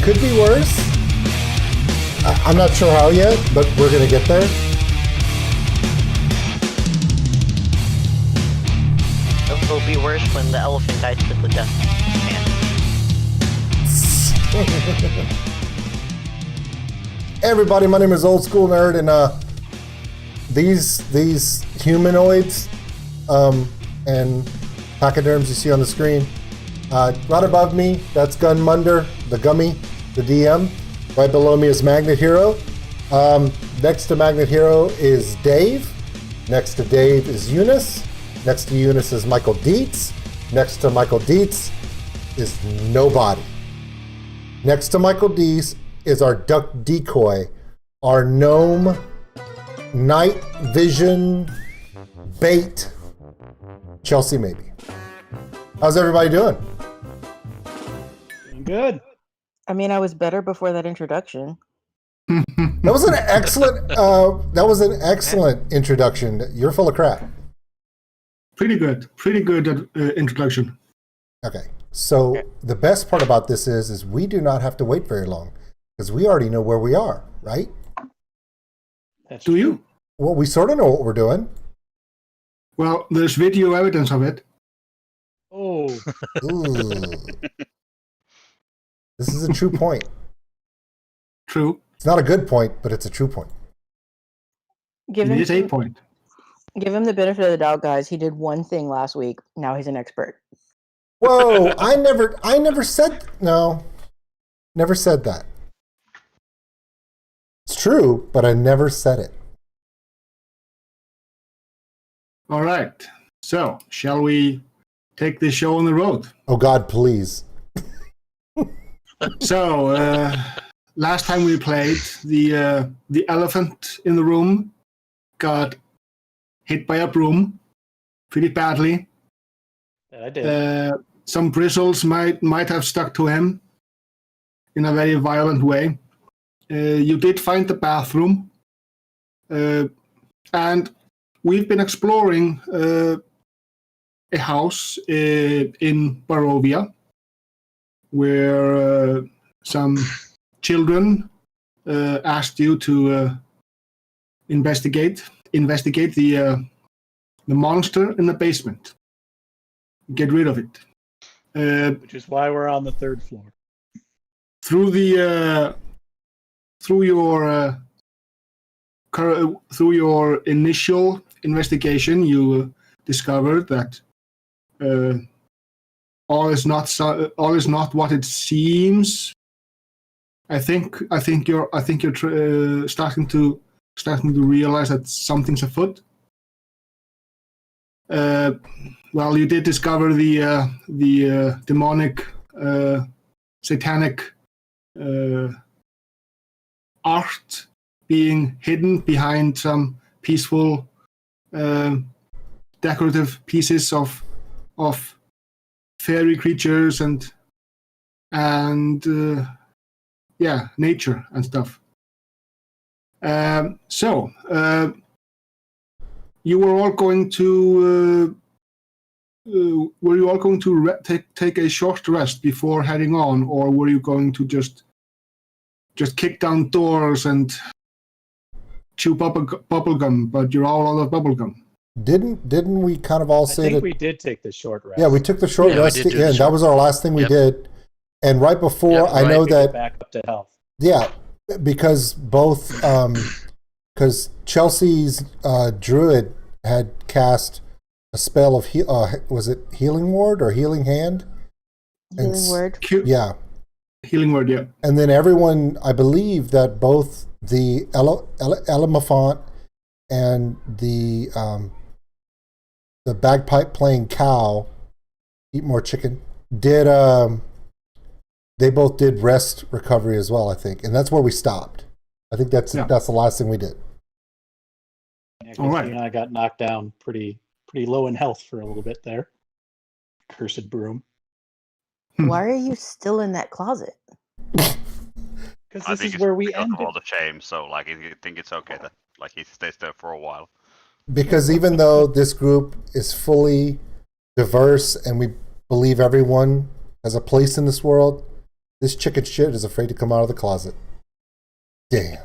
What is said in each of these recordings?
Could be worse. I'm not sure how yet, but we're going to get there. It'll be worse when the elephant dies with the death man. Hey everybody, my name is Old School Nerd, and these humanoids and pachyderms you see on the screen, right above me, that's Gunmunder, the Gummy, the DM. Right below me is Magnet Hero. Next to Magnet Hero is Dave. Next to Dave is Eunice. Next to Eunice is Michael Dietz. Next to Michael Dietz is nobody. Next to Michael Dietz is our duck decoy, our gnome night vision bait, Chelsea maybe. How's everybody doing? Good. I mean, I was better before that introduction. That was an excellent introduction. You're full of crap. Pretty good introduction. Okay, so the best part about this is we do not have to wait very long because we already know where we are, right? Do you? Well, we sort of know what we're doing. Well, there's video evidence of it. Oh. Ooh. This is a true point. True. It's not a good point, but it's a true point. It is a point. Give him the benefit of the doubt, guys. He did one thing last week. Now he's an expert. Whoa, I never said, no, never said that. It's true, but I never said it. All right. So, shall we take this show on the road? Oh God, please. So, last time we played, the elephant in the room got hit by a broom pretty badly. Yeah, I did. Some bristles might have stuck to him in a very violent way. You did find the bathroom, and we've been exploring a house in Barovia where some children asked you to investigate the monster in the basement. Get rid of it. Which is why we're on the third floor. Through your initial investigation, you discovered that all is not what it seems. I think you're starting to realize that something's afoot. Well, you did discover the demonic, satanic art being hidden behind some peaceful, decorative pieces of fairy creatures and nature and stuff. So you were all going to take a short rest before heading on, or were you going to just kick down doors and chew bubble gum? But you're all out of bubble gum. Didn't we kind of all say that? I think we did take the short rest. Yeah, we took the short rest at the end. That was our last thing we did. And right before, I know that back up to health. Yeah, because both because Chelsea's Druid had cast a spell of was it Healing Word or Healing Hand? Healing Word. Yeah. Healing Word, yeah. And then everyone, I believe that both the Elephant and the bagpipe playing cow, eat more chicken, did they both did rest recovery as well, I think. And that's where we stopped. I think that's the last thing we did. Yeah, all right. You and I got knocked down pretty low in health for a little bit there. Cursed broom. Why are you still in that closet? Because this is where we ended. All the shame, so like I think it's okay that like he stays there for a while. Because even though this group is fully diverse and we believe everyone has a place in this world, This chicken shit is afraid to come out of the closet. Damn.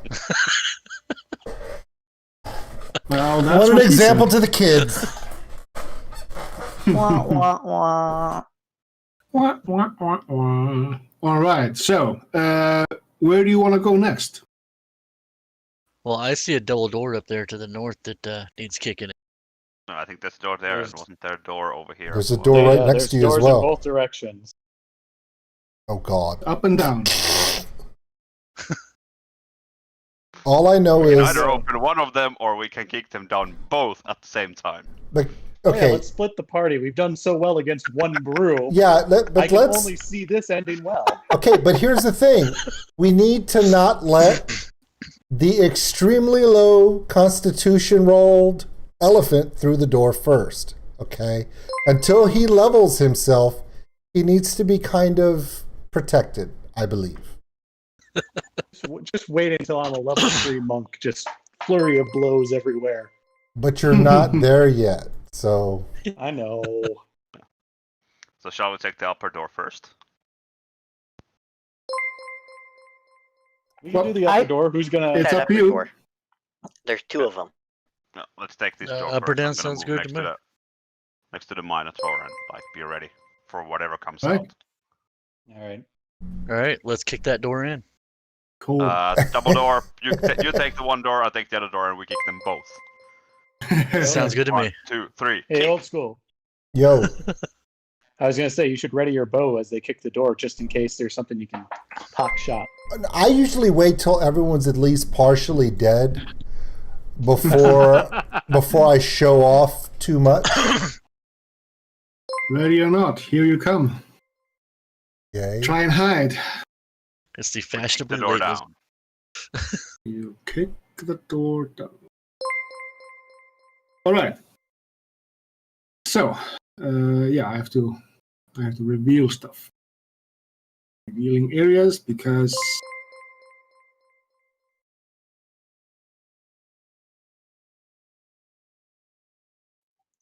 Well, that's What an what he example said. to the kids. Wah, wah, wah. Wah, wah, wah, wah. All right. So, where do you want to go next? Well, I see a double door up there to the north that needs kicking. No, I think there's a door there. There's- And wasn't there a door over here? There's as a door well? right Yeah, next there's to you as doors well. in both directions. Oh, God. Up and down. All I know We can is... either open one of them or we can kick them down both at the same time. Like, Oh, yeah, okay, let's split the party. We've done so well against one brew. yeah, I but can let's... only see this ending well. Okay, but here's the thing. We need to not let the extremely low constitution rolled elephant through the door first, okay? Until he levels himself, he needs to be kind of protected, I believe. Just wait until I'm a level 3 monk. Just flurry of blows everywhere. But you're not there yet, so... I know. So shall we take the upper door first? We can do the I- upper door. Who's gonna? It's That up to upper you. door. There's two of them. No, let's take this door Upper first. down I'm gonna sounds move good next to me. next to the Minotaur and like be ready for whatever comes Right. out. All right. All right, let's kick that door in. Cool. Double door. You take the one door, I take the other door, and we kick them both. Sounds good to One, me. 2, 3. Hey, kick. old school. Yo, I was gonna say you should ready your bow as they kick the door, just in case there's something you can pop shot. I usually wait till everyone's at least partially dead before I show off too much. Ready or not, here you come. Okay. Try and hide. It's the We kick the fashionably door late. down. You kick the door down. All right. So, yeah, I have to reveal stuff. Revealing areas because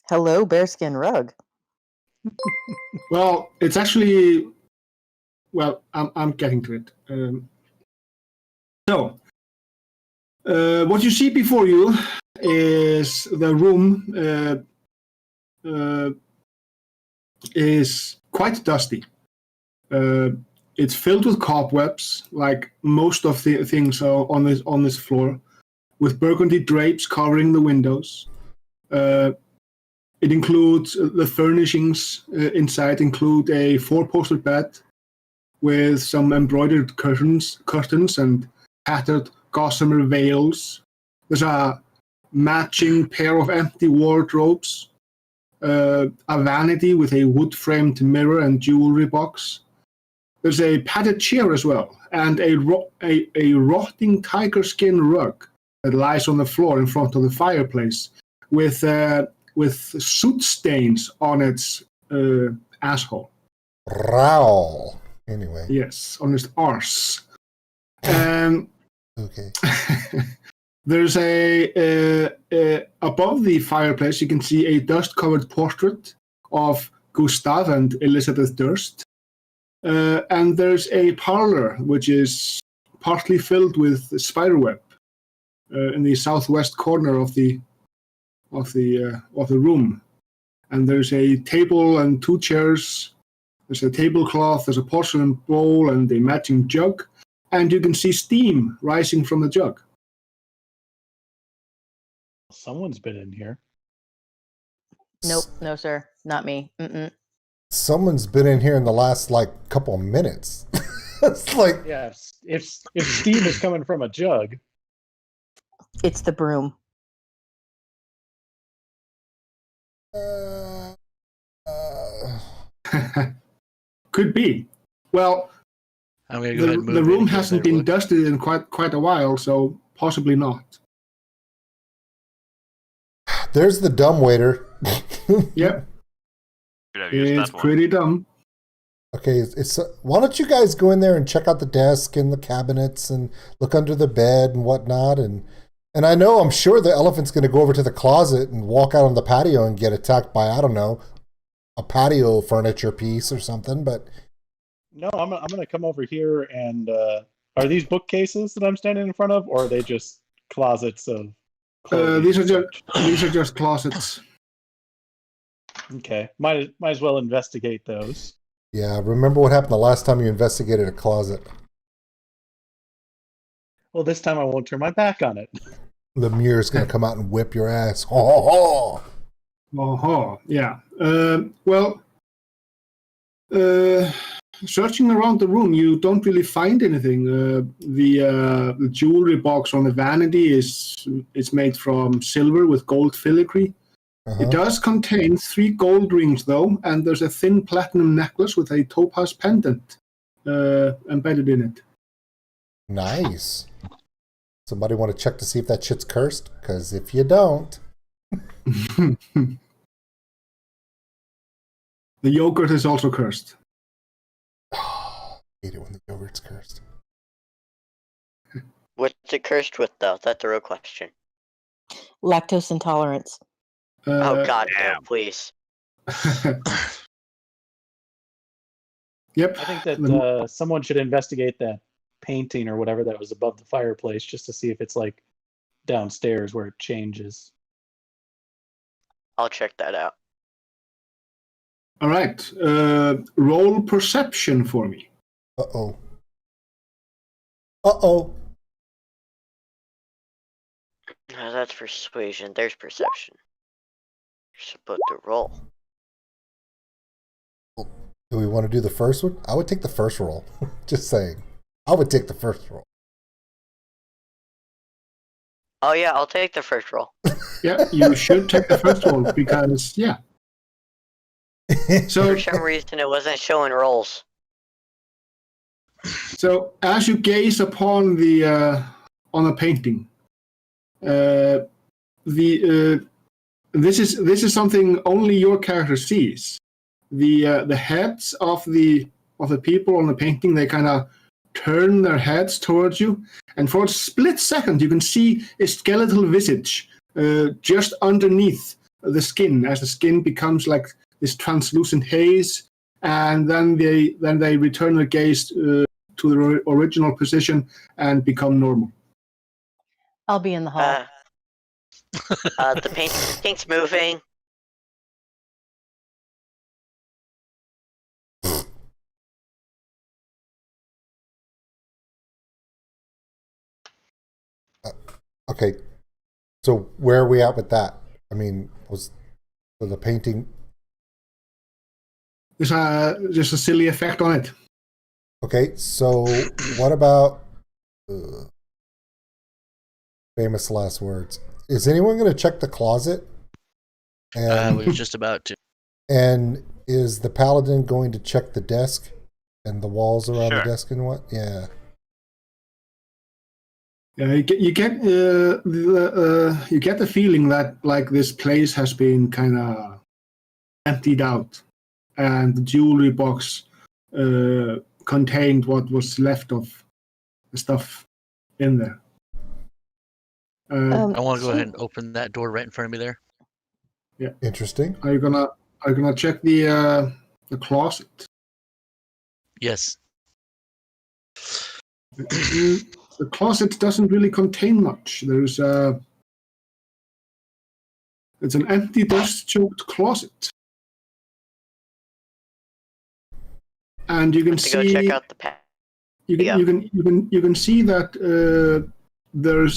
Hello, bearskin rug. well, it's actually I'm getting to it. So, what you see before you is the room is quite dusty. It's filled with cobwebs, like most of the things on this floor, with burgundy drapes covering the windows. It includes the furnishings inside include a 4-poster bed with some embroidered curtains and tattered gossamer veils. There's a matching pair of empty wardrobes, a vanity with a wood-framed mirror and jewelry box. There's a padded chair as well, and a rotting tiger skin rug that lies on the floor in front of the fireplace, with soot stains on its asshole. Raoul. Anyway, Yes, on its arse. okay. There's above the fireplace you can see a dust-covered portrait of Gustav and Elizabeth Durst. And there's a parlor which is partly filled with spiderweb in the southwest corner of the room. And there's a table and 2 chairs. There's a tablecloth, there's a porcelain bowl and a matching jug. And you can see steam rising from the jug. Someone's been in here. Nope, no sir, not me. Mm-mm. Someone's been in here in the last couple of minutes. It's like, Yeah. If steam is coming from a jug, It's the broom. Could be. Well, I'm gonna go ahead and move the in room and go hasn't there, been look. dusted in quite a while, so possibly not. there's the dumb waiter. Yep, Should have used it's that one. pretty dumb. Okay, why don't you guys go in there and check out the desk and the cabinets and look under the bed and whatnot, and I'm sure the elephant's going to go over to the closet and walk out on the patio and get attacked by, I don't know, a patio furniture piece or something, but No, I'm gonna come over here and are these bookcases that I'm standing in front of, or are they just closets of clothing? These are just closets. Okay, might as well investigate those. Yeah, remember what happened the last time you investigated a closet? Well, this time I won't turn my back on it. Lemure's going to come out and whip your ass. Ho, ho, ho. Oh, yeah. Searching around the room, you don't really find anything. The jewelry box on the vanity is made from silver with gold filigree. Uh-huh. It does contain 3 gold rings, though, and there's a thin platinum necklace with a topaz pendant embedded in it. Nice. Somebody want to check to see if that shit's cursed? Because if you don't... The yogurt is also cursed. Oh, I hate it when the yogurt's cursed. What's it cursed with, though? That's the real question. Lactose intolerance. Oh, God, no, damn. please. Yep. I think that someone should investigate that painting or whatever that was above the fireplace just to see if it's like downstairs where it changes. I'll check that out. All right. Roll perception for me. Uh-oh. Uh-oh. No, that's persuasion. There's perception. You're supposed to roll. Do we want to do the first one? I would take the first roll. Just saying. I would take the first roll. Oh, yeah, I'll take the first roll. Yeah, you should take the first roll because, yeah. So, For some reason, it wasn't showing rolls. So as you gaze upon the on a painting, this is something only your character sees. The heads of the people on the painting, they kind of turn their heads towards you, and for a split second you can see a skeletal visage just underneath the skin, as the skin becomes like this translucent haze, and then they return their gaze to their original position and become normal. I'll be in the hall. The painting's moving. Okay. So where are we at with that? I mean, was the painting... There's just a silly effect on it. Okay, so what about... famous last words. Is anyone going to check the closet? I was just about to. And is the paladin going to check the desk and the walls around the Sure. desk and what? Yeah. Yeah, you get the feeling that like this place has been kind of emptied out, and the jewelry box contained what was left of the stuff in there. I want to go ahead and open that door right in front of me there. Yeah. Interesting. Are you gonna check the closet? Yes. The closet doesn't really contain much. It's an empty, dust-choked closet, and you can To go see check out the you can see that there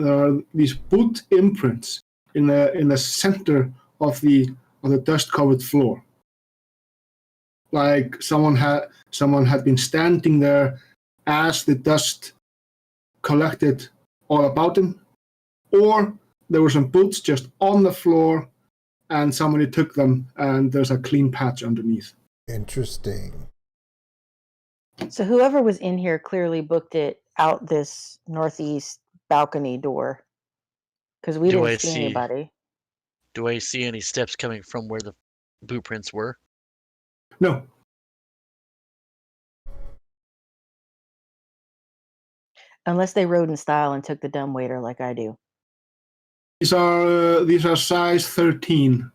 are these boot imprints in the center of the dust-covered floor, like someone had been standing there as the dust collected all about him, or there were some boots just on the floor and somebody took them and there's a clean patch underneath. Interesting. So whoever was in here clearly booked it out this northeast balcony door, because we Do didn't I see see- anybody. Do I see any steps coming from where the boot prints were? No. Unless they rode in style and took the dumbwaiter like I do. These are size 13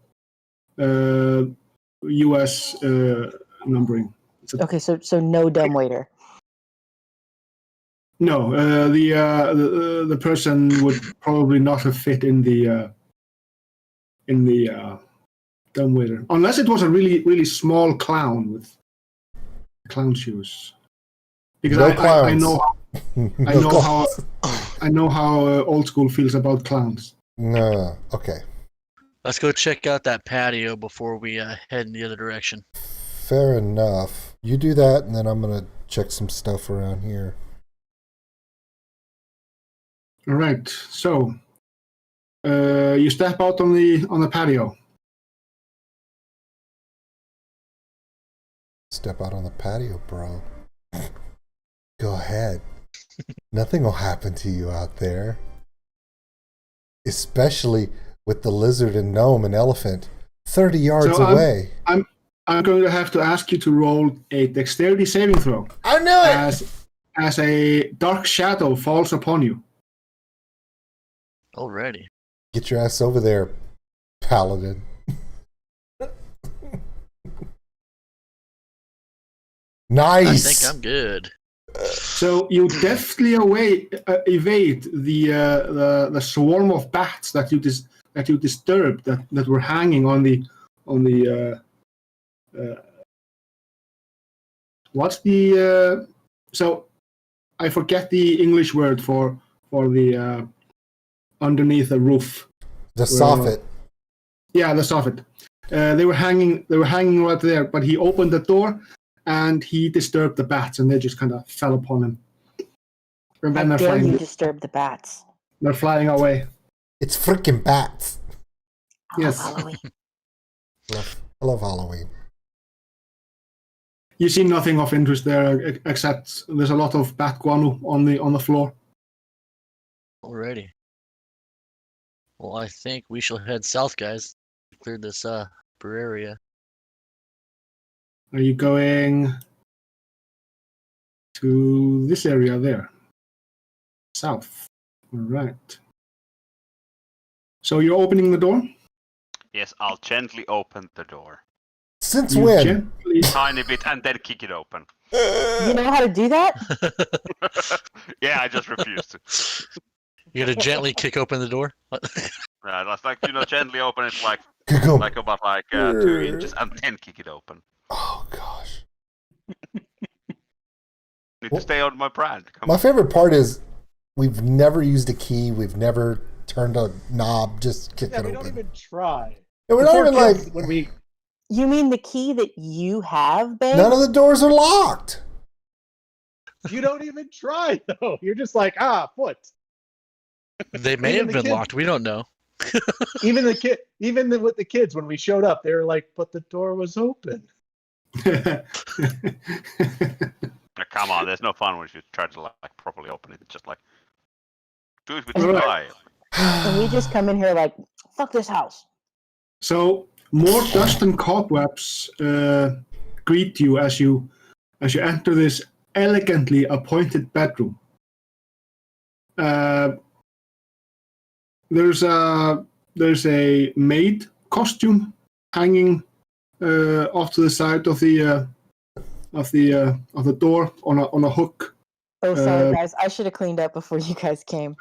US numbering. Okay, so no dumbwaiter. No, the person would probably not have fit in the dumbwaiter, unless it was a really small clown with clown shoes. Because No I clowns. know No I know how old school feels about clowns. No. Okay. Let's go check out that patio before we head in the other direction. Fair enough. You do that, and then I'm gonna check some stuff around here. All right, so you step out on the patio. Step out on the patio, bro. Go ahead. Nothing will happen to you out there. Especially with the lizard and gnome and elephant 30 yards So away. I'm going to have to ask you to roll a dexterity saving throw I knew it! as a dark shadow falls upon you. Alrighty. Get your ass over there, paladin. Nice! I think I'm good. So you deftly evade the swarm of bats that you disturbed that were hanging on the what's the so I forget the English word for the underneath the roof. The soffit. Yeah, the soffit. They were hanging right there, but he opened the door and he disturbed the bats, and they just kind of fell upon him. And then How they're dare you flying. disturb the bats? They're flying away. It's freaking bats. I love Yes. Halloween. I love Halloween. You see nothing of interest there, except there's a lot of bat guano on the floor. Alrighty. Well, I think we shall head south, guys. Clear this upper area. Are you going to this area there? South. All right. So you're opening the door? Yes, I'll gently open the door. Since You when? gently- Tiny bit and then kick it open. You know how to do that? Yeah, I just refuse to. You gotta gently kick open the door. Yeah, that's like, gently open it like Go. about 2 inches and then kick it open. Oh, gosh. Need to stay on my brand. Come My on. favorite part is we've never used a key. We've never turned a knob. Just kick Yeah, it we open. don't even try. And we're The not poor even like, kids, when we You mean the key that you have, babe? none of the doors are locked. you don't even try though. You're just like foot. They may Even have the been kids- locked. We don't know. Even with the kids when we showed up, they were like, "But the door was open." Now, come on, there's no fun when you try to properly open it. It's just like do it with Alright. style. And we just come in here like, fuck this house. So more dust and cobwebs greet you as you enter this elegantly appointed bedroom. There's a maid costume hanging off to the side of the door on a hook. Oh, sorry, guys. I should have cleaned up before you guys came.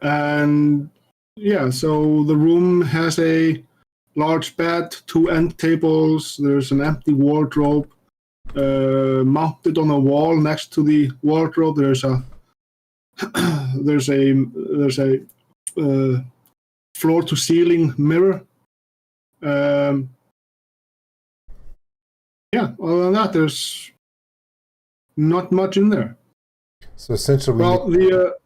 And yeah, so the room has a large bed, 2 end tables. There's an empty wardrobe mounted on a wall next to the wardrobe. There's a floor to ceiling mirror. Yeah, other than that, there's not much in there. So essentially, Well, the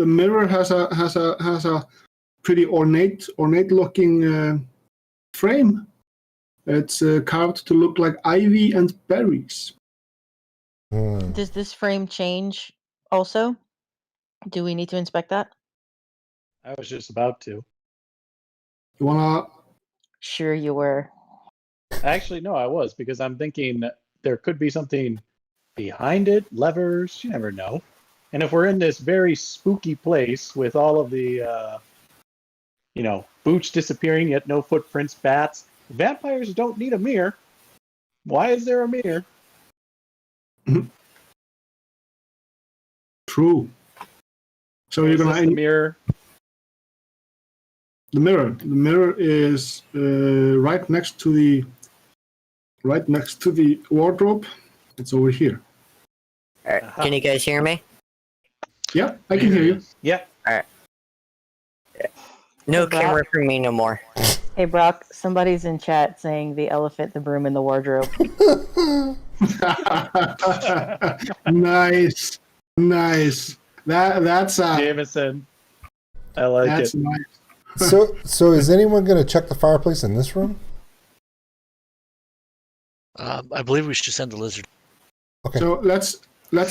mirror has a pretty ornate looking frame. It's carved to look like ivy and berries. Does this frame change also? Do we need to inspect that? I was just about to. You wanna? Sure you were. Actually, no, I was because I'm thinking that there could be something behind it, levers. You never know. And if we're in this very spooky place with all of the, boots disappearing, yet no footprints, bats. Vampires don't need a mirror. Why is there a mirror? True. So Is you're this gonna the mirror? the mirror. The mirror is right next to the wardrobe. It's over here. Alright, Uh-huh. can you guys hear me? Yeah, I can hear you. Yeah. No Brock? camera for me no more. Hey, Brock, somebody's in chat saying the elephant, the broom, and the wardrobe. Nice. That's Jameson. I like that's it. nice. So is anyone going to check the fireplace in this room? I believe we should send the lizard. Okay. So let's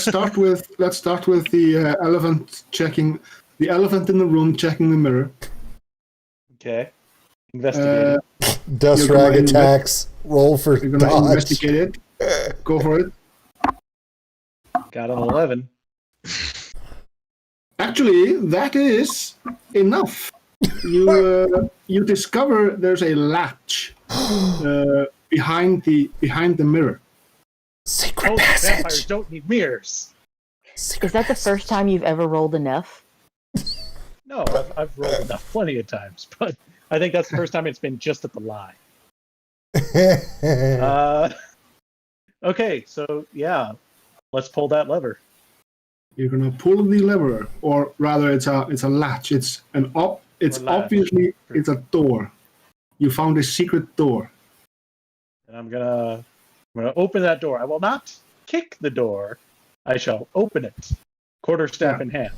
start with the elephant checking the elephant in the room, checking the mirror. Okay. Investigate it. Dust you're rag gonna attacks. Roll for You're gonna dodge. investigate it. Go for it. Got an 11. Actually, that is enough. You discover there's a latch behind the mirror. Secret Vampires passage. don't need mirrors. Secret Is that the first time you've ever rolled enough? No, I've rolled enough plenty of times, but I think that's the first time it's been just at the lie. passage. Okay, so yeah, let's pull that lever. You're gonna pull the lever, or rather, it's a latch. It's Or latch. obviously it's a door. You found a secret door. And I'm gonna open that door. I will not kick the door. I shall open it, quarterstaff in hand.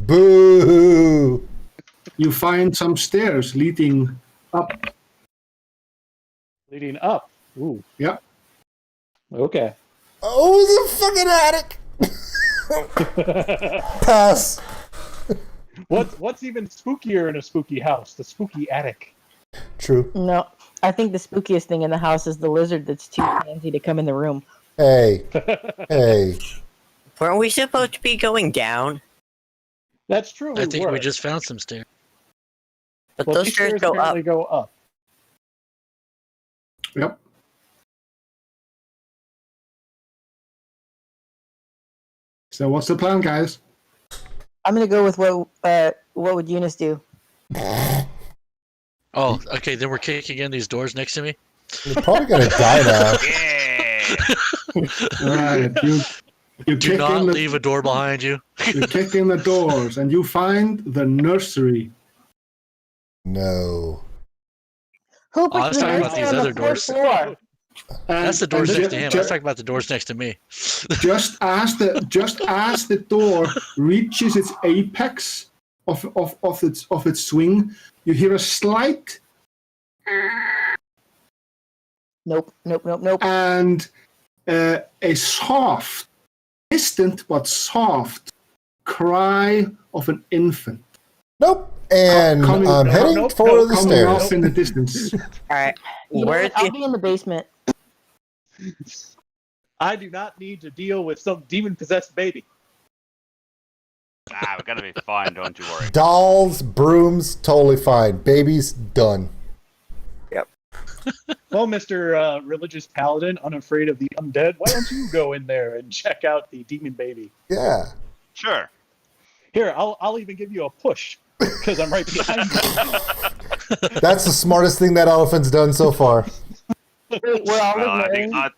Boo! You find some stairs leading up. Leading up. Ooh. Yeah. Okay. Oh, it's a fucking attic. Pass. What's even spookier in a spooky house? The spooky attic. True. No, I think the spookiest thing in the house is the lizard that's too fancy to come in the room. Hey. Weren't we supposed to be going down? That's true. I think were. we just found some stairs. But Well, those these stairs go up. apparently go up. Yep. So what's the plan, guys? I'm gonna go with what would Eunice do? Oh, okay. Then we're kicking in these doors next to me. You're probably gonna die now. Yeah. All right, you Do kick not in the leave a door behind you. you kick in the doors, and you find the nursery. No. Who I put was the talking about nursery these on other the fourth doors. floor? That's the doors next to him. I was talking about the doors next to me. Just as the door reaches its apex of its swing, you hear a slight Nope. and a soft, distant but soft cry of an infant Nope. And Coming- I'm heading nope, for nope, the coming stairs. off in the distance. Alright. You know Where's what? I'll the be in the basement. I do not need to deal with some demon-possessed baby. We're gonna be fine, don't you worry. Dolls, brooms, totally fine. Babies, done. Well, Mr. Religious Paladin, unafraid of the undead, why don't you go in there and check out the demon baby? Yeah. Sure. Here, I'll even give you a push because I'm right behind you. That's the smartest thing that elephant's done so far. We're all Well, I ignoring. think I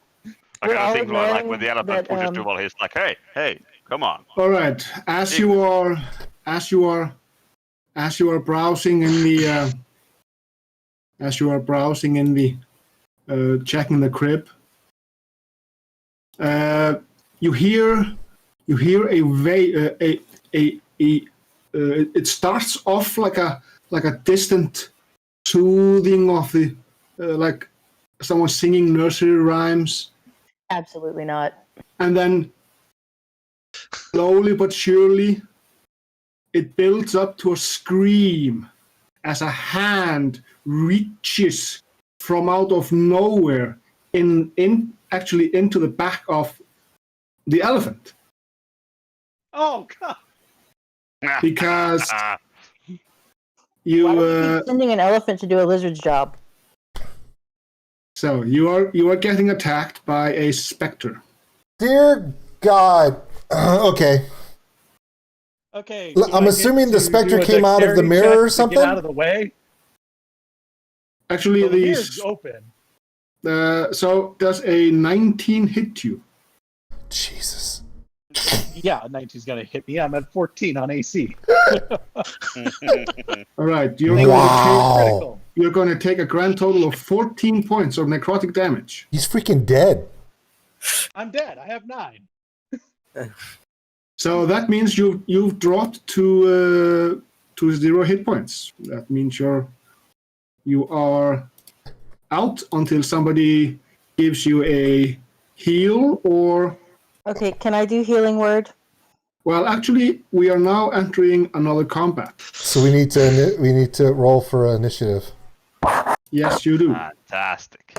We're gotta all think about like when the ignoring elephant that, pushes too well, he's like, hey, come on. All right, as you are browsing in the checking the crib, you hear it starts off like a distant soothing of the like someone singing nursery rhymes, Absolutely not. and then slowly but surely it builds up to a scream as a hand reaches from out of nowhere actually into the back of the elephant, Oh, God. because You Why do we keep sending an elephant to do a lizard's job? so you are getting attacked by a specter. Dear God. Okay. Okay. I'm do I assuming get the to specter do a came out of the dexterity mirror check or to something? Get out of the way. Actually, So the these mirror's open. so does a 19 hit you? Jesus. Yeah, 19's gonna hit me. I'm at 14 on AC. All right, Wow. you're going to take a grand total of 14 points of necrotic damage. He's freaking dead. I'm dead. I have 9. So that means you've dropped to 0 hit points. That means you are out until somebody gives you a heal or. Okay, can I do healing word? Well, actually, we are now entering another combat. So we need to roll for initiative. Yes, you do. Fantastic.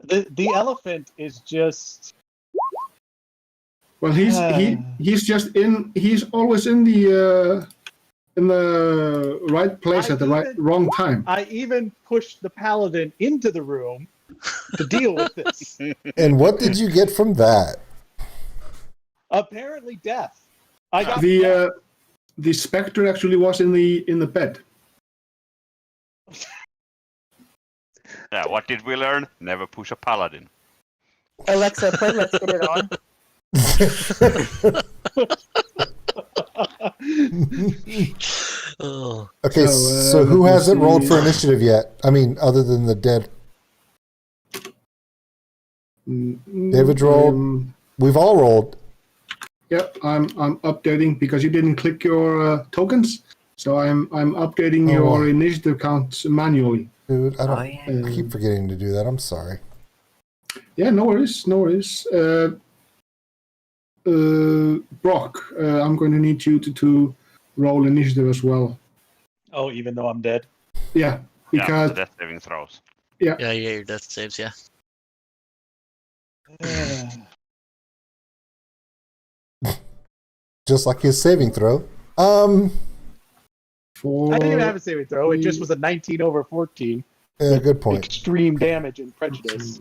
The elephant is just. Well, he's just in. He's always in the right place at the wrong time. I even pushed the paladin into the room to deal with this. And what did you get from that? Apparently, death. I got the specter actually was in the bed. Yeah, what did we learn? Never push a paladin. Alexa, play Let's Get It On. Oh, Okay, so who hasn't rolled for initiative yet? I mean, other than the dead. David rolled. We've all rolled. Yep, I'm updating because you didn't click your tokens, so I'm updating your initiative count manually. Dude, I keep forgetting to do that. I'm sorry. Yeah, no worries. Brock, I'm going to need you to roll initiative as well. Oh, even though I'm dead. Yeah, because the death saving throws. Yeah, your death saves, yeah. Just like his saving throw. I didn't even have a saving throw. It just was a 19 over 14. Yeah, good point. Extreme damage and prejudice.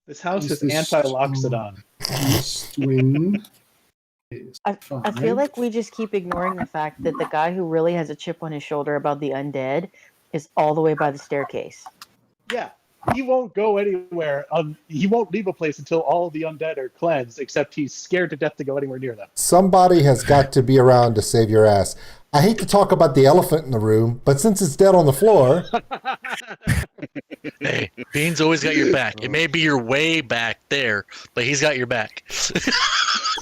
This house is anti-Loxodon. East wind. I feel like we just keep ignoring the fact that the guy who really has a chip on his shoulder about the undead is all the way by the staircase. Yeah, he won't go anywhere. He won't leave a place until all the undead are cleansed, except he's scared to death to go anywhere near them. Somebody has got to be around to save your ass. I hate to talk about the elephant in the room, but since it's dead on the floor... Hey, Bean's always got your back. It may be your way back there, but he's got your back.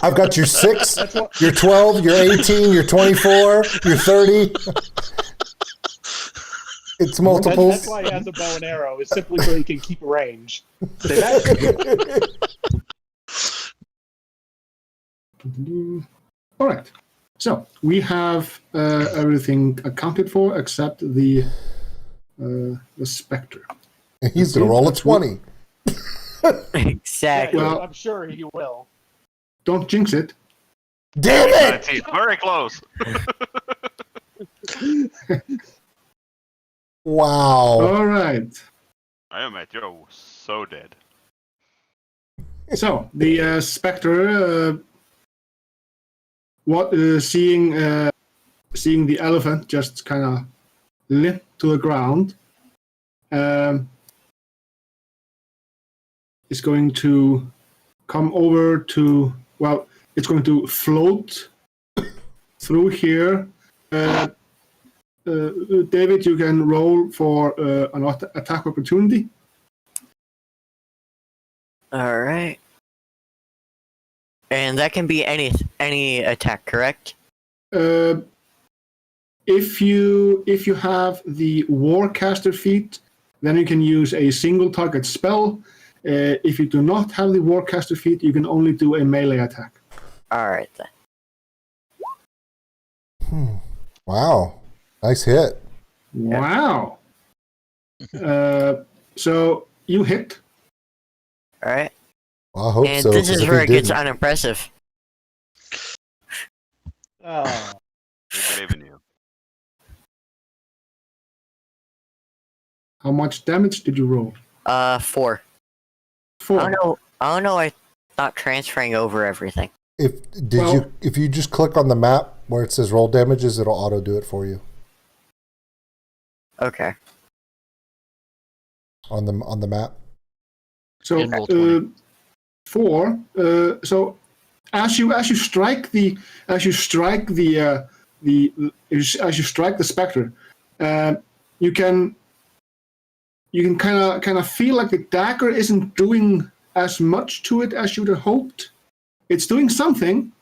I've got your 6, your 12, your 18, your 24, your 30. It's multiples. That's why he has a bow and arrow, is simply so he can keep range. Say that? All right. So we have everything accounted for except the specter. He's going to roll a 20. Exactly. Yeah, Well- I'm sure he will. Don't jinx it. Damn it! Very close. Wow. All right. I am at you're so dead. So the specter, seeing the elephant just kind of limp to the ground, is going to come over to. Well, it's going to float through here. David, you can roll for an attack opportunity. All right. And that can be any attack, correct? If you have the Warcaster feat, then you can use a single target spell. If you do not have the Warcaster feat, you can only do a melee attack. All right then. Wow. Nice hit. Wow. So you hit. All right. Well, I hope And so. this 'cause is if where he it gets didn't- unimpressive. Oh, We believe in you. How much damage did you roll? 4. 4. I don't know. I not transferring over everything. If you just click on the map where it says roll damages, it'll auto do it for you Okay. on the map. So And roll 20. 4. So as you strike the specter, you can kind of feel like the dagger isn't doing as much to it as you'd have hoped. It's doing something,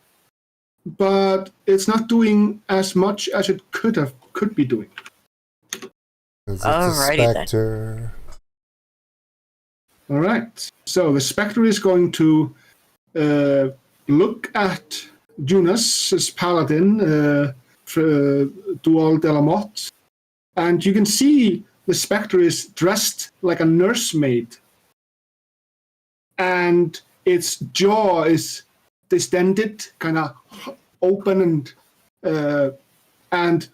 but it's not doing as much as it could be doing. 'Cause it's Alrighty a then. specter. All right. So the specter is going to look at Junas's paladin, Dual Delamotte, and you can see the specter is dressed like a nursemaid, and its jaw is distended, kind of open, and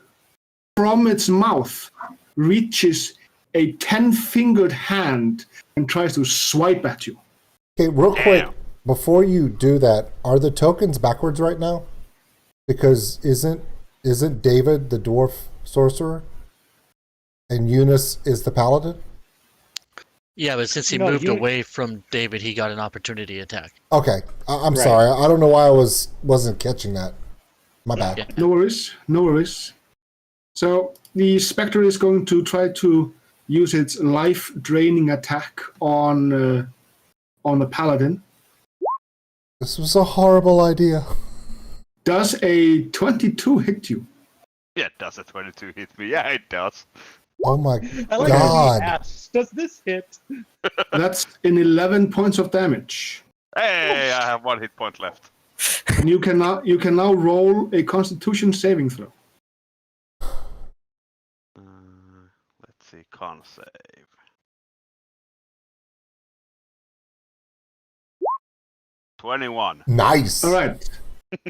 from its mouth reaches a 10-fingered hand and tries to swipe at you. Okay, real quick, Damn. before you do that, are the tokens backwards right now? Because isn't David the dwarf sorcerer, and Eunice is the paladin? Yeah, but since he No, moved you- away from David, he got an opportunity attack. Okay, I'm Right. sorry. I don't know why I wasn't catching that. My bad. Yeah. No worries. So the specter is going to try to use its life-draining attack on the paladin. This was a horrible idea. Does a 22 hit you? Yeah, does a 22 hit me? Yeah, it does. Oh my I like God. how he asks, does this hit? That's an 11 points of damage. Hey, I have 1 hit point left. And you can now roll a Constitution saving throw. Let's see, con save. 21. Nice. All right.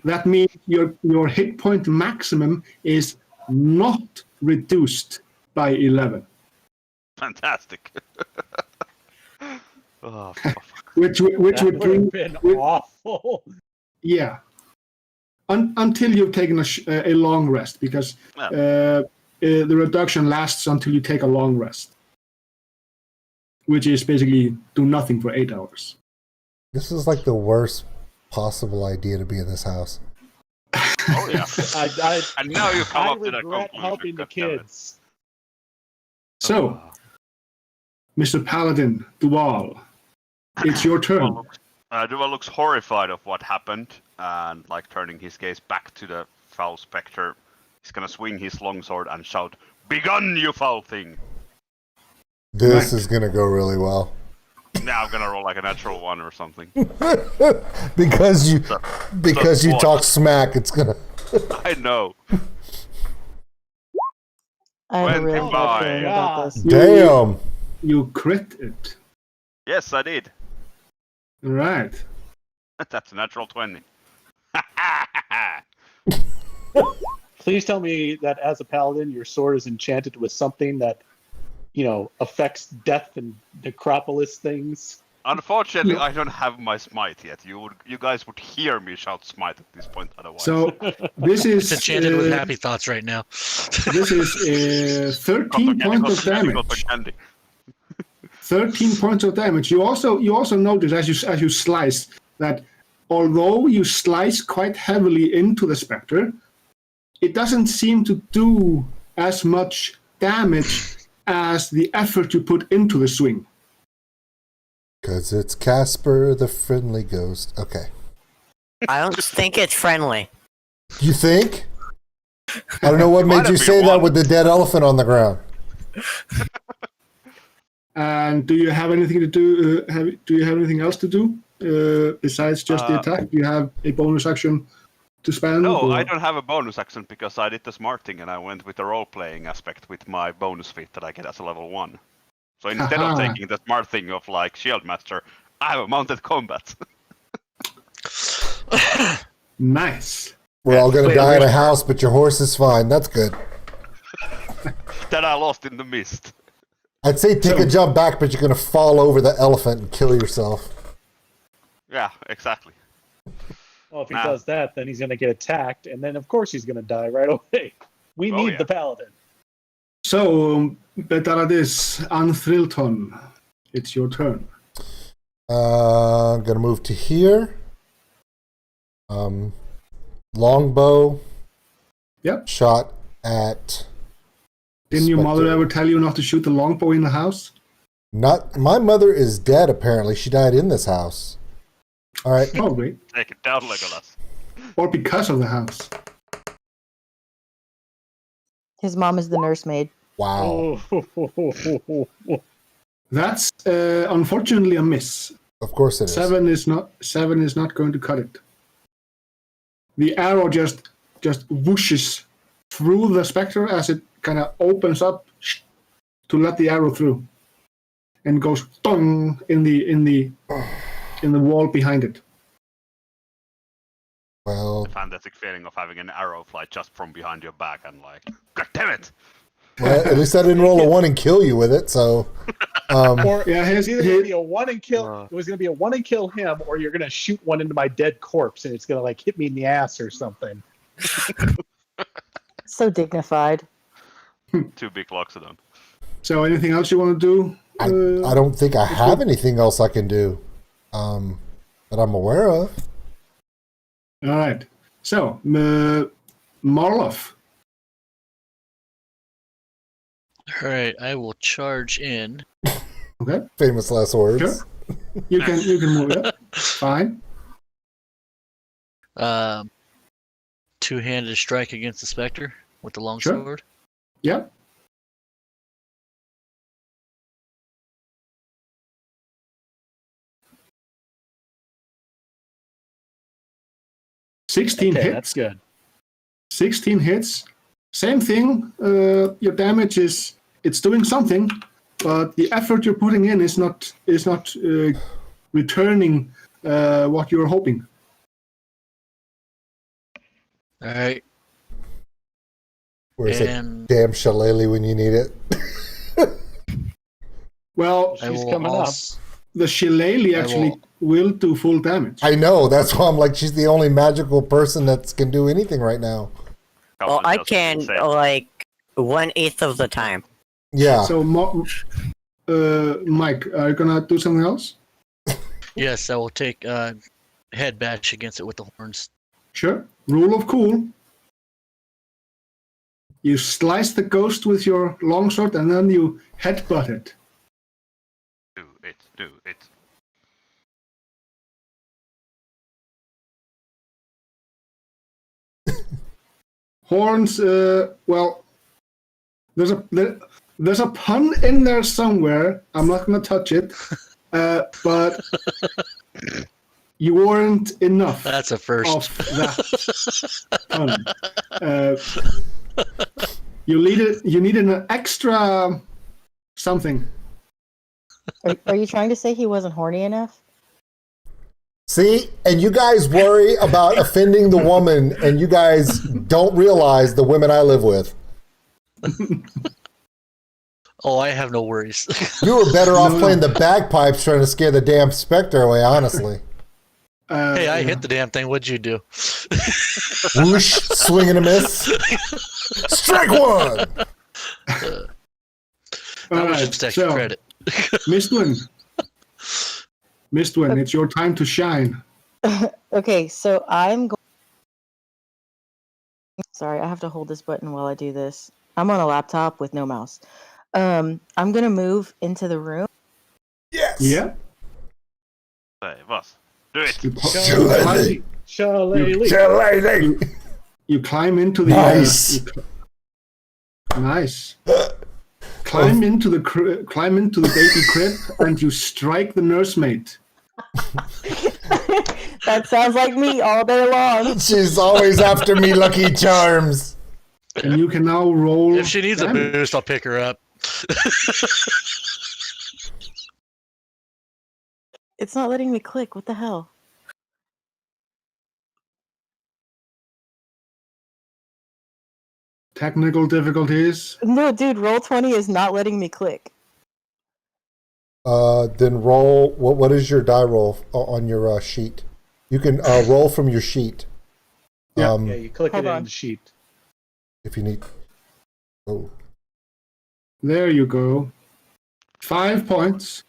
That means your hit point maximum is not reduced by 11, Fantastic. Oh, fuck. which That would would bring have been with- awful. yeah. Until you've taken a long rest, because the reduction lasts until you take a long rest, which is basically do nothing for 8 hours. This is like the worst possible idea to be in this house. Oh, yeah. I And now you come I up to that regret conclusion. helping the God damn it. kids. So, Mr. Paladin, Dual, it's your turn. Duval looks horrified of what happened, and like turning his gaze back to the foul spectre, he's gonna swing his longsword and shout, "Begone, you foul thing!" This Right. is gonna go really well. Now I'm gonna roll like a natural 1 or something. because you what? talk smack, it's gonna. I know. I have a really When bad by- feeling about God. this. Damn. You crit it. Yes, I did. All right. That's a natural 20. Please tell me that as a paladin, your sword is enchanted with something that, affects death and necropolis things. Unfortunately, I don't have my smite yet. You guys would hear me shout smite at this point otherwise. So this is It's enchanted with happy thoughts right now. This is 13 points of damage. 13 points of damage. You also notice as you slice that although you slice quite heavily into the spectre, it doesn't seem to do as much damage as the effort you put into the swing. Because it's Casper the Friendly Ghost. Okay. I don't think it's friendly. You think? I don't know what Might made you have say been that one. with the dead elephant on the ground. And do you have anything to do? Do you have anything else to do besides just the attack? Do you have a bonus action to spend? No, or- I don't have a bonus action because I did the smart thing and I went with the role-playing aspect with my bonus feat that I get as a level 1. So instead of Haha. taking the smart thing of like Shield Master, I have a mounted combat. Nice. We're all gonna Wait, die in a wait. house, but your horse is fine. That's good. That I lost in the mist. I'd say take a jump back, but you're gonna fall over the elephant and kill yourself. Yeah, exactly. Well, if he does that, then he's going to get attacked, and then of course he's going to die right away. We need the paladin. So, Betaradis, Anthrilton, it's your turn. I'm gonna move to here. Longbow. Yep. Shot at. Didn't your mother Spectre. ever tell you not to shoot the longbow in the house? Not my mother is dead. Apparently, she died in this house. All right. Probably. Take it down, Legolas. Or because of the house. His mom is the nursemaid. Wow. That's unfortunately a miss. Of course it is. Seven is not going to cut it. The arrow just whooshes through the spectre as it kind of opens up to let the arrow through, and goes dong in the wall behind it. Well, The fantastic feeling of having an arrow fly just from behind your back and like, God damn it! well, at least I didn't roll a 1 and kill you with it. So, Or Yeah, it's either going to be a one and kill. It was going to be a one and kill him, or you're going to shoot one into my dead corpse, and it's going to like hit me in the ass or something. So dignified. 2 big Loxodon. So, anything else you want to do? I don't think I have anything else I can do that I'm aware of. All right. So, Marloff. All right, I will charge in. Okay. Famous last words. Sure. You can move it. Fine. Two-handed strike against the specter with the long Sure. sword. Yeah. Okay, hits. that's good. 16 hits. Same thing. Your damage it's doing something, but the effort you're putting in is not returning what you're hoping. All right, Where's it? and Damn shillelagh when you need it. Well, I She's will coming up. also, the shillelagh I actually will do full damage. I know. That's why I'm like, she's the only magical person that can do anything right now. Well, I Just can, say- like, 1/8 of the time. Yeah. So, Mike, are you gonna do something else? yes, I will take head bash against it with the horns. Sure. Rule of cool. You slice the ghost with your longsword and then you headbutt it. Do it. Horns. Well, there's a pun in there somewhere. I'm not gonna touch it, but you weren't enough That's a of first. that pun. You needed an extra something. Are you trying to say he wasn't horny enough? See, and you guys worry about offending the woman, and you guys don't realize the women I live with. Oh, I have no worries. You were better off playing the bagpipes trying to scare the damn specter away, honestly. Hey, I hit the damn thing. What'd you do? Whoosh, swing and a miss. Strike one! Not much extra credit. Mistwin, it's your time to shine. Okay, so I'm going. Sorry, I have to hold this button while I do this. I'm on a laptop with no mouse. I'm gonna move into the room. Yes! Yeah. Say, boss. Do it. Shillelagh. You climb into the Nice. Nice. Climb into the baby crib and you strike the nursemaid. That sounds like me all day long. She's always after me, Lucky Charms. And you can now roll. If she needs a damage. boost, I'll pick her up. It's not letting me click. What the hell? Technical difficulties. No, dude, roll 20 is not letting me click. Then roll. What is your die roll on your sheet? You can roll from your sheet. Yeah. Yeah, you click Hold it on. in the sheet. If you need. Oh. There you go. 5 points.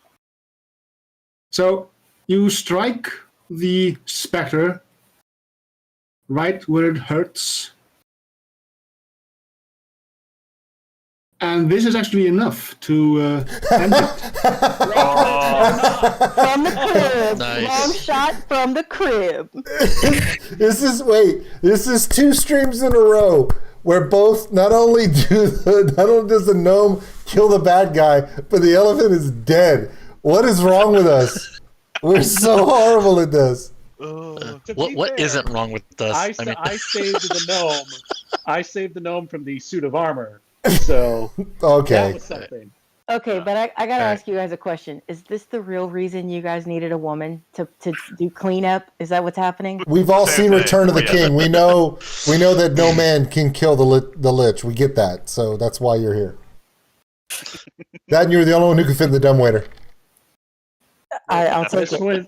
So you strike the specter right where it hurts. And this is actually enough to end it. From the crib. Nice. Long shot from the crib. This is 2 streams in a row where both not only does the gnome kill the bad guy, but the elephant is dead. What is wrong with us? We're so horrible at this. To be What fair, isn't wrong with us? I saved the gnome. I saved the gnome from the suit of armor. So that Okay. was something. Okay, but I gotta Alright. ask you guys a question. Is this the real reason you guys needed a woman to do cleanup? Is that what's happening? We've all Same seen thing. Return of the Yeah. King. We know that no man can kill the lich. We get that. So that's why you're here. That and you're the only one who can fit in the dumbwaiter. I'll take it.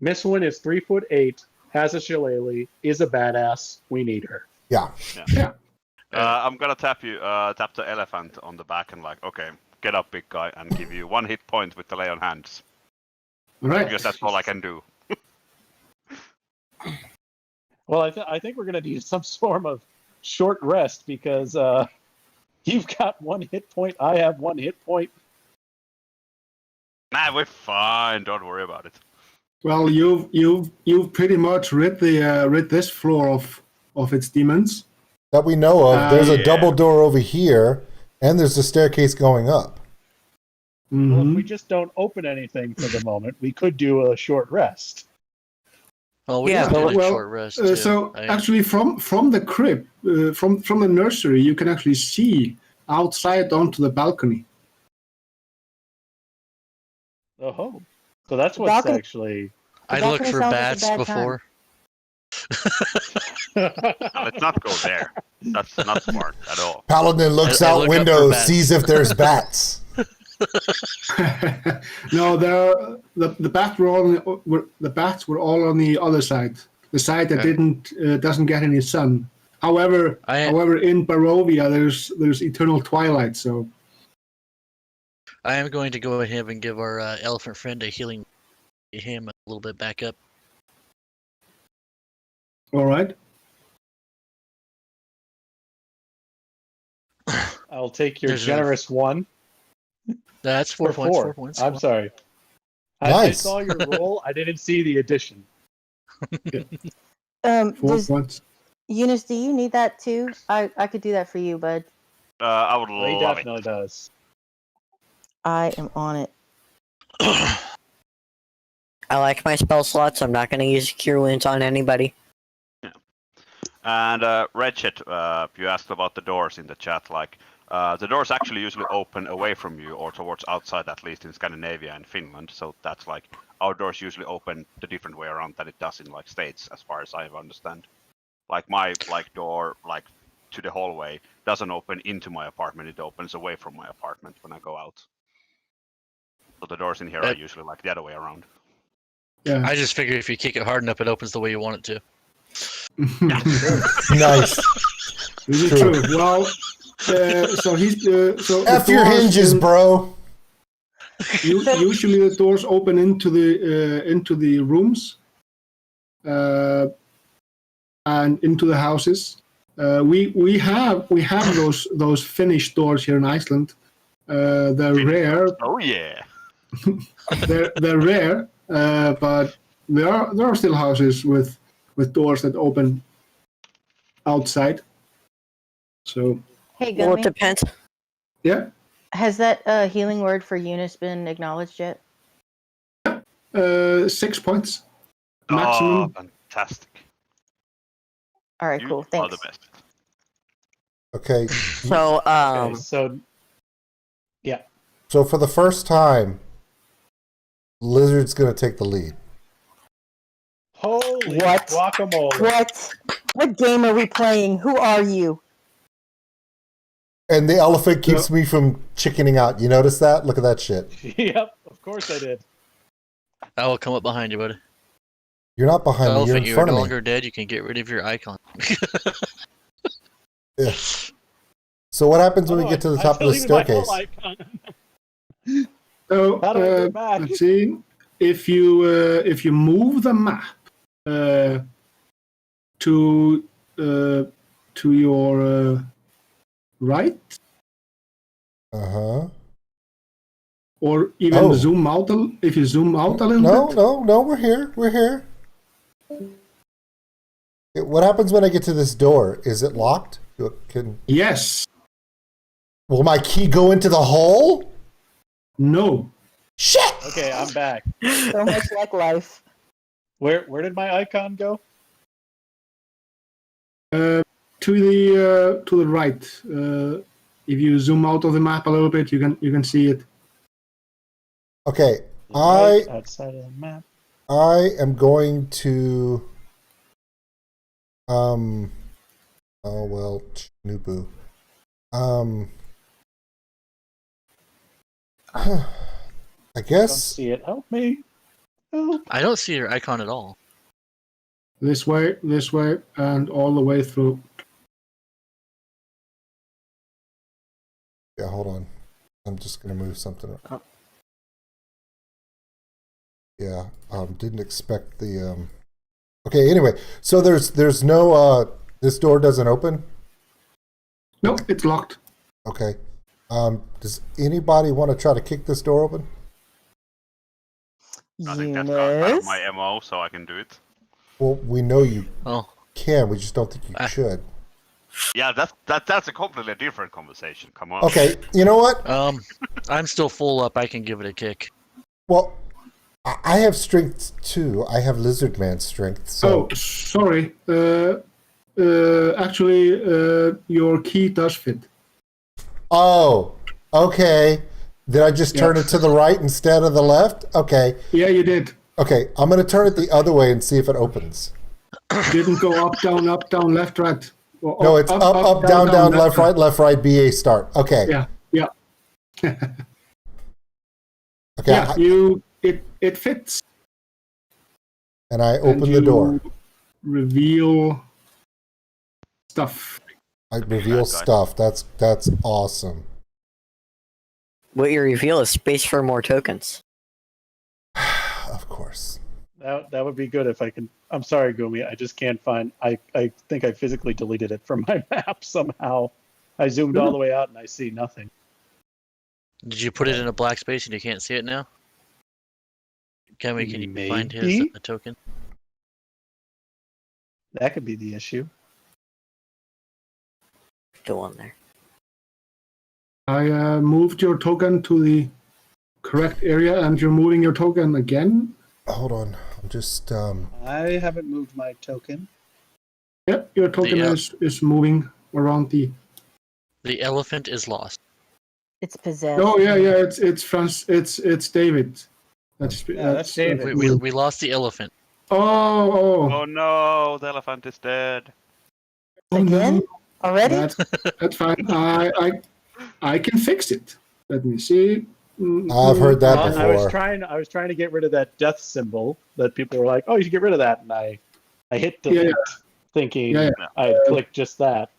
Miss Wynn is 3'8", has a shillelagh, is a badass. We need her. Yeah. I'm gonna tap the elephant on the back and like, okay, get up, big guy, and give you 1 hit point with the lay on hands. All right. Because that's all I can do. Well, I think we're gonna need some sort of short rest because you've got 1 hit point. I have 1 hit point. Nah, we're fine. Don't worry about it. Well, you've pretty much rid this floor of its demons. That we know of. There's a Yeah. double door over here, and there's a staircase going up. Well, if Mhm. we just don't open anything for the moment, we could do a short rest. Well, we Yeah, just did a well, short rest too. So I- actually, from the crib, from the nursery, you can actually see outside onto the balcony. Oh, so that's what's Balcony- actually. I Balcony looked for sounds like a bats bad time. before. Let's not go there. That's not smart at all. Paladin looks I out look up for window, bats. sees if there's bats. No, the bats were all on the other side, the side that doesn't get any sun. However, in Barovia, there's eternal twilight. So I am going to go ahead and give our elephant friend a healing, him a little bit back up. all right. I'll take your There's a- generous 1. That's 4 Or points. 4. 4 points. I'm sorry. I Nice. saw your roll. I didn't see the addition. 4 Does points. Eunice, do you need that too? I could do that for you, bud. I would He love it. definitely does. I am on it. I like my spell slots. I'm not going to use Cure Wounds on anybody. And Redshit, you asked about the doors in the chat. Like, the doors actually usually open away from you or towards outside, at least in Scandinavia and Finland. So that's like our doors usually open the different way around than it does in like states, as far as I understand. Like my door, like to the hallway, doesn't open into my apartment. It opens away from my apartment when I go out. So the doors in here are usually like the other way around. Yeah. I just figured if you kick it hard enough, it opens the way you want it to. Nice. This is True. true. Well, so he's so F the your doors hinges, in- bro. Usually the doors open into the rooms, and into the houses. We have those Finnish doors here in Iceland. They're rare. Oh yeah. They're rare, but there are still houses with doors that open outside. So Hey, Well, it Gummy, depends. yeah, has that healing word for Eunice been acknowledged yet? 6 points Oh, maximum. fantastic. All right, You cool. are Thanks. the best. Okay. So, Okay, so So for the first time, Lizard's going to take the lead. holy What? guacamole! What? What game are we playing? Who are you? And the elephant keeps me from chickening out. You notice that? Look at that shit. Yep, of course I did. I will come up behind you, buddy. You're not behind me. You're Elephant, in you're front no of me. longer dead. You can get rid of your icon. Yeah. So what happens when we get to the top of the staircase? So How do I get back? let's see. If you move the map to your right, or even zoom out. If you zoom out a little bit. No. We're here. We're here. What happens when I get to this door? Is it locked? Yes. Will my key go into the hole? No. Shit! Okay, I'm back. So much like life. Where did my icon go? To the right. If you zoom out of the map a little bit, you can see it. Okay, Right outside of the map. I am going to oh well, Nubu. I Don't guess see it. Help me. Help. I don't see your icon at all. This way, and all the way through. yeah, hold on. I'm just gonna move something up. Yeah, didn't expect the okay, anyway, so there's no this door doesn't open? Nope, it's locked. Okay. Does anybody want to try to kick this door open? I think that's kind of my MO, so I can do it. Well, we know you Oh, can, we just don't think you should. Yeah, that's a completely different conversation. Come on. Okay, you know what? I'm still full up. I can give it a kick. Well, I have strength too. I have lizard man strength. So Oh, sorry. Actually, your key does fit. oh, okay. Did I just turn it to the right instead of the left? Okay. Yeah, you did. Okay, I'm going to turn it the other way and see if it opens. Didn't go up, down, left, right. Or No, it's up, down, left, right, BA start. Okay. Yeah. Okay. Yeah, it fits. And I open the door. Reveal stuff. I reveal stuff. That's awesome. What you reveal is space for more tokens. Of course. That would be good if I can. I'm sorry, Gumi. I just can't find. I think I physically deleted it from my map somehow. I zoomed all the way out and I see nothing. Did you put it in a black space and you can't see it now? Can you find his Maybe. token? That could be the issue. Go on there. I moved your token to the correct area, and you're moving your token again. Hold on. I'm just I haven't moved my token. Yep, your token is moving around the. The elephant is lost. It's possessed. Oh yeah, it's Franz. It's David. That's David. We lost the elephant. Oh no, the elephant is dead. Again? Already? That's fine. I can fix it. Let me see. I've heard that before. I was trying to get rid of that death symbol that people were like, "Oh, you should get rid of that," and I hit delete, thinking I'd click just that.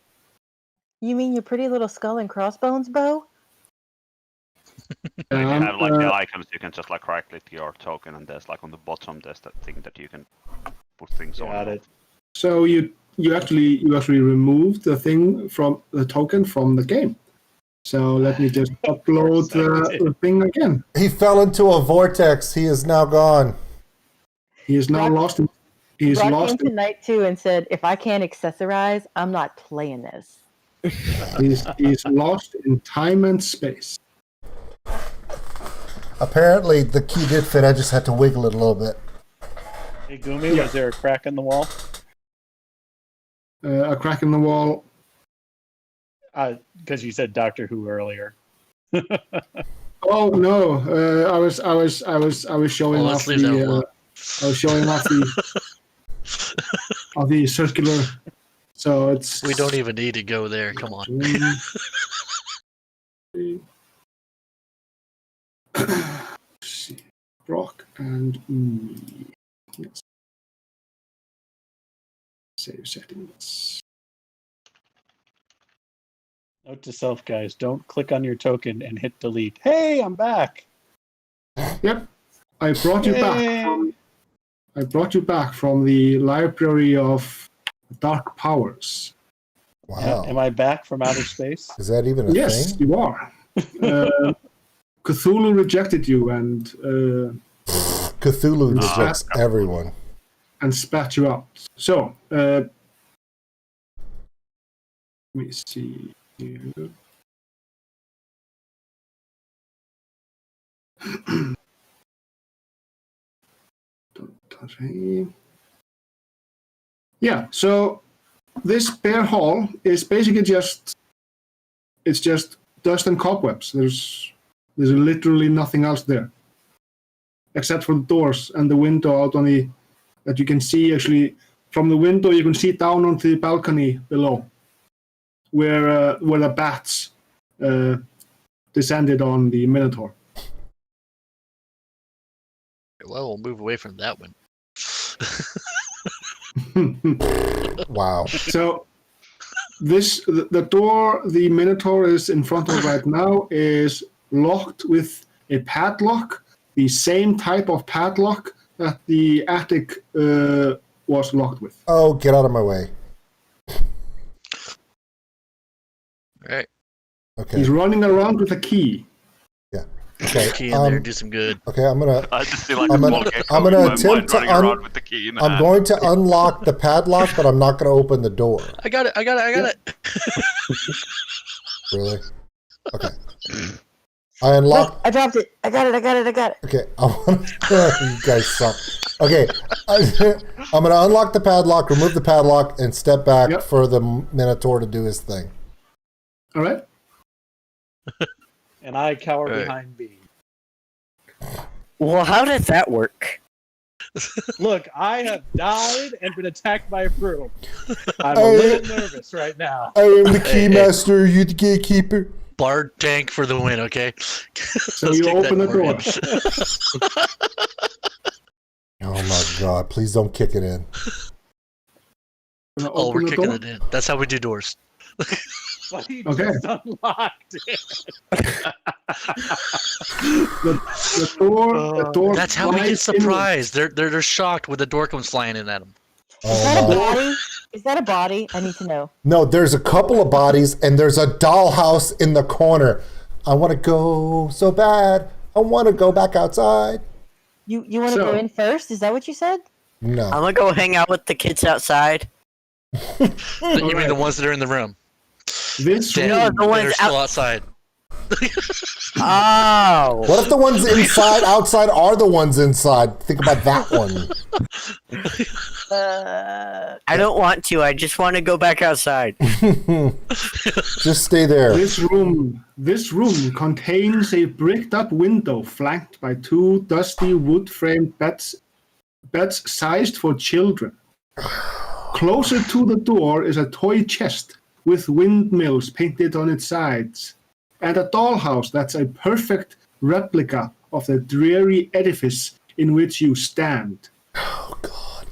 You mean your pretty little skull and crossbones bow? If you have like the icons, you can just like right click your token, and there's like on the bottom there's that thing that you can put things on. Got it. So you actually removed the thing from the token from the game. So let me just upload the thing again. He fell into a vortex. He is now gone. He is now lost. He's Brock lost. came tonight too and said, "If I can't accessorize, I'm not playing this." He's lost in time and space. Apparently, the key did fit. I just had to wiggle it a little bit. Hey, Gumi, was there a crack in the wall? A crack in the wall. Because you said Doctor Who earlier. Oh no! I was showing off the. I was showing off the circular. So it's. We don't even need to go there. Come on. see. Brock and me. Yes. Save settings. Note to self, guys: don't click on your token and hit delete. Hey, I'm back. Yep, I brought you back from the library of dark powers. Wow. Am I back from outer space? Is that even a Yes, thing? you are. Cthulhu rejected you and Cthulhu rejects everyone. spat you out. So, let me see here. Yeah, so this bare hall is basically just dust and cobwebs. There's literally nothing else there. Except for the doors and the window out on the that you can see actually from the window you can see down onto the balcony below where the bats descended on the Minotaur. Well, we'll move away from that one. Wow. So the door the Minotaur is in front of right now is locked with a padlock, the same type of padlock that the attic was locked with. Oh, get out of my way. Alright. Okay. He's running around with a key. Yeah. Okay. Key in there, do some good. Okay, I'm gonna I just see like I'm a gonna- small gecko I'm gonna in my attempt mind to running around with the key in I'm hand. going to unlock the padlock, but I'm not gonna open the door. I got it. Really? Okay. I unlocked. Wait, I dropped it. I got it. Okay, you guys suck. Okay, I'm gonna unlock the padlock, remove the padlock, and step back Yep. for the Minotaur to do his thing. All right. And I cower Right. behind B. Well, how did that work? Look, I have died and been attacked by a broom. I'm a Hey. little nervous right now. I am the Hey, keymaster. You the gatekeeper. Bard tank for the win, okay? So you open the door. Oh my god! Please don't kick it in. Gonna Oh, open we're the kicking door? it in. That's how we do doors. But he Okay. just unlocked it. The door. That's how we get slides inward. surprised. They're shocked when the door comes flying in at them. Is that a Oh my. body? Is that a body? I need to know. No, there's a couple of bodies, and there's a dollhouse in the corner. I want to go so bad. I want to go back outside. You want to So- go in first? Is that what you said? I'm No. gonna go hang out with the kids outside. You mean the ones that are in the room? This Dead, No, room. the ones that are still outside. Oh. What if the ones inside outside are the ones inside? Think about that one. I don't want to. I just want to go back outside. Just stay there. This room contains a bricked-up window flanked by two dusty wood-framed beds sized for children. Closer to the door is a toy chest with windmills painted on its sides, and a dollhouse that's a perfect replica of the dreary edifice in which you stand. Oh god.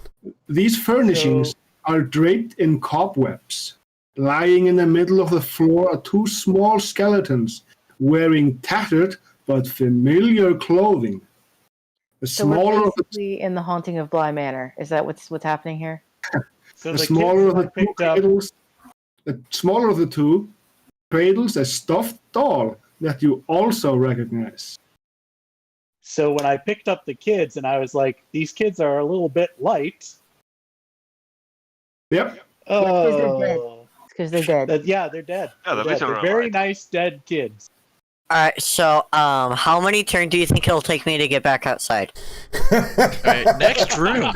These furnishings are draped in cobwebs. Lying in the middle of the floor are two small skeletons wearing tattered but familiar clothing. The So we're smaller of the, basically in the Haunting of Bly Manor. Is that what's happening here? So the the smaller of kids the I two picked up. cradles, the smaller of the two cradles a stuffed doll that you also recognize. So when I picked up the kids, and I was like, "These kids are a little bit light." Yep. because they're dead. Oh, It's because they're dead. yeah, they're dead. Yeah, They're the dead. visual They're very light. nice dead kids. Alright, so how many turns do you think it'll take me to get back outside? Alright, next room.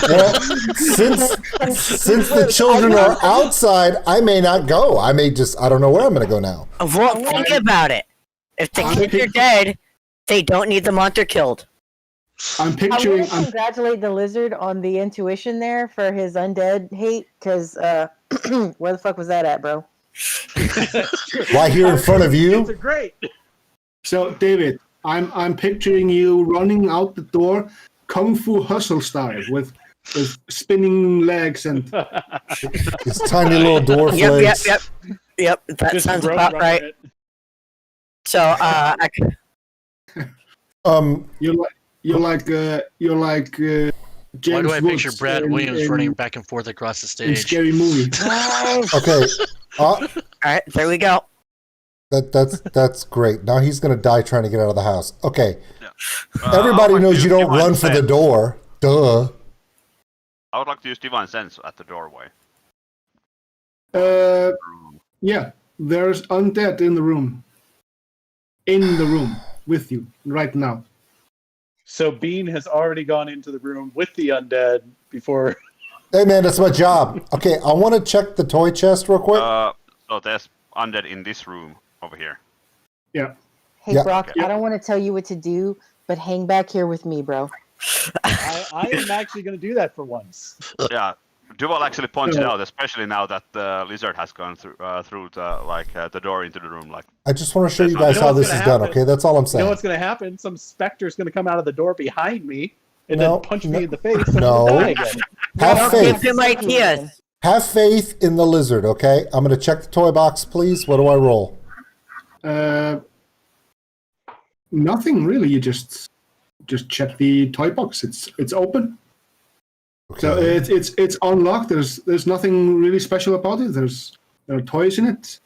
Well, since the children are outside, I may not go. I don't know where I'm going to go now. Well, think about it. If the I'm kids are pick- dead, they don't need the monster killed. I'm I want picturing. to congratulate the lizard on the intuition there for his undead hate, because where the fuck was that at, bro? Why here in front of you? It's great. So, David, I'm picturing you running out the door, kung fu hustle style, with spinning legs and. His tiny little dwarf legs. Yep. That Just sounds road about running right. it. So, You're like James Why do I picture Woods Brad Williams in, running back and forth across the in stage? Scary Movie? Okay. all right, there we go. That's great. Now he's gonna die trying to get out of the house. Okay. I Everybody would like knows to you use don't Divine run for the Sense. door. Duh. I would like to use Divine Sense at the doorway. Yeah, there's undead in the room. In the room with you right now. So Bean has already gone into the room with the undead before. Hey man, that's my job. Okay, I want to check the toy chest real quick. So there's undead in this room over here. Yeah. Hey, Yeah. Brock, Yeah. I don't want to tell you what to do, but hang back here with me, bro. I am actually going to do that for once. Yeah, Duval actually pointed out, especially now that the lizard has gone through the door into the room. Like, I just want to show you You guys know how what's this gonna is done. happen? Okay, that's all I'm You saying. know what's going to happen? Some specter's going to come out of the door behind me and No, then punch no, me in the face and no. I'll die again. Have Don't faith. give him ideas. Have faith in the lizard. Okay, I'm gonna check the toy box, please. What do I roll? Nothing really. You just check the toy box. It's open. Okay. So it's unlocked. There's nothing really special about it. There are toys in it.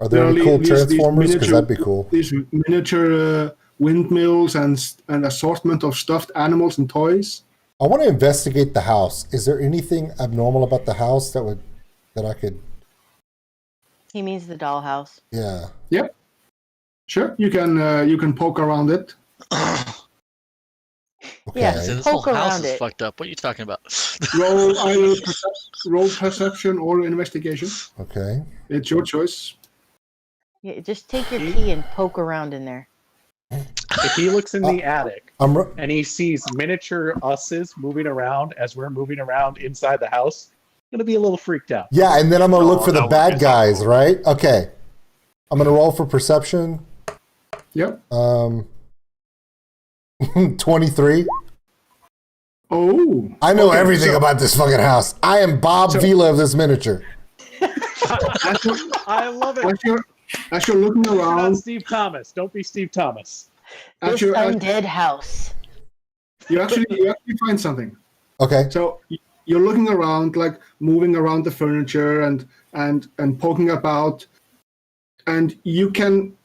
Are there any There are cool these transformers? Because miniature- that'd be cool. These miniature windmills and assortment of stuffed animals and toys. I want to investigate the house. Is there anything abnormal about the house that I could? He means the dollhouse. Yeah. Yep. Sure, you can poke around it. Okay. Yeah. This whole Poke house around is it. fucked up. What are you talking about? Roll either roll perception or investigation. Okay. It's your choice. Yeah, just take your key and poke around in there. If he looks in the attic and he sees miniature us's moving around as we're moving around inside the house, I'm going to be a little freaked out. Yeah, and then I'm gonna look Oh, for the that would bad be so guys, cool. right? Okay. I'm gonna roll for perception. Yep. 23. Oh. I know okay, everything so about this fucking house. I am Bob Vila of this miniature. I love it. As you're looking You're not around, Steve Thomas. Don't be Steve Thomas. This undead house. you actually find something. Okay. So you're looking around, like moving around the furniture and poking about, and you can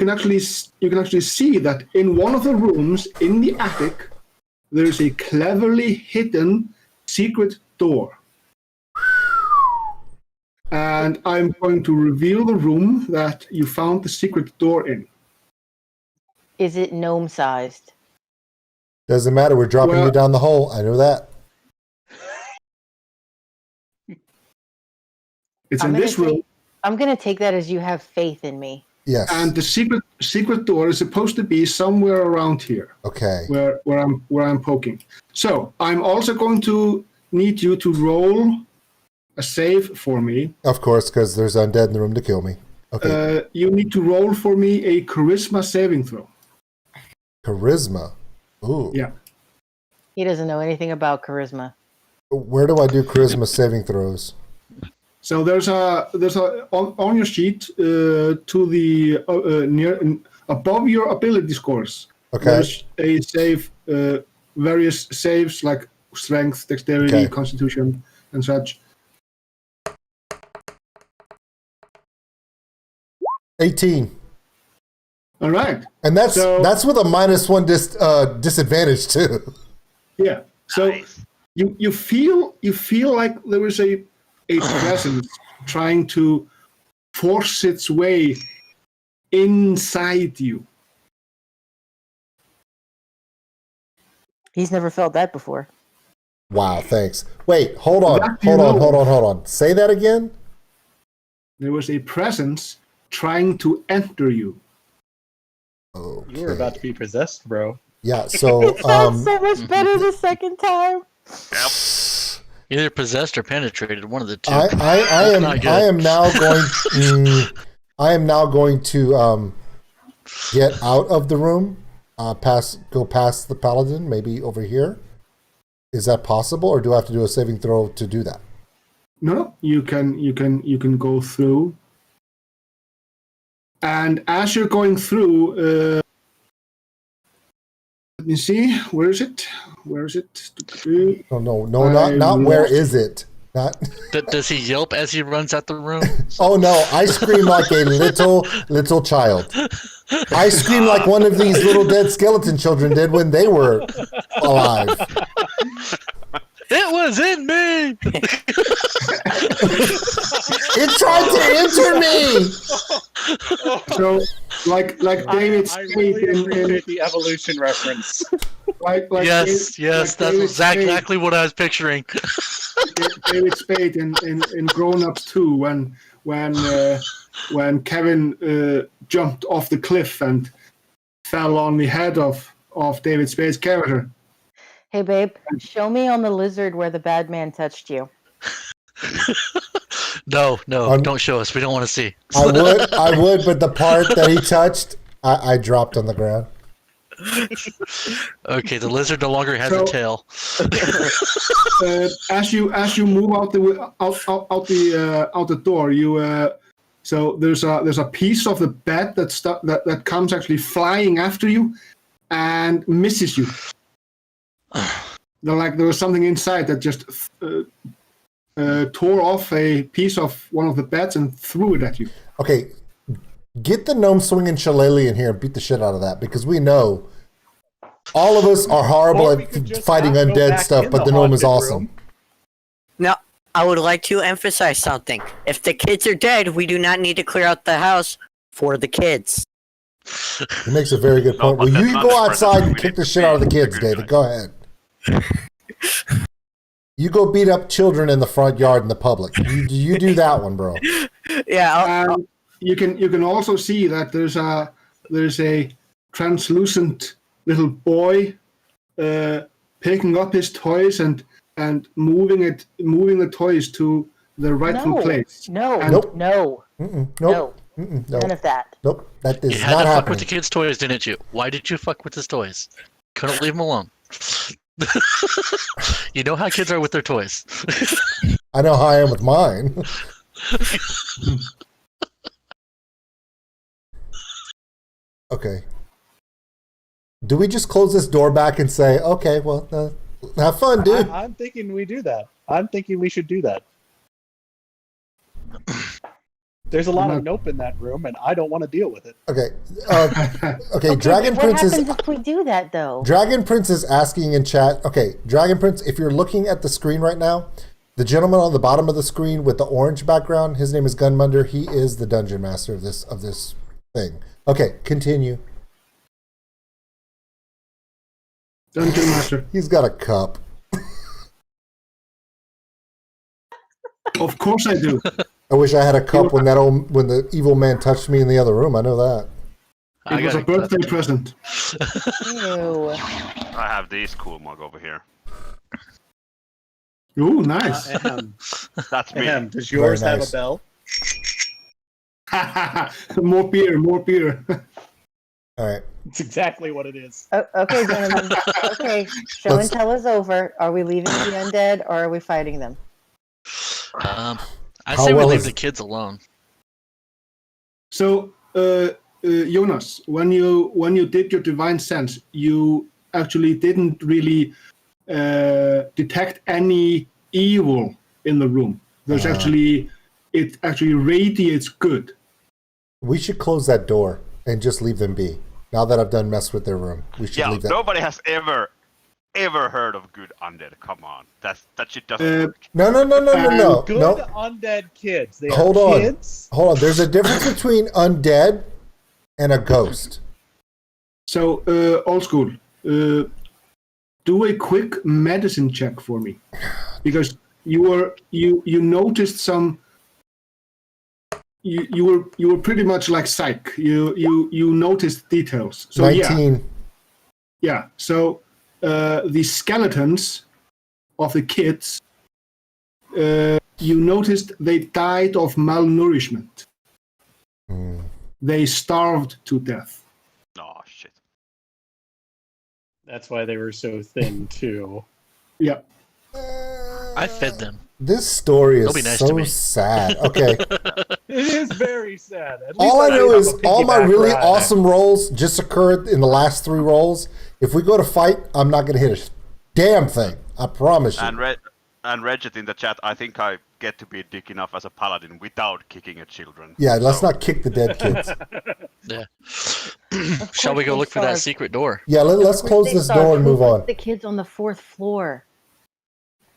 actually see that in one of the rooms in the attic there is a cleverly hidden secret door. And I'm going to reveal the room that you found the secret door in. Is it gnome sized? Doesn't matter. We're dropping Well- you down the hole. I know that. It's I'm in gonna this room. I'm gonna take that as you have faith in me. Yes. And the secret door is supposed to be somewhere around here, Okay. where I'm poking. So I'm also going to need you to roll a save for me. Of course, because there's undead in the room to kill me. Okay. You need to roll for me a charisma saving throw. Charisma. Ooh. Yeah. He doesn't know anything about charisma. Where do I do charisma saving throws? So there's a on your sheet to the near above your ability scores. Okay. There's a save, various saves like strength, dexterity, Okay. constitution, and such. 18. All right. And that's So- with a -1 disadvantage too. Yeah. So Nice. you feel like there is a presence trying to force its way inside you. He's never felt that before. Wow, thanks. Wait, hold on. That you Hold know. on. Say that again? There was a presence trying to enter you. Okay. You were about to be possessed, bro. Yeah, so It sounds so much better the second time. Either possessed or penetrated, one of the two. I am now going. I am now going to get out of the room. Go past the paladin, maybe over here. Is that possible, or do I have to do a saving throw to do that? No, you can go through. And as you're going through, let me see. Where is it? Oh, no, not where is it? Not. Does he yelp as he runs out the room? Oh no! I scream like a little child. I scream like one of these little dead skeleton children did when they were alive. It was in me. It tried to enter me. So, like David I Spade really in appreciate the evolution reference. Yes, that's David exactly what I was picturing. David Spade in Grown Ups 2 when Kevin jumped off the cliff and fell on the head of David Spade's character. Hey, babe, show me on the lizard where the bad man touched you. No, don't show us. We don't want to see. I would, but the part that he touched, I dropped on the ground. Okay, the lizard no longer has a tail. As you move out the door, so there's a piece of the bed that comes actually flying after you and misses you. There was something inside that just tore off a piece of one of the beds and threw it at you. Okay, get the gnome swinging shillelagh in here and beat the shit out of that, because we know all of us are horrible at fighting undead stuff, but the gnome is awesome. Now, I would like to emphasize something. If the kids are dead, we do not need to clear out the house for the kids. He makes a very good point. Well, you go outside and kick the shit out of the kids, David. Go ahead. You go beat up children in the front yard in the public. You do that one, bro. Yeah. You can also see that there's a translucent little boy picking up his toys and moving the toys to the rightful place. Nope. No. Nope. None of that. Nope. That is You not had to happening. fuck with the kids' toys, didn't you? Why did you fuck with his toys? Couldn't leave them alone. You know how kids are with their toys. I know how I am with mine. Okay. Do we just close this door back and say, okay, well, have fun, dude? I'm thinking we do that. I'm thinking we should do that. There's a lot of nope in that room, and I don't want to deal with it. Okay. Okay, Dragon Prince is... What happens if we do that, though? Dragon Prince is asking in chat. Okay, Dragon Prince, if you're looking at the screen right now, the gentleman on the bottom of the screen with the orange background, his name is Gunmunder. He is the dungeon master of this thing. Okay, continue. Dungeon master. He's got a cup. Of course I do. I wish I had a cup when the evil man touched me in the other room. I know that. It was a birthday present. Ew. I have this cool mug over here. Ooh, nice. That's me. Does yours Very have nice. a bell? More beer. All right. It's exactly what it is. Okay, gentlemen. Okay, show and tell is over. Are we leaving the undead, or are we fighting them? I say we leave the kids alone. So, Jonas, when you did your divine sense, you actually didn't really detect any evil in the room. It actually radiates good. We should close that door and just leave them be. Now that I've done mess with their room, we should leave that. Nobody has ever heard of good undead. Come on, that shit doesn't work. No. Good No. undead kids. They Hold are on. kids. Hold on. There's a difference between undead and a ghost. So, old school, do a quick medicine check for me, because you noticed some. You were pretty much like psych. You noticed details. So 19. Yeah. So the skeletons of the kids you noticed they died of malnourishment. Hmm. They starved to death. Oh shit. That's why they were so thin too. Yeah. I fed them. This story They'll be is nice to so me. sad. Okay. It is very sad. At least All I don't know have is a all my piggyback really ride. awesome rolls just occurred in the last 3 rolls. If we go to fight, I'm not going to hit a damn thing. I promise you. And Regit in the chat, I think I get to be dick enough as a paladin without kicking at children. Yeah, let's So- not kick the dead kids. Yeah. Of Shall we course go they look for that starve. secret door? Yeah, let's Of course close they this starve. door and Who move puts on. The kids on the 4th floor.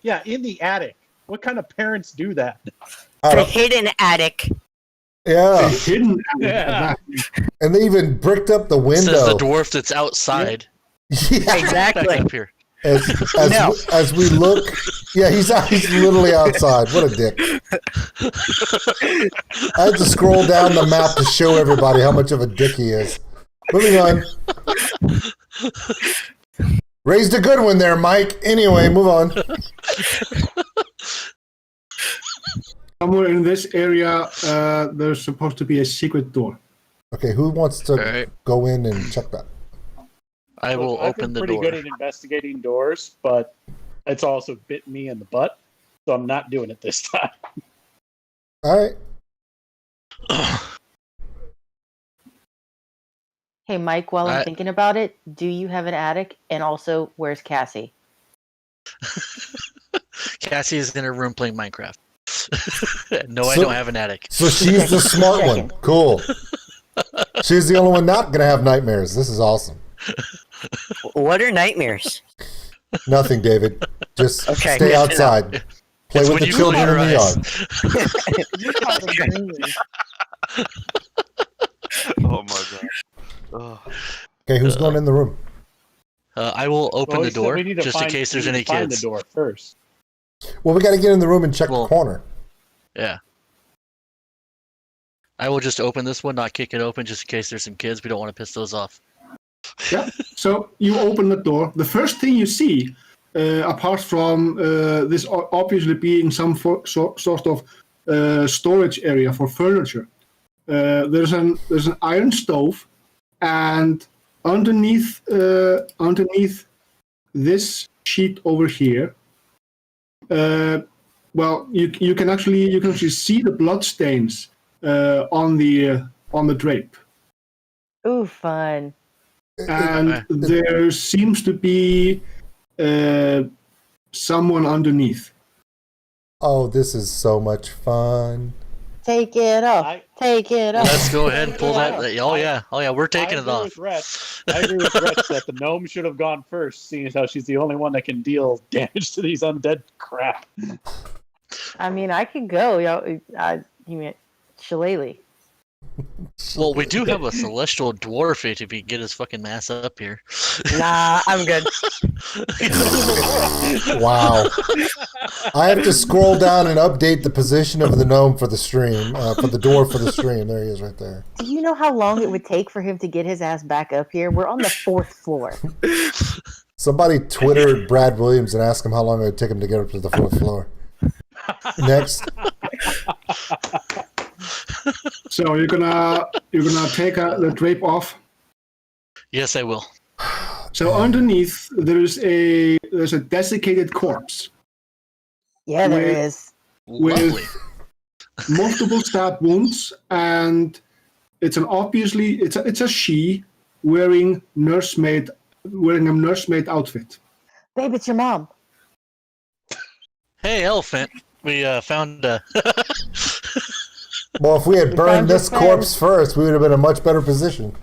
Yeah, in the attic. What kind of parents do that? I The don't- hidden attic. Yeah, Hidden. Yeah. and they even bricked up the It window. says the dwarf that's outside. Yeah. Back Exactly. up here. As we look, yeah, he's literally outside. What a dick! I had to scroll down the map to show everybody how much of a dick he is. Moving on. Raised a good one there, Mike. Anyway, move on. Somewhere in this area, there's supposed to be a secret door. Okay, who wants to Alright. go in and check that? I will I've open been the pretty door. good at investigating doors, but it's also bit me in the butt, so I'm not doing it this time. All right. Hey, Mike, while I'm I- thinking about it, do you have an attic? And also, where's Cassie? Cassie is in her room playing Minecraft. No, I So- don't have an attic. So she's the smart one. Cool. She's the only one not gonna have nightmares. This is awesome. What are nightmares? Nothing, David. Just Okay, stay good to know. outside. Play It's with when the you close children in your the eyes. yard. Oh my god. Oh. Okay, who's going in the room? I will open Well, the we said door we need to just in find- case there's we need any to find kids. the door first. Well, we got to get in the room and check Well- the corner. Yeah. I will just open this one, not kick it open, just in case there's some kids. We don't want to piss those off. Yeah. So you open the door. The first thing you see, apart from this obviously being some sort of storage area for furniture, there's an iron stove, and underneath this sheet over here, well, you can actually see the blood stains on the drape. Ooh, fun. And Okay. there seems to be someone underneath. Oh, this is so much fun. Take it off. I- Take it off. Let's go ahead and pull Yeah. that. Oh yeah, we're taking I it agree off. with Rhett. I agree with Rhett that the gnome should have gone first, seeing as how she's the only one that can deal damage to these undead crap. I mean, I could go. You mean Shillelagh. Well, we do have a celestial dwarf if he can get his fucking mass up here. Nah, I'm good. Wow. I have to scroll down and update the position of the gnome for the stream, for the door for the stream. There he is right there. Do you know how long it would take for him to get his ass back up here? We're on the 4th floor. Somebody Twittered Brad Williams and asked him how long it would take him to get up to the 4th floor. Next. So you're gonna take the drape off. Yes, I will. So underneath there's a desiccated corpse, Yeah, there Wait. is. Lovely. multiple stab wounds, and it's a she wearing a nursemaid outfit. Babe, it's your mom. Hey, elephant. We found. Well, if we had We burned found your this corpse first, we would have been in a much better position.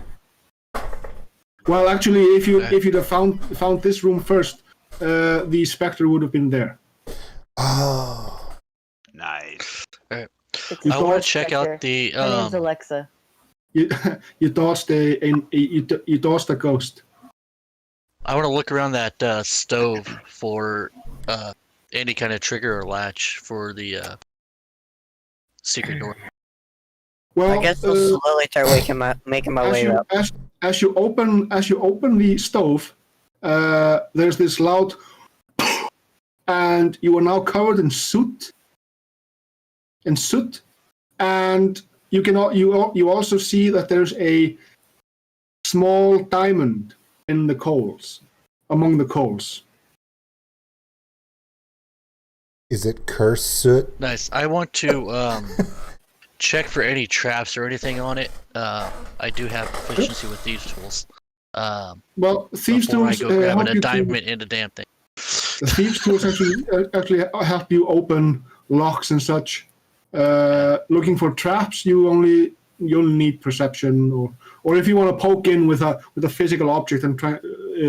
Well, actually, if you'd have found this room first, the specter would have been there. Oh. Nice. It's You I thought- want to check out the. Her name's Alexa. You dodged a ghost. I want to look around that stove for any kind of trigger or latch for the secret door. Well, I guess I'll slowly start making my way up. as you open the stove, there's this loud, and you are now covered in soot in soot, and you also see that there's a small diamond in the coals, among the coals. Is it cursed soot? Nice. I want to check for any traps or anything on it. I do have proficiency with thieves tools. Well, thieves Before I tools go grabbing help a you diamond in the damn thing. The thieves tools actually help you open locks and such. Looking for traps, you'll need perception, or if you want to poke in with a physical object and try,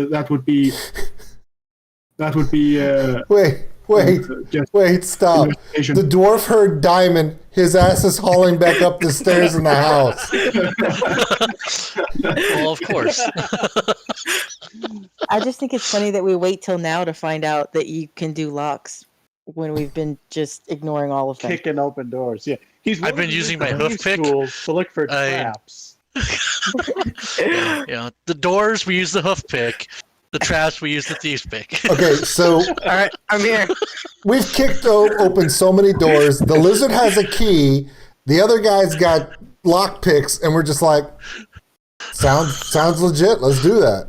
that would be. Wait, stop. The dwarf heard diamond. His ass is hauling back up the stairs in the house. Well, of course. I just think it's funny that we wait till now to find out that you can do locks when we've been just ignoring all of them. Kicking open doors. Yeah, I've been using my hoof pick to look for traps. Yeah, the doors we use the hoof pick. The traps we use the thieves pick. Okay, so All right, I'm here. we've kicked open so many doors. The lizard has a key. The other guy's got lock picks, and we're just like, sounds legit. Let's do that.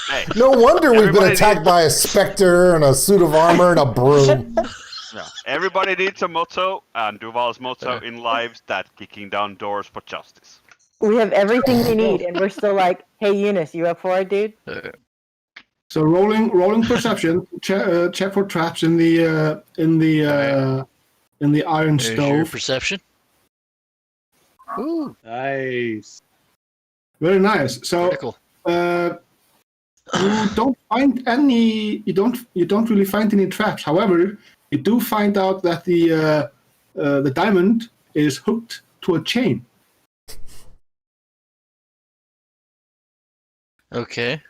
Hey, No wonder we've been everybody attacked by a specter and a suit of armor and a broom. yeah, everybody needs a motto, and Duval's motto in life is that kicking down doors for justice. We have everything we need, and we're still like, "Hey, Eunice, you up for it, dude?" So rolling perception. Check for traps in the iron There's your stove. perception. Ooh, Nice. Very nice. So critical. you don't find any. You don't really find any traps. However, you do find out that the diamond is hooked to a chain. Okay.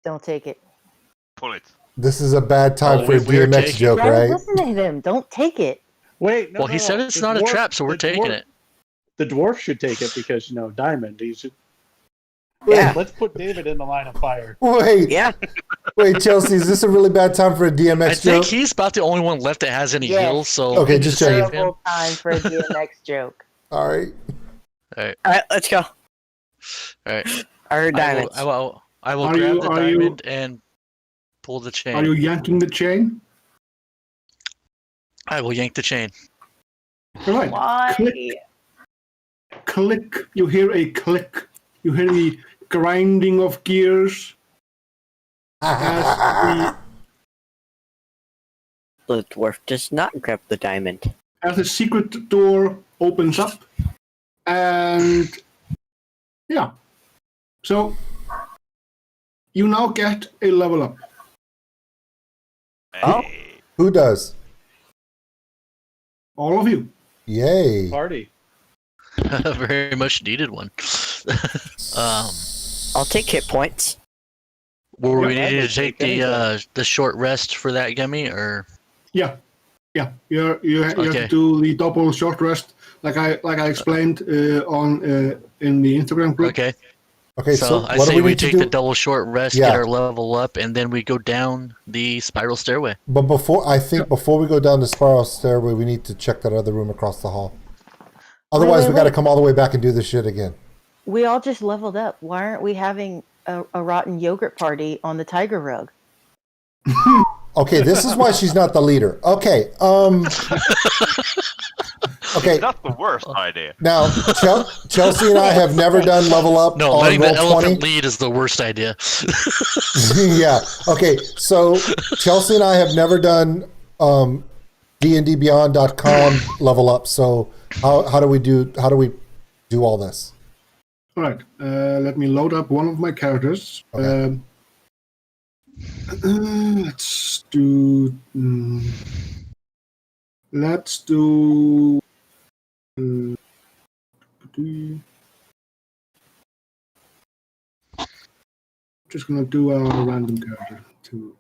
Don't take it. Pull it. This is a bad time Oh, for a we're DMX taking- joke, Guys, right? listen to him. Don't take it. Wait, no. Well, he no, said no. it's The not a dwarf- trap, so we're the taking dwarf- it. The dwarf should take it because diamond. He should. Yeah. Let's put David in the line of fire. Wait, Yeah. Chelsea, is this a really bad time for a I DMX think joke? he's about the only one left that has any Yes. heals, so Okay, we just can checking. save him. Terrible time for a DMX joke. All right. All right, let's go. All right. I heard diamonds. I will Are grab you- the are you- diamond and pull the chain. Are you yanking the chain? I will yank the chain. All right. Why? Click. You hear a click. You hear the grinding of gears as The dwarf does not grab the diamond. the secret door opens up, and yeah. So you now get a level up. Oh. Hey. Who does? All of you. Yay. Party. Very much needed one. I'll take hit points. Were we Yeah, I needing would to take take the short rest for that gummy, or Yeah. You have Okay. to do the double short rest, like I explained in the Instagram group. okay? Okay, so I what do say we we need to take do? the double short rest, Yeah. get our level up, and then we go down the spiral stairway. But before we go down the spiral stairway, we need to check that other room across the hall. Otherwise, we got to wait. come all the way back and do this shit again. We all just leveled up. Why aren't we having a rotten yogurt party on the tiger rug? Okay, this is why she's not the leader. Okay, okay. That's the worst idea. Now, Chelsea and I have never done level up No, on letting the Roll20. elephant lead is the worst idea. Yeah. Okay. So Chelsea and I have never done dndbeyond.com level up. So how do we do all this? All right. Let me load up one of my characters. Okay. Let's do. Let's do. Just gonna do a random character to.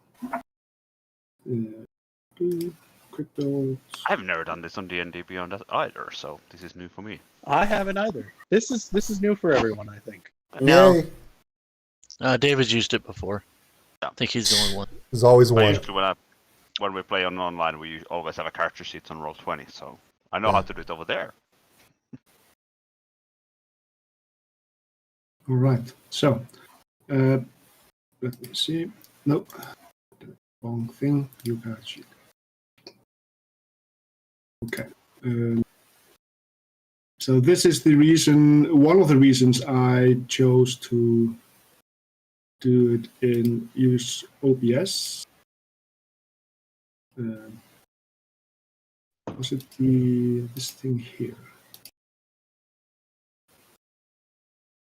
Crypto. I've never done this on D&D Beyond that either, so this is new for me. I haven't either. This is new for everyone, I think. No. Yay. David's used it before. Yeah. I think he's the only one. There's always But one. usually when we play on online, we always have a character sheet on Roll20, so I know how to do it over there. All right. So, let me see. Nope. Wrong thing. You got it. Okay. So this is the reason. One of the reasons I chose to do it in use OBS. Was it this thing here?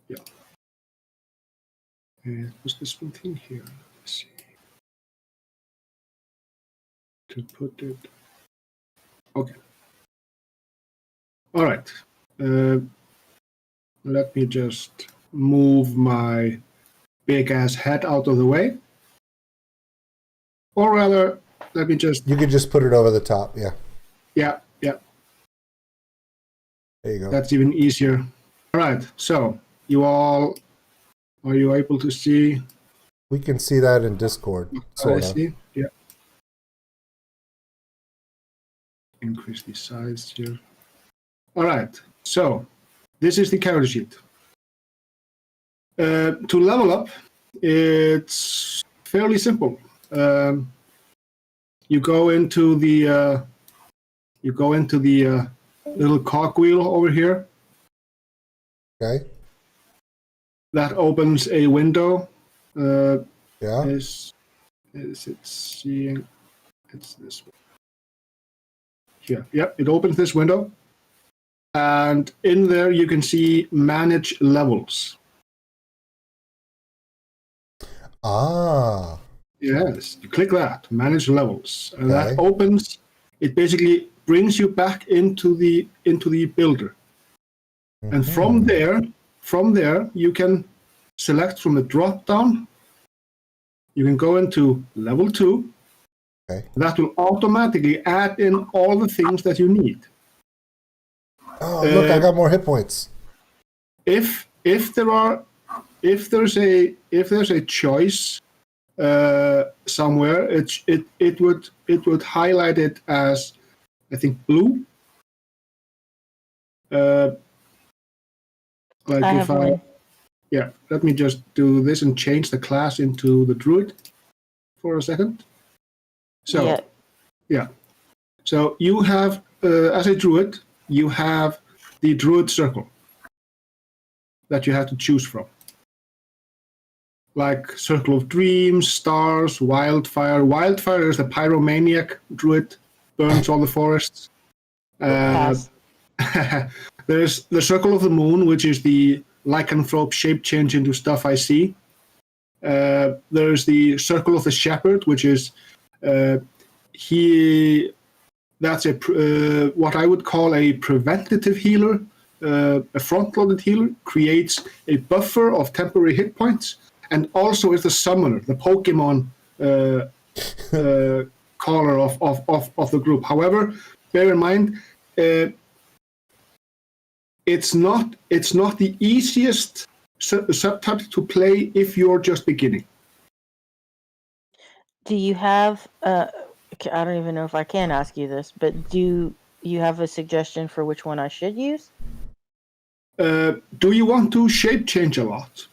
Yeah. It was this one thing here. Let's see. To put it. Okay. All right. Let me just move my big ass head out of the way. Or rather, let me just. You could just put it over the top. Yeah. Yeah. There you go. That's even easier. All right. So, you all. Are you able to see? We can see that in Discord. I see. Yeah. Increase the size here. All right. So, this is the character sheet. To level up, it's fairly simple. You go into the little cogwheel over here. Okay. That opens a window. Yeah. Is it seeing? It's this one. Here. Yep. It opens this window, and in there you can see manage levels. Ah. Yes, you click that, manage levels, and Okay. that opens. It basically brings you back into the builder, and from there you can select from the drop down. You can go into level 2. Okay. That will automatically add in all the things that you need. Oh, look, I got more hit points. If there's a choice somewhere, it would highlight it as, I think, blue. Like I if have one. Yeah, let me just do this and change the class into the Druid for a second. So, yeah. So you have, as a Druid, you have the Druid circle that you have to choose from. Like Circle of Dreams, Stars, Wildfire. Wildfire is the pyromaniac Druid, burns all the forests. Pass. There's the Circle of the Moon, which is the lycanthrope shape change into stuff I see. There's the Circle of the Shepherd, which is that's what I would call a preventative healer. A front-loaded healer creates a buffer of temporary hit points, and also is the summoner, the Pokemon caller of the group. However, bear in mind, it's not the easiest subtype to play if you're just beginning. Do you have I don't even know if I can ask you this, but do you have a suggestion for which one I should use? Do you want to shape change a lot?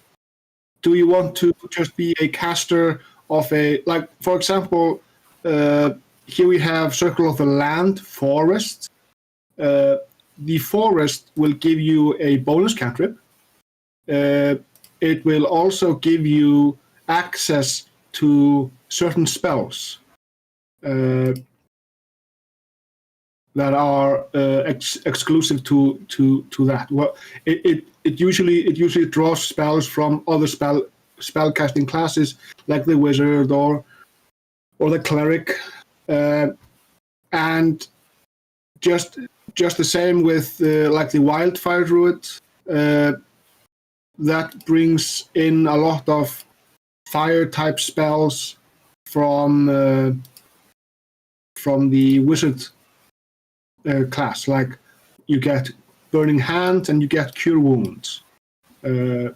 Do you want to just be a caster of a, like, for example, here we have Circle of the Land, Forest. The Forest will give you a bonus cantrip. It will also give you access to certain spells that are exclusive to that. Well, it usually draws spells from other spellcasting classes, like the wizard or the cleric, and just the same with like the wildfire druid. That brings in a lot of fire type spells from the wizard class. Like you get burning hands and you get cure wounds. Then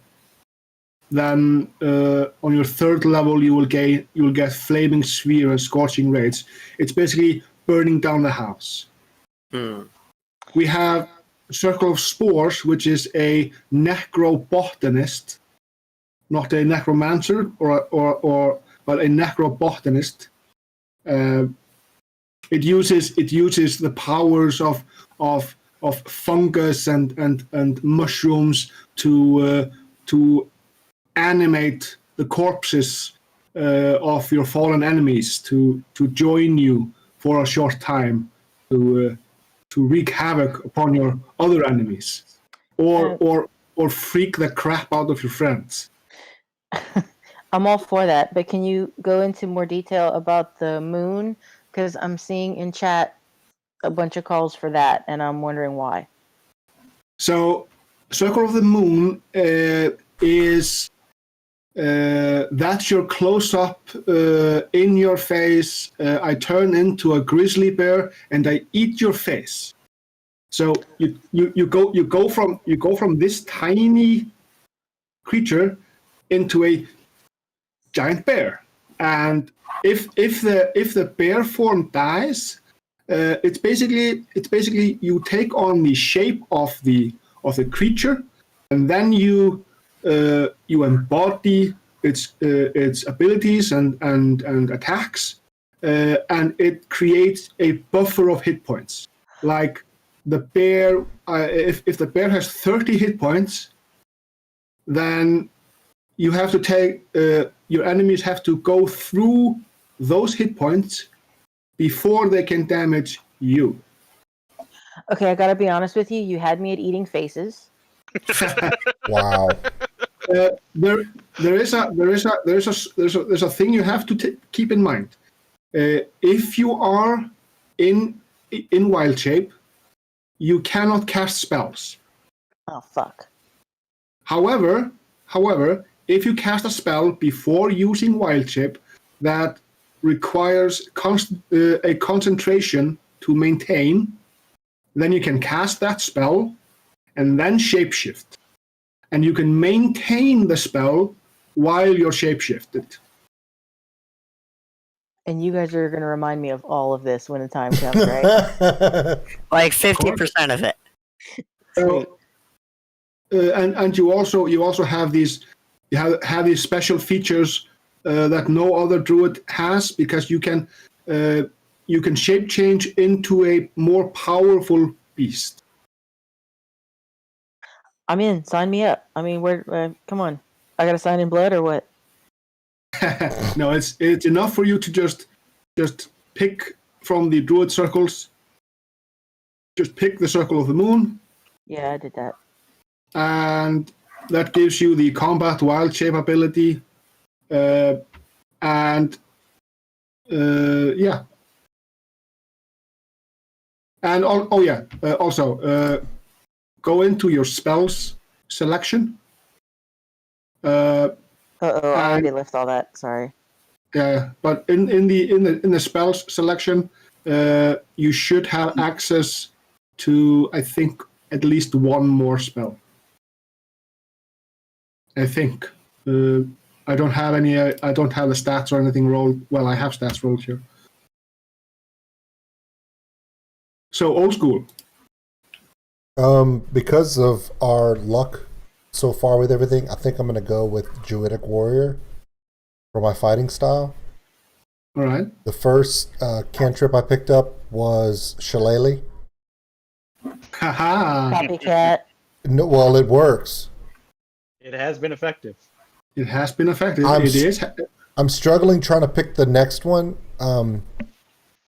on your third level you will get flaming sphere and scorching raids. It's basically burning down the house. We have Circle of Spores, which is a necrobotanist, not a necromancer but a necrobotanist. It uses the powers of fungus and mushrooms to animate the corpses of your fallen enemies to join you for a short time to wreak havoc upon your other enemies, or freak the crap out of your friends. I'm all for that, but can you go into more detail about the moon? Because I'm seeing in chat a bunch of calls for that, and I'm wondering why. So, Circle of the Moon is that's your close-up, in your face. I turn into a grizzly bear and I eat your face. So you go from this tiny creature into a giant bear, and if the bear form dies, it's basically you take on the shape of the creature, and then you embody its abilities and attacks, and it creates a buffer of hit points. Like the bear, if the bear has 30 hit points, then you have to take your enemies have to go through those hit points before they can damage you. Okay, I gotta be honest with you. You had me at eating faces. Wow. There's a thing you have to keep in mind. If you are in wild shape, you cannot cast spells. Oh fuck. However, if you cast a spell before using wild shape that requires a concentration to maintain, then you can cast that spell and then shapeshift. And you can maintain the spell while you're shapeshifted. And you guys are gonna remind me of all of this when the time comes, right? Like 50% of it. So, and you also have these special features that no other druid has, because you can shape change into a more powerful beast. I'm in. Sign me up. I mean, come on. I gotta sign in blood or what? No, it's enough for you to just pick from the druid circles. Just pick the Circle of the Moon. Yeah, I did that. And that gives you the combat wild shape ability. Yeah. And also go into your spells selection. I already left all that. Sorry. Yeah, but in the spells selection, you should have access to, I think, at least one more spell. I think. I don't have any. I don't have the stats or anything rolled. Well, I have stats rolled here. So old school. Because of our luck so far with everything, I think I'm going to go with Druidic Warrior for my fighting style. All right. The first cantrip I picked up was Shillelagh. Haha. Copycat. No, well, it works. It has been effective. It has been effective. I'm struggling trying to pick the next one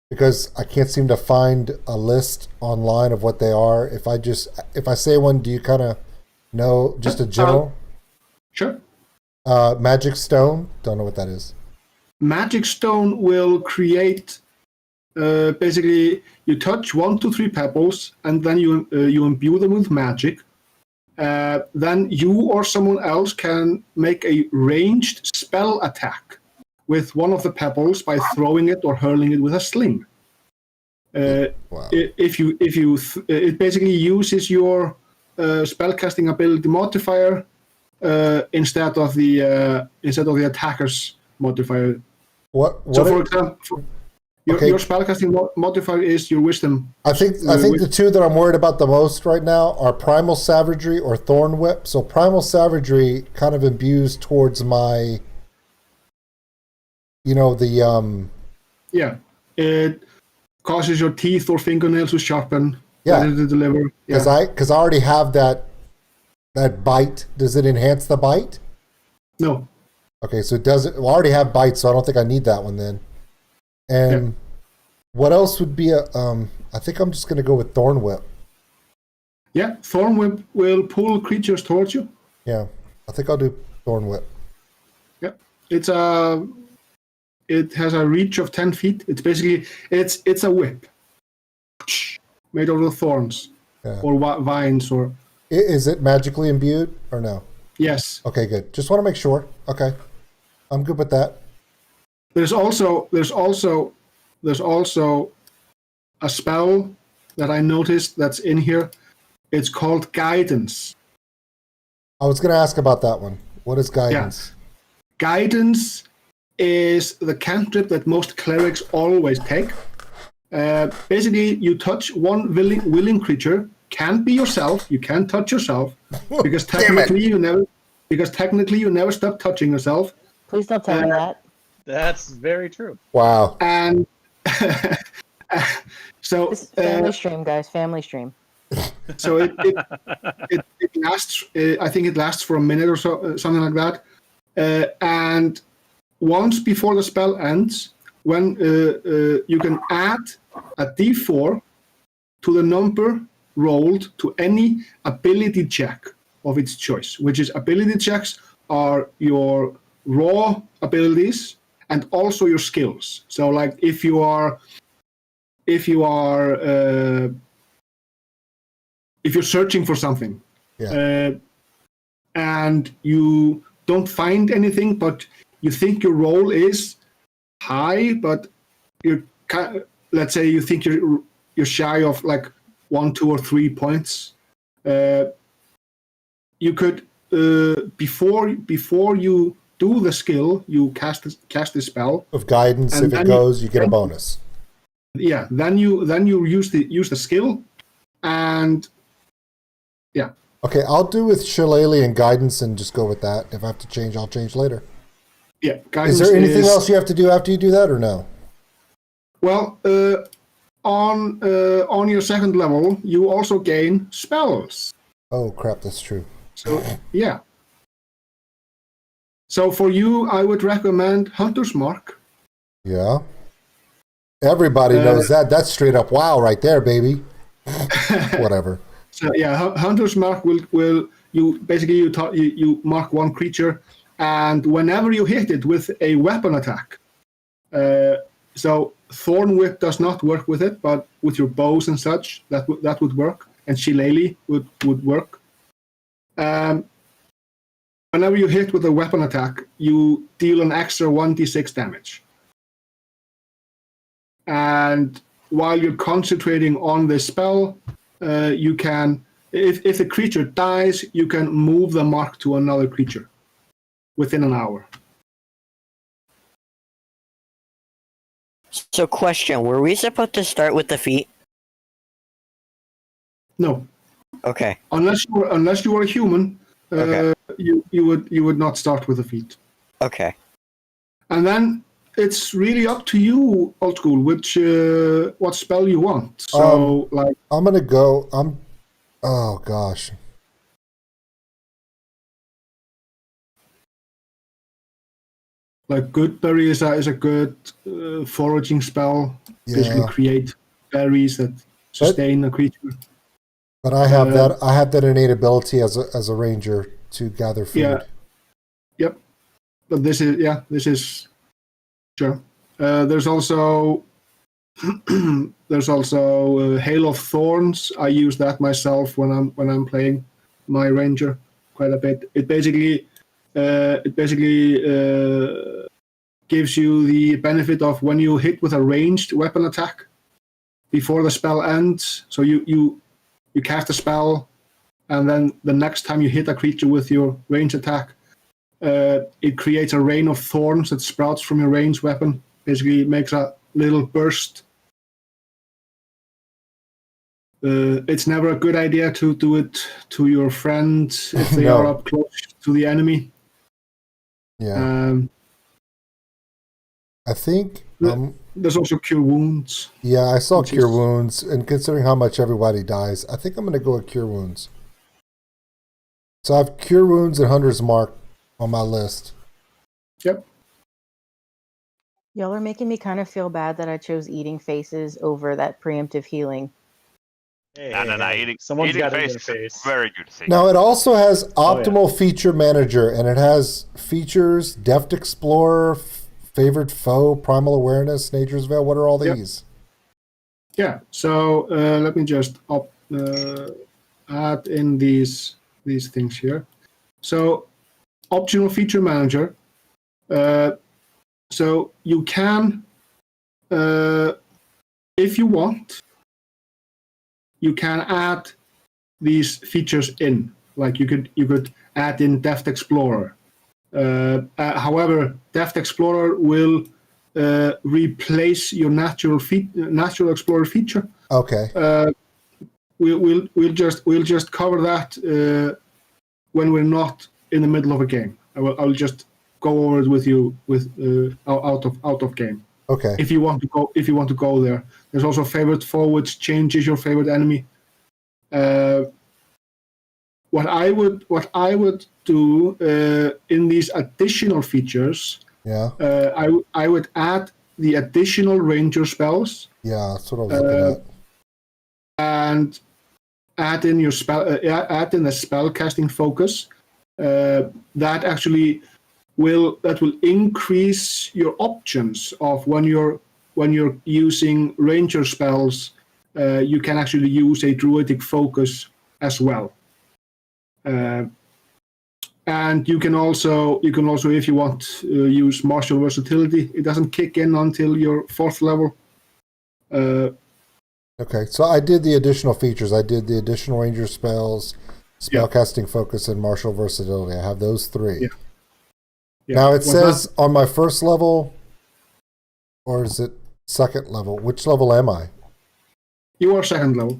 because I can't seem to find a list online of what they are. If I say one, do you kind of know just a general? Sure. Magic Stone. Don't know what that is. Magic Stone will create. Basically, you touch 1, 2, 3 pebbles, and then you imbue them with magic. Then you or someone else can make a ranged spell attack with one of the pebbles by throwing it or hurling it with a sling. Wow. It basically uses your spellcasting ability modifier instead of the attacker's modifier. What So, for example, Your spellcasting modifier is your wisdom. I think the two that I'm worried about the most right now are Primal Savagery or Thorn Whip. So Primal Savagery kind of imbues towards my, Yeah, it causes your teeth or fingernails to sharpen. Yeah. Ready to deliver. Because I already have that bite. Does it enhance the bite? No. Okay, so it doesn't. Well, I already have bite, so I don't think I need that one then. And what else would be I think I'm just going to go with Thorn Whip. Yeah, Thorn Whip will pull creatures towards you. Yeah, I think I'll do Thorn Whip. Yeah, it has a reach of 10 feet. It's basically it's a whip made out of thorns or vines or. Is it magically imbued or no? Yes. Okay, good. Just want to make sure. Okay, I'm good with that. There's also a spell that I noticed that's in here. It's called Guidance. I was going to ask about that one. What is Guidance? Yeah. Guidance is the cantrip that most clerics always take. Basically, you touch one willing creature. Can't be yourself. You can't touch yourself because technically you never stop touching yourself. Please don't tell me that. That's very true. Wow. And so this is family stream, guys. Family stream. So it lasts. I think it lasts for a minute or so, something like that. And once before the spell ends, when you can add a D4 to the number rolled to any ability check of its choice, which is ability checks are your raw abilities and also your skills. So, like if you are searching for something, and you don't find anything, but you think your roll is high, but let's say you think you're shy of like 1, 2, or 3 points. You could before you do the skill, you cast the spell of guidance. If it goes, you get a bonus. Yeah, then you use the skill, and yeah. Okay, I'll do with Shillelagh and Guidance and just go with that. If I have to change, I'll change later. Yeah. Guidance is there anything else you have to do after you do that, or no? Well, on your second level, you also gain spells. Oh crap, that's true. So yeah. So for you, I would recommend Hunter's Mark. Yeah. Everybody knows that. That's straight up wow right there, baby. Whatever. So yeah, Hunter's Mark will you mark one creature, and whenever you hit it with a weapon attack, so Thorn Whip does not work with it, but with your bows and such, that would work, and Shillelagh would work. Whenever you hit with a weapon attack, you deal an extra 1d6 damage. And while you're concentrating on this spell, you can, if the creature dies, you can move the mark to another creature within an hour. So question, were we supposed to start with the feet? No. Okay. Unless you were a human, okay. you would not start with the feet. Okay. And then it's really up to you, Old School, what spell you want. So I'm gonna go. Oh gosh. Like Good Berry is a good foraging spell. Yeah. Basically create berries that sustain a creature. But I have that innate ability as a ranger to gather food. Yeah. Yep. But this is sure. There's also Hail of Thorns. I use that myself when I'm playing my ranger quite a bit. It basically gives you the benefit of when you hit with a ranged weapon attack before the spell ends. So you cast a spell, and then the next time you hit a creature with your ranged attack, it creates a rain of thorns that sprouts from your ranged weapon. Basically, it makes a little burst. It's never a good idea to do it to your friends if they No. are up close to the enemy. Yeah. I think. There's also Cure Wounds. Yeah, I saw Which Cure is- Wounds, and considering how much everybody dies, I think I'm going to go with Cure Wounds. So I have Cure Wounds and Hunter's Mark on my list. Yep. Y'all are making me kind of feel bad that I chose eating faces over that preemptive healing. Hey, No. Eating, someone's eating got to face eat a is a face. very good thing. Now, it also has Oh, yeah. Optimal Feature Manager, and it has features Deft Explorer, Favored Foe, Primal Awareness, Nature's Veil. What are all Yep. these? Yeah. So let me just add in these things here. So optional feature manager. So you can, if you want, you can add these features in. Like you could add in Deft Explorer. However, Deft Explorer will replace your natural Explorer feature. Okay. We'll just cover that when we're not in the middle of a game. I'll just go over it with you out of game. Okay. If you want to go there. There's also favorite foe, which changes your favorite enemy. What I would do in these additional features, Yeah. I would add the additional ranger spells. Yeah, that's what I was looking at. And add in your add in the spell casting focus. That actually will increase your options of when you're using ranger spells. You can actually use a druidic focus as well. And you can also if you want use martial versatility. It doesn't kick in until your 4th level. Okay, so I did the additional features. I did the additional ranger spells, spellcasting focus, and martial versatility. I have those 3. Yeah. Yeah. Now it says on my 1st level, or is it 2nd level? Which level am I? You are 2nd level.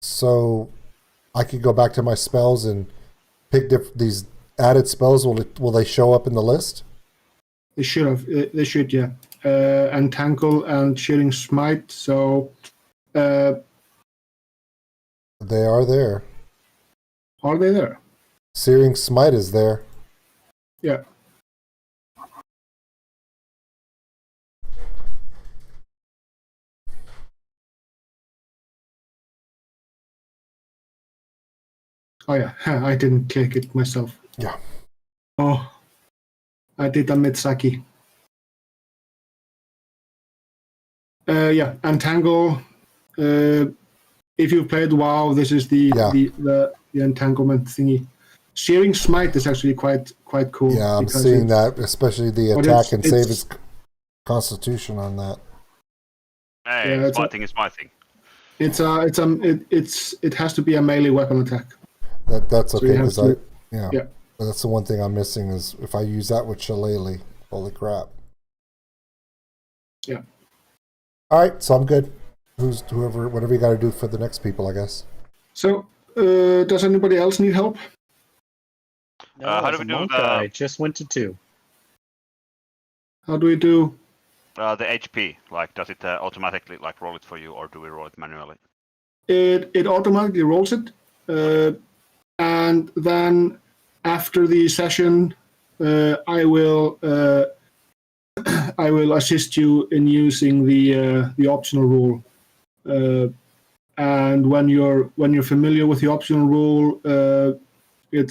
So I could go back to my spells and pick these added spells. Will they show up in the list? They should have. They should, yeah. Entangle and Shearing Smite. So. They are there. Are they there? Searing Smite is there. Yeah. Oh yeah, I didn't click it myself. Yeah. Oh, I did a Mitsaki. Yeah, Entangle. If you've played WoW, this is the entanglement thingy. Shearing Smite is actually quite cool. Yeah, I'm seeing that, especially the attack and save his constitution on that. Hey, yeah, smiting is my thing. It has to be a melee weapon attack. That's okay because yeah. That's the one thing I'm missing is if I use that with Shillelagh. Holy crap! Yeah. All right, so I'm good. Whatever you got to do for the next people, I guess. So, does anybody else need help? No, how as do we a do monk, the- I just went to 2. How do we do? The HP, like, does it automatically like roll it for you, or do we roll it manually? It automatically rolls it, and then after the session, I will assist you in using the optional rule. And when you're familiar with the optional rule, you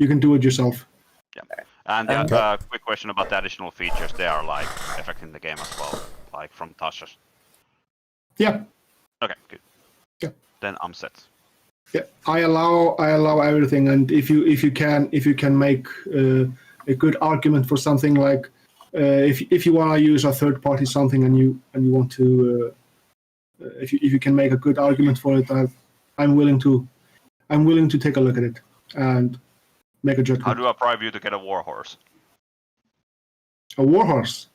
can do it yourself. Yeah. And quick question about the additional features. They are like affecting the game as well, like from Tasha's. Yeah. Okay, good. Yeah. Then I'm set. Yeah, I allow everything, and if you can make a good argument for something, like if you want to use a third party something and you want to if you can make a good argument for it, I'm willing to take a look at it and make a judgment. How do I bribe you to get a warhorse? A warhorse?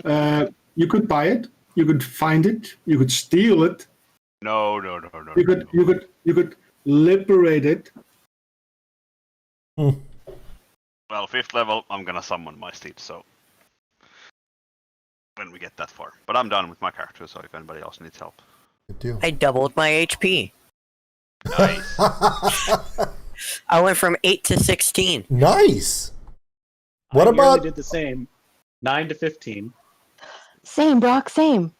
You could buy it. You could find it. You could steal it. No. You could liberate it. Hmm. Well, 5th level, I'm gonna summon my steed, so when we get that far. But I'm done with my character, so if anybody else needs help. Good deal. I doubled my HP. Nice. I went from 8 to 16. Nice. What I about? nearly did the same. 9 to 15. Same, Doc. Same.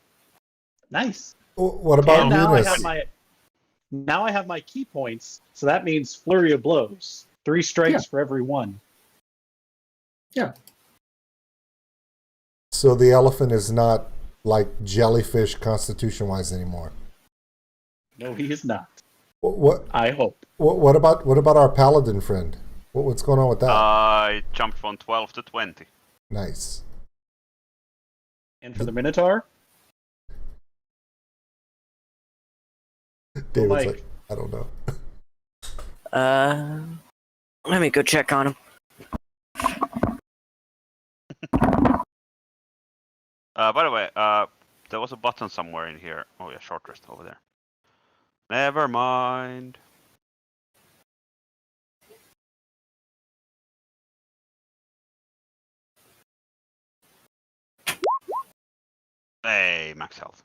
Nice. What about And now I Eunice? have my key points, so that means flurry of blows. 3 strikes for every one. Yeah. So the elephant is not like jellyfish constitution-wise anymore. No, he is not. What? I hope. What about our paladin friend? What's going on with that? I jumped from 12 to 20. Nice. And for the Minotaur, David's Mike. like, I don't know. Let me go check on him. By the way, there was a button somewhere in here. Oh yeah, short rest over there. Never mind. Hey, max health.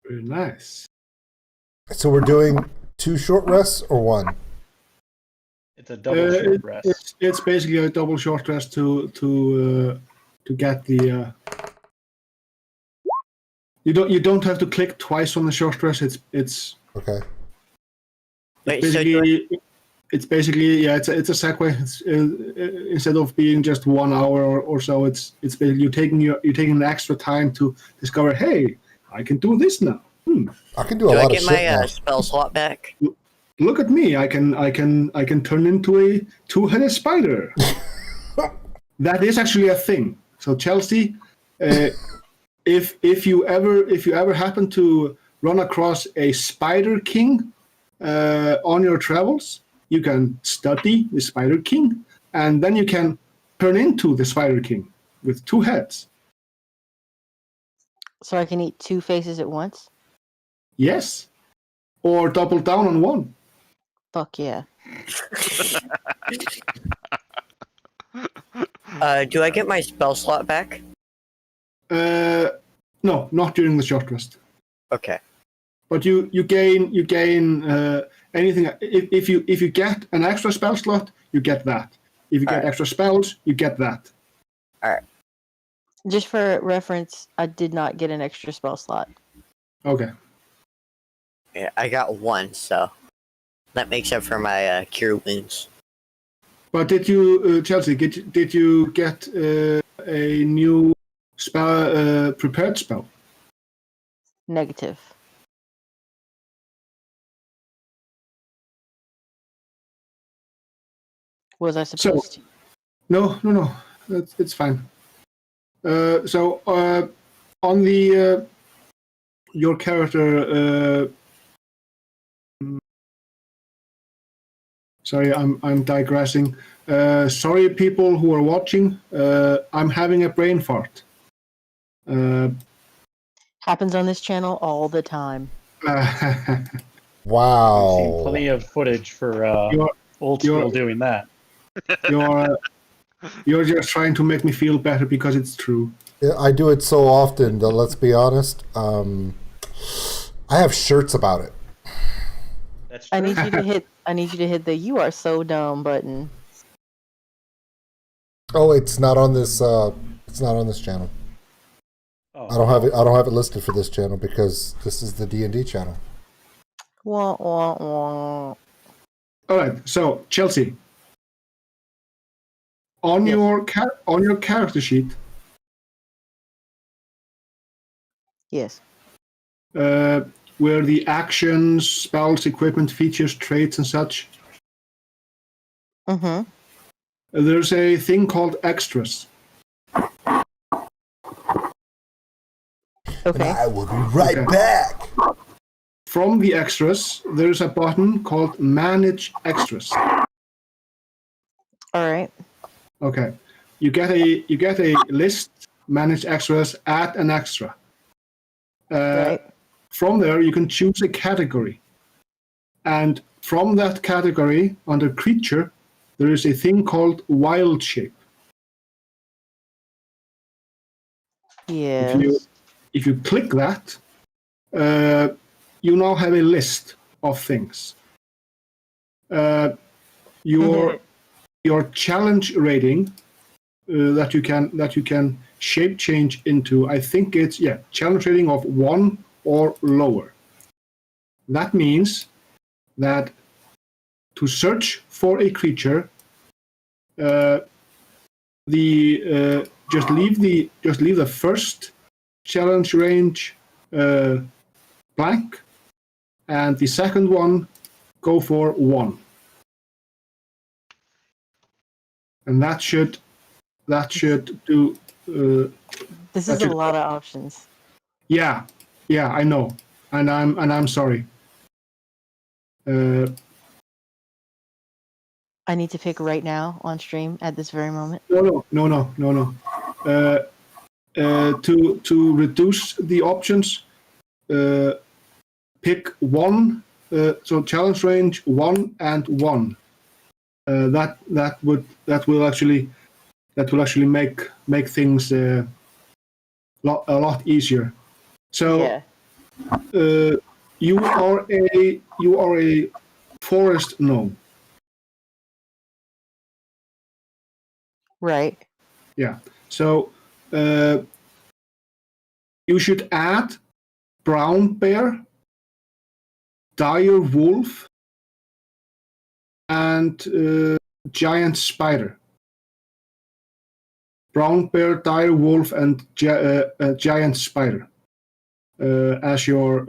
Very nice. So we're doing 2 short rests or 1? it's a double short rest. It's basically a double short rest to get the. You don't have to click twice on the short rest. It's Okay. Wait, it's basically it's a segue. It's, instead of being just 1 hour or so, it's basically you're taking an extra time to discover. Hey, I can do this now. I can do a do I lot of get shit my now. spell slot back? Look at me! I can turn into a 2-headed spider. That is actually a thing. So Chelsea, if you ever happen to run across a Spider King on your travels, you can study the Spider King, and then you can turn into the Spider King with 2 heads. So I can eat 2 faces at once? Yes, or double down on 1. Fuck yeah. Do I get my spell slot back? No, not during the short rest. Okay. But you gain anything. If you get an extra spell slot, you get that. If you get Alright. extra spells, you get that. Just for reference, I did not get an extra spell slot. Okay. Yeah, I got 1, so that makes up for my cure wounds. But did you, Chelsea? Did you get a new spell, prepared spell? Negative. Was I supposed to? No. It's fine. So on the your character. Sorry, I'm digressing. Sorry, people who are watching. I'm having a brain fart. Happens on this channel all the time. I've Wow. seen plenty of footage for old school doing that. You're just trying to make me feel better because it's true. Yeah, I do it so often that, let's be honest, I have shirts about it. That's true. I need you to hit the "you are so dumb" button. Oh, it's not on this. It's not on this channel. Oh. I don't have it listed for this channel because this is the D&D channel. Wah, wah, wah. All right, so Chelsea, on Yes. your character sheet, Yes. where the actions, spells, equipment, features, traits, and such, Mm-hmm. there's a thing called extras. And Okay. I will be right Okay. back. From the extras, there's a button called Manage Extras. All right. Okay. you get a list, manage extras, add an extra. Right. From there, you can choose a category, and from that category, under creature, there is a thing called wild shape. Yes. If you click that, you now have a list of things. Your challenge rating that you can shape change into, I think it's challenge rating of 1 or lower. That means that to search for a creature, just leave the first challenge range blank, and the second one go for 1. And that should do. This is a lot of options. Yeah, I know, and I'm sorry. I need to pick right now on stream at this very moment. No. To reduce the options, pick 1. So challenge range 1 and 1. That will actually make things a lot easier. So you are a forest gnome. Right. Yeah. So you should add brown bear, dire wolf, and giant spider. Brown bear, dire wolf, and giant spider as your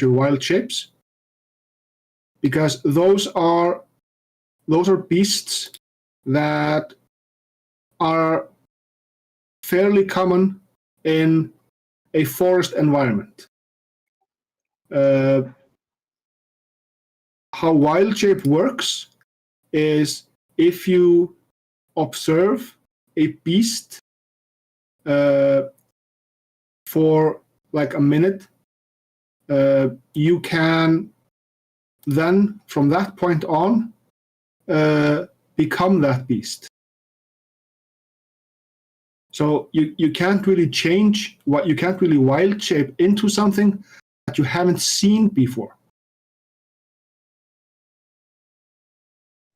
wild shapes, because those are beasts that are fairly common in a forest environment. How wild shape works is if you observe a beast for like a minute, you can then from that point on become that beast. So you can't really change you can't really wild shape into something that you haven't seen before.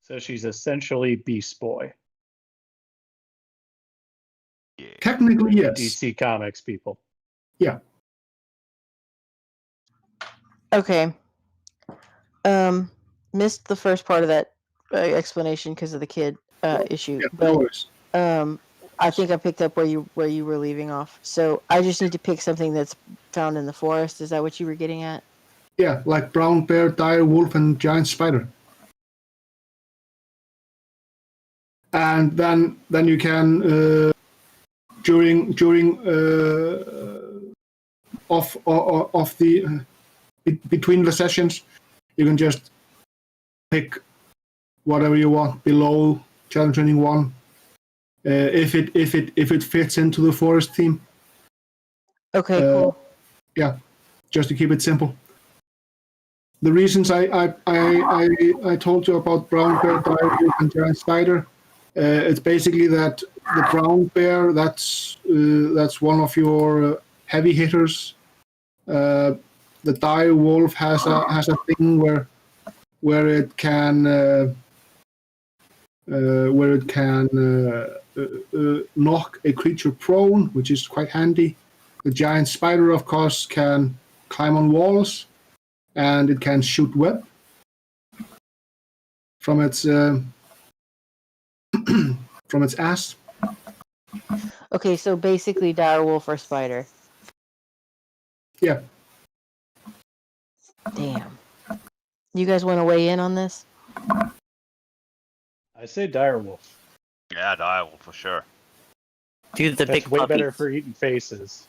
So she's essentially Beast Boy. Technically, yes. DC Comics people. Yeah. Okay. Missed the first part of that explanation because of the kid issue. Yeah, but no worries. I think I picked up where you were leaving off. So I just need to pick something that's found in the forest. Is that what you were getting at? Yeah, like brown bear, dire wolf, and giant spider. And then you can during between the sessions, you can just pick whatever you want below challenge training 1, if it fits into the forest theme. Okay, cool. Yeah, just to keep it simple. The reasons I told you about brown bear, dire wolf, and giant spider. It's basically that the brown bear, that's one of your heavy hitters. The dire wolf has a thing where it can knock a creature prone, which is quite handy. The giant spider, of course, can climb on walls, and it can shoot web from its from its ass. Okay, so basically dire wolf or spider. Yeah. Damn. You guys want to weigh in on this? I say direwolf. Yeah, direwolf for sure. Dude, the That's big way puppy. better for eating faces.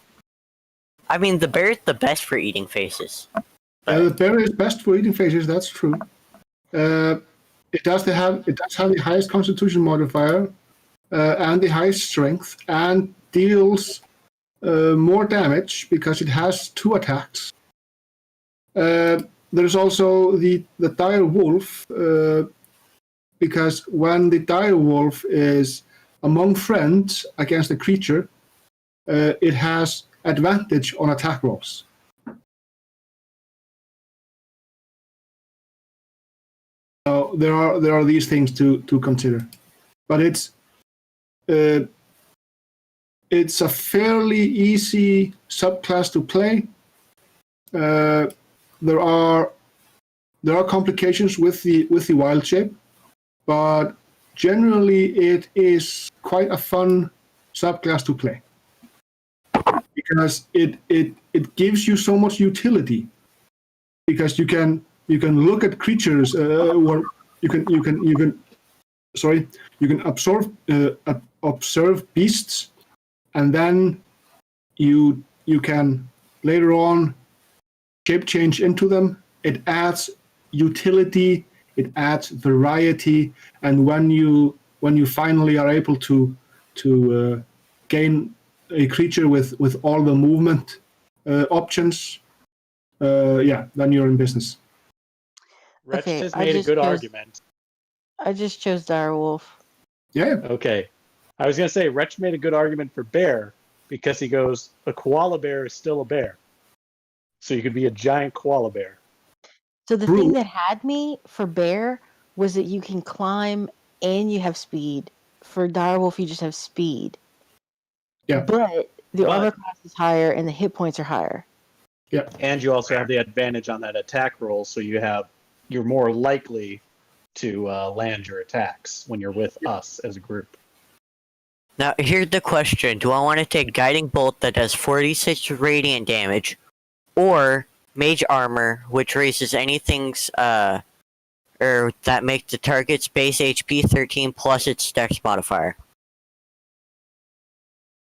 I mean, the bear's the best for eating faces. The bear is best for eating faces. That's true. It does have the highest Constitution modifier, and the highest strength, and deals more damage because it has 2 attacks. There's also the dire wolf, because when the dire wolf is among friends against a creature, it has advantage on attack rolls. So there are these things to consider, but it's a fairly easy subclass to play. There are complications with the wild shape, but generally it is quite a fun subclass to play because it gives you so much utility, because you can look at creatures or you can observe beasts, and then you can later on shape change into them. It adds utility, it adds variety, and when you finally are able to gain a creature with all the movement options, then you're in business. Wretch Okay, just I made a just good chose- argument. I just chose direwolf. Yeah. Okay. I was going to say, Wretch made a good argument for bear because he goes, a koala bear is still a bear. So you could be a giant koala bear. So the True. thing that had me for bear was that you can climb and you have speed. For direwolf, you just have speed. Yeah. But the But- armor class is higher and the hit points are higher. Yeah. And you also have the advantage on that attack roll, so you're more likely to land your attacks when you're with us as a group. Now, here's the question. Do I want to take Guiding Bolt that does 46 radiant damage, or Mage Armor, which raises anything's, or that makes the target's base HP 13 plus its Dex modifier?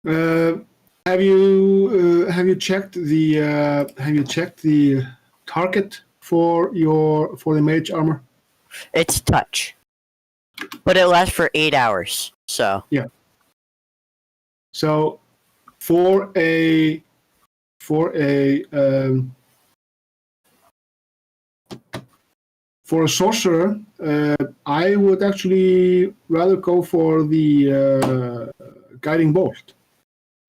Have you checked the target for the mage armor? It's touch. But it lasts for 8 hours, so. Yeah. So for a sorcerer, I would actually rather go for the guiding bolt.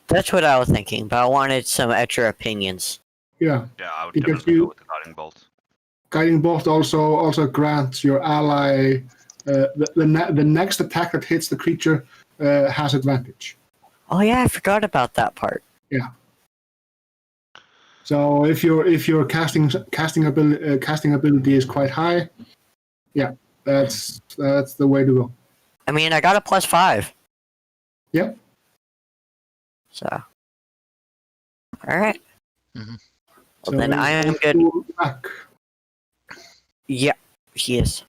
That's what I was thinking, but I wanted some extra opinions. Yeah, Yeah, I would Because definitely you- go with the guiding bolt. guiding bolt also grants your ally the next attack that hits the creature has advantage. Oh yeah, I forgot about that part. So if your casting ability is quite high, yeah, that's the way to go. I mean, I got a +5. Yep. So. Alright. Mhm. Well, then I am good. Back. Yeah, he is.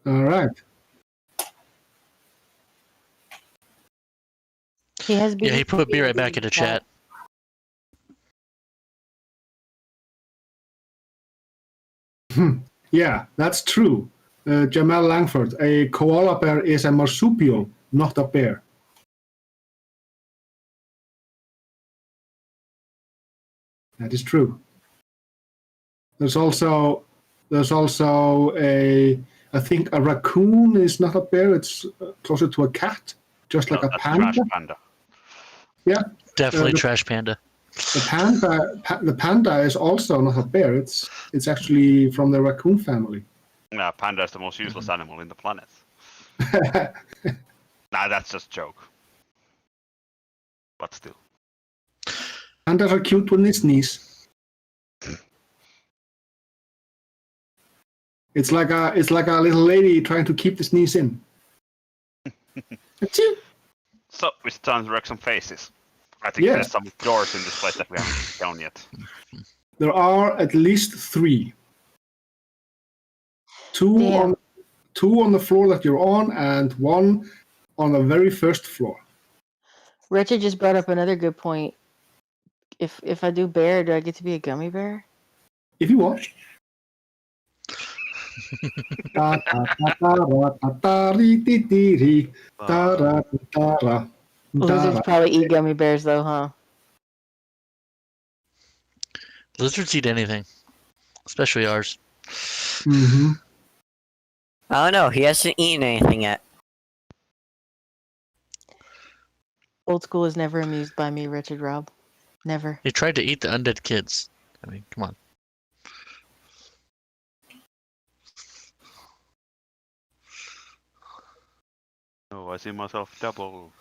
All right. He has Yeah, he put me right back into chat. Yeah, that's true. Jamal Langford, a koala bear is a marsupial, not a bear. That is true. There's also I think a raccoon is not a bear, it's closer to a cat, just like a That's panda. Trash Panda. Yeah, Definitely the- Trash Panda. the panda is also not a bear, it's actually from the raccoon family. Yeah, panda is the most useless animal in the planet. Nah, that's just a joke. But still. Pandas are cute when they sneeze. It's like a little lady trying to keep the sneeze in. Achoo. So, it's time to wreck some faces. I think Yeah. there's some doors in this place that we haven't shown yet. There are at least 3. Two Damn. on the floor that you're on, and 1 on the very first floor. Richard just brought up another good point. If I do bear, do I get to be a gummy bear? If you want. Ta ta ta ta ra ta ta ri ti ti ri ta ra ta ra. Lizards probably eat gummy bears, though, huh? Lizards eat anything, especially ours. Mm-hmm. I don't know. He hasn't eaten anything yet. Old school is never amused by me, Richard Rob. Never. He tried to eat the undead kids. I mean, come on. Oh, I see myself double.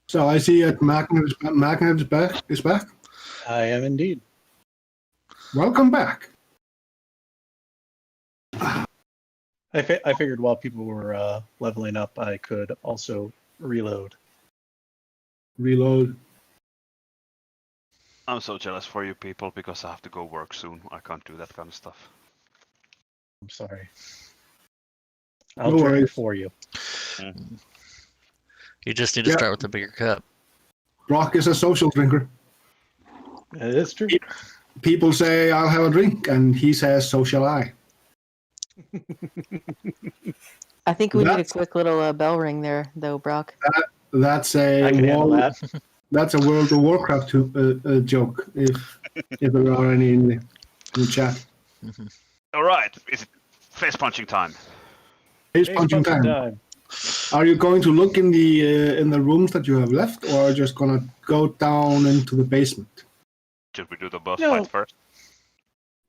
So I see that Magnet is back. I am indeed. Welcome back. I figured while people were leveling up, I could also reload. Reload. I'm so jealous for you people because I have to go work soon. I can't do that kind of stuff. I'm sorry. I'll No drink worries. it for you. You just need to Yeah. start with a bigger cup. Brock is a social drinker. It is true. People say, I'll have a drink, and he says, so shall I. I think we need a That's- quick little bell ring there, though, Brock. That's I can handle that. That's a World of Warcraft joke, if there are any in the chat. All right, is it face punching time? Face punching time. Are you going to look in the rooms that you have left, or just gonna go down into the basement? Should we do the boss No. fight first?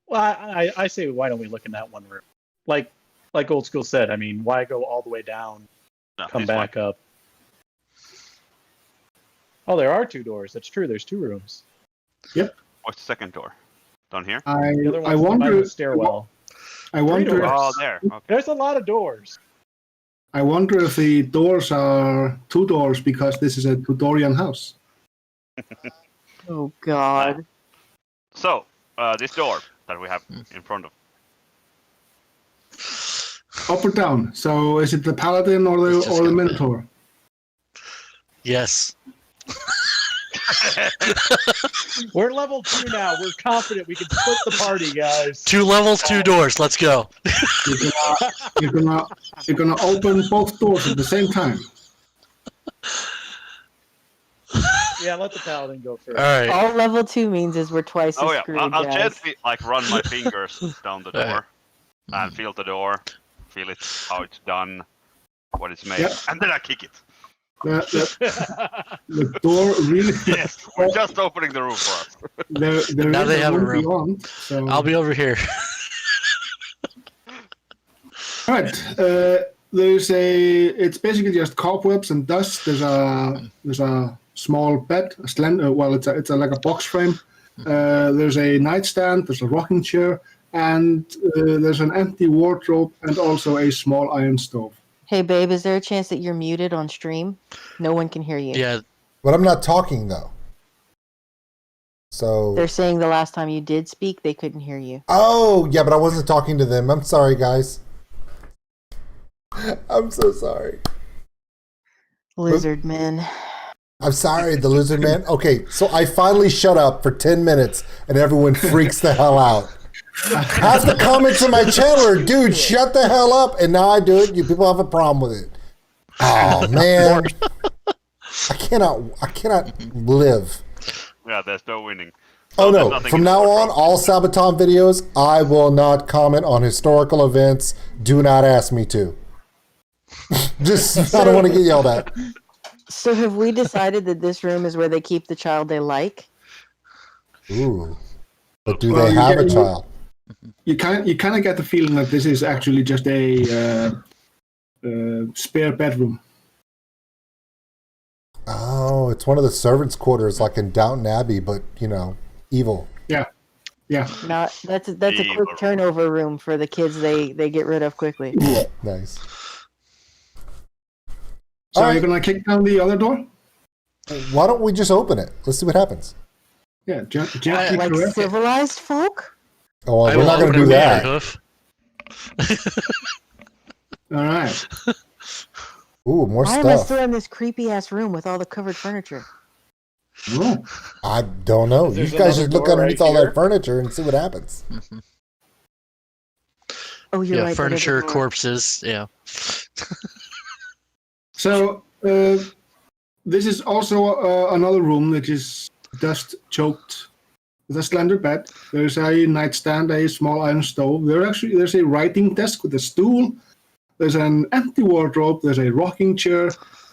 Well, I say, why don't we look in that one room? Like Old School said, I mean, why go all the way down, No, come it's back up? Oh, there are two doors. That's true. There's two rooms. fine. What's the second door? Down here? The other I one's behind wonder. the stairwell. I wonder. doors. Oh, there. Okay. There's a lot of doors. I wonder if the doors are two doors because this is a Tudorian house. Oh, God. So, this door that we have in front of. Up or down? So is it the paladin or It's just the got minotaur? Yes. We're level 2 now. We're confident we can split the party, guys. 2 levels, 2 doors. Let's go. You're gonna open both doors at the same time. Yeah, let the paladin go first. All right. All level 2 means is we're twice Oh as yeah, screwed, I'll guys. gently run my fingers down the door Alright. and feel the door, feel it, how it's done, what it's made, Yep. and then I kick it. The door really. Yes, we're just opening the room for us. There Now is they have a room. beyond, so. I'll be over here. Right. It's basically just cobwebs and dust. There's a small bed, a slender. Well, it's like a box frame. There's a nightstand. There's a rocking chair, and there's an empty wardrobe and also a small iron stove. Hey, babe, is there a chance that you're muted on stream? No one can hear you. Yeah. But I'm not talking though. So. They're saying the last time you did speak, they couldn't hear you. Oh, yeah, but I wasn't talking to them. I'm sorry, guys. I'm so sorry. Lizard men. I'm sorry, the lizard man. Okay, so I finally shut up for 10 minutes and everyone freaks the hell out. Half the comments in my channel are, dude, shut the hell up. And now I do it. You people have a problem with it. Oh, man. I cannot live. Yeah, there's no winning. Oh, there's no. nothing From in now the on, wardrobe. all Sabaton videos, I will not comment on historical events. Do not ask me to. Just, I don't want to get yelled at. So have we decided that this room is where they keep the child they like? Ooh. But do Well, they you have a get- child? You kind of get the feeling that this is actually just a spare bedroom. Oh, it's one of the servants' quarters, like in Downton Abbey, but, evil. Yeah. Not that's a Evil quick room. turnover room for the kids they get rid of quickly. Nice. So All you're right. gonna kick down the other door? Why don't we just open it? Let's see what happens. Yeah, gently Like correct. civilized folk? Oh, I well, we're will not going to open do it with that. your hoof. All right. Ooh, more Why am I stuff. still in this creepy ass room with all the covered furniture? Oh, I don't know. You There's guys another just look door underneath right all here. that furniture and see what happens. Oh, you're Yeah, right. furniture, corpses. Yeah. So this is also another room which is dust choked with a slender bed. There's a nightstand, a small iron stove. There's a writing desk with a stool. There's an empty wardrobe. There's a rocking chair,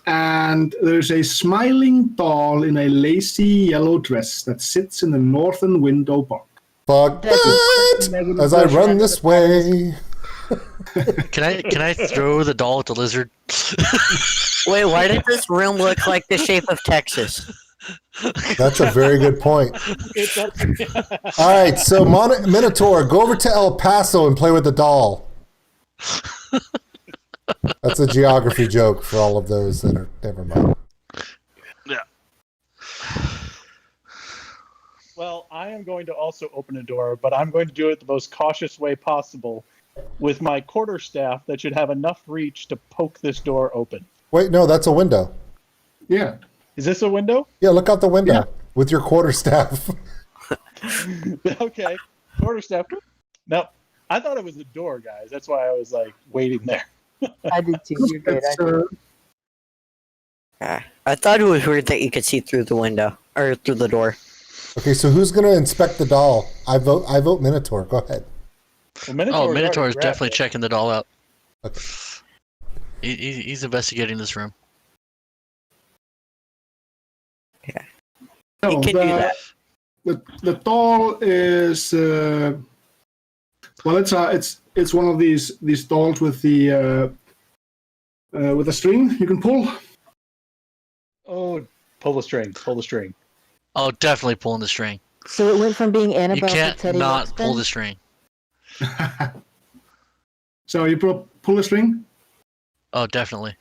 and there's a smiling doll in a lacy yellow dress that sits in the northern window box. Fuck that! As I run this way. Can I throw the doll at the lizard? Wait, why does this room look like the shape of Texas? That's a very good point. All right, so Minotaur, go over to El Paso and play with the doll. That's a geography joke for all of those that are never mind. Yeah. Well, I am going to also open a door, but I'm going to do it the most cautious way possible with my quarterstaff that should have enough reach to poke this door open. Wait, no, that's a window. Yeah. Is this a window? Yeah, look out the window Yeah. with your quarterstaff. Okay. Quarterstaff. No, I thought it was a door, guys. That's why I was like waiting there. I did too. You're good. It's, I thought it was weird that you could see through the window or through the door. Okay, so who's going to inspect the doll? I vote Minotaur. Go ahead. Well, Minotaur is definitely checked. checking the doll out. Okay. He's investigating this room. You no, can do that. The doll is well, it's one of these dolls with the string you can pull. Oh, pull the string. Pull the string. Oh, definitely pulling the string. So it went from being You Annabelle to can't Teddy not Ruxpin? pull the string. So you pull the string. Oh, definitely.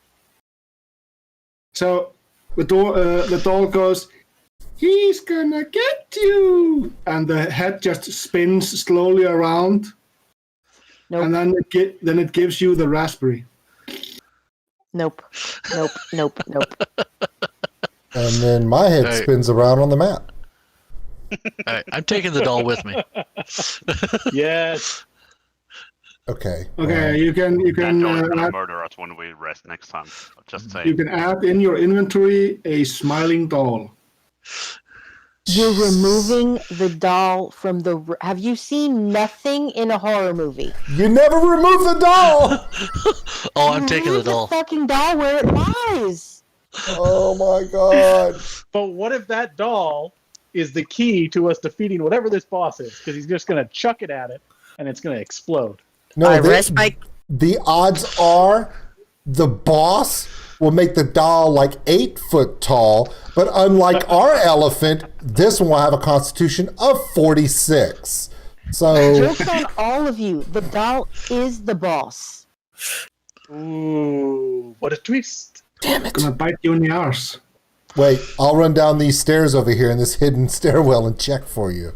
So the doll goes, "He's gonna get you," and the head just spins slowly around, Nope. and then it gives you the raspberry. Nope. Nope. Nope. Nope. And then my head Right. spins around on the map. All right, I'm taking the doll with me. Yes. Okay. Okay, you can That doll is add, gonna murder us when we rest next time. Just you saying. can add in your inventory a smiling doll. You're removing the doll from the. Have you seen nothing in a horror movie? You never remove the doll! Oh, I'm taking the Leave doll. the fucking doll where it lies. Oh my god. But what if that doll is the key to us defeating whatever this boss is? Because he's just going to chuck it at it, and it's going to explode. No, I rest my. the odds are the boss will make the doll like 8 foot tall, but unlike our elephant, this one will have a constitution of 46. So, Joke's on all of you. The doll is the boss. Ooh, what a twist. damn it. Gonna bite you in the arse. Wait, I'll run down these stairs over here in this hidden stairwell and check for you.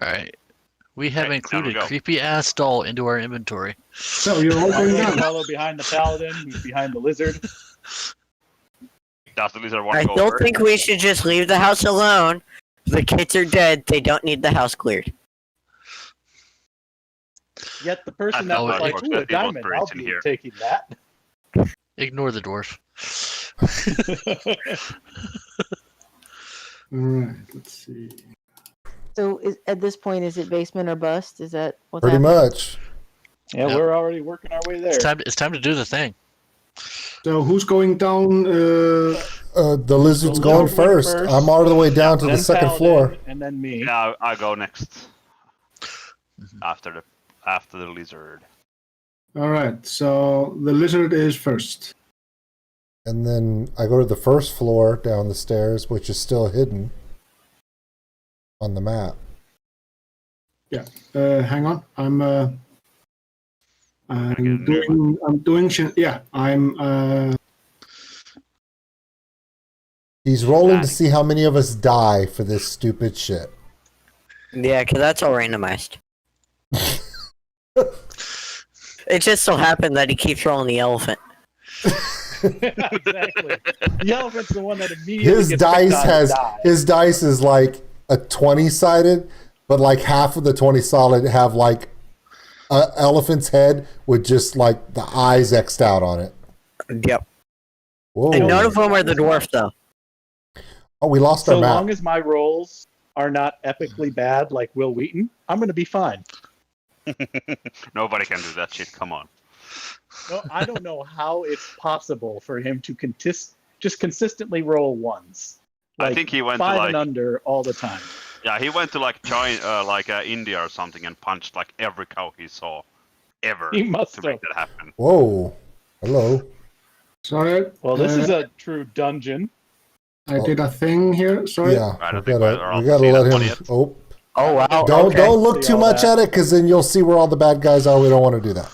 All right. We have Okay, now included we go. creepy ass doll into our inventory. So you're all going down. Follow behind the paladin, who's behind the lizard. Does the lizard want I to go don't first? think we should just leave the house alone. The kids are dead. They don't need the house cleared. Yet the person that I was thought like, it was ooh, good. a It was diamond, buried I'll in be here. taking that. Ignore the dwarf. All right, let's see. So at this point, is it basement or bust? Is that what's Pretty happening? much. Yeah, Yep. we're already working our way there. It's time to do the thing. So who's going down? The lizard's The going lizard went first. first. I'm all the way down to the Then second paladin, floor. and then me. Yeah, I'll go next. After the lizard. All right, so the lizard is first. And then I go to the first floor down the stairs, which is still hidden on the map. Yeah. Hang on. I'm get a new doing. Yeah. He's rolling to see how many of us die for this stupid shit. Yeah, because that's all randomized. It just so happened that he keeps rolling the elephant. Exactly. The elephant's the one that immediately His gets dice picked on and has dies. his dice is like a 20 sided, but like half of the 20 solid have like an elephant's head with just like the eyes X'd out on it. Yep. Whoa. And none of them are the dwarf, though. Oh, we lost So our map. long as my rolls are not epically bad like Will Wheaton, I'm going to be fine. Nobody can do that shit. Come on. No, I don't know how it's possible for him to just consistently roll ones. I think he went to, 5 like- and under all the time. Yeah, he went to like China, India or something, and punched like every cow he saw, ever, He must to make have. that happen. Whoa. Hello. Sorry. Well, this is a true dungeon. I did a thing here. Sorry. Yeah. I We don't think gotta, we're all we gotta seeing let that one him. yet. Oh. Oh, wow. Don't okay. don't look See too all much that. at it, because then you'll see where all the bad guys are. We don't want to do that.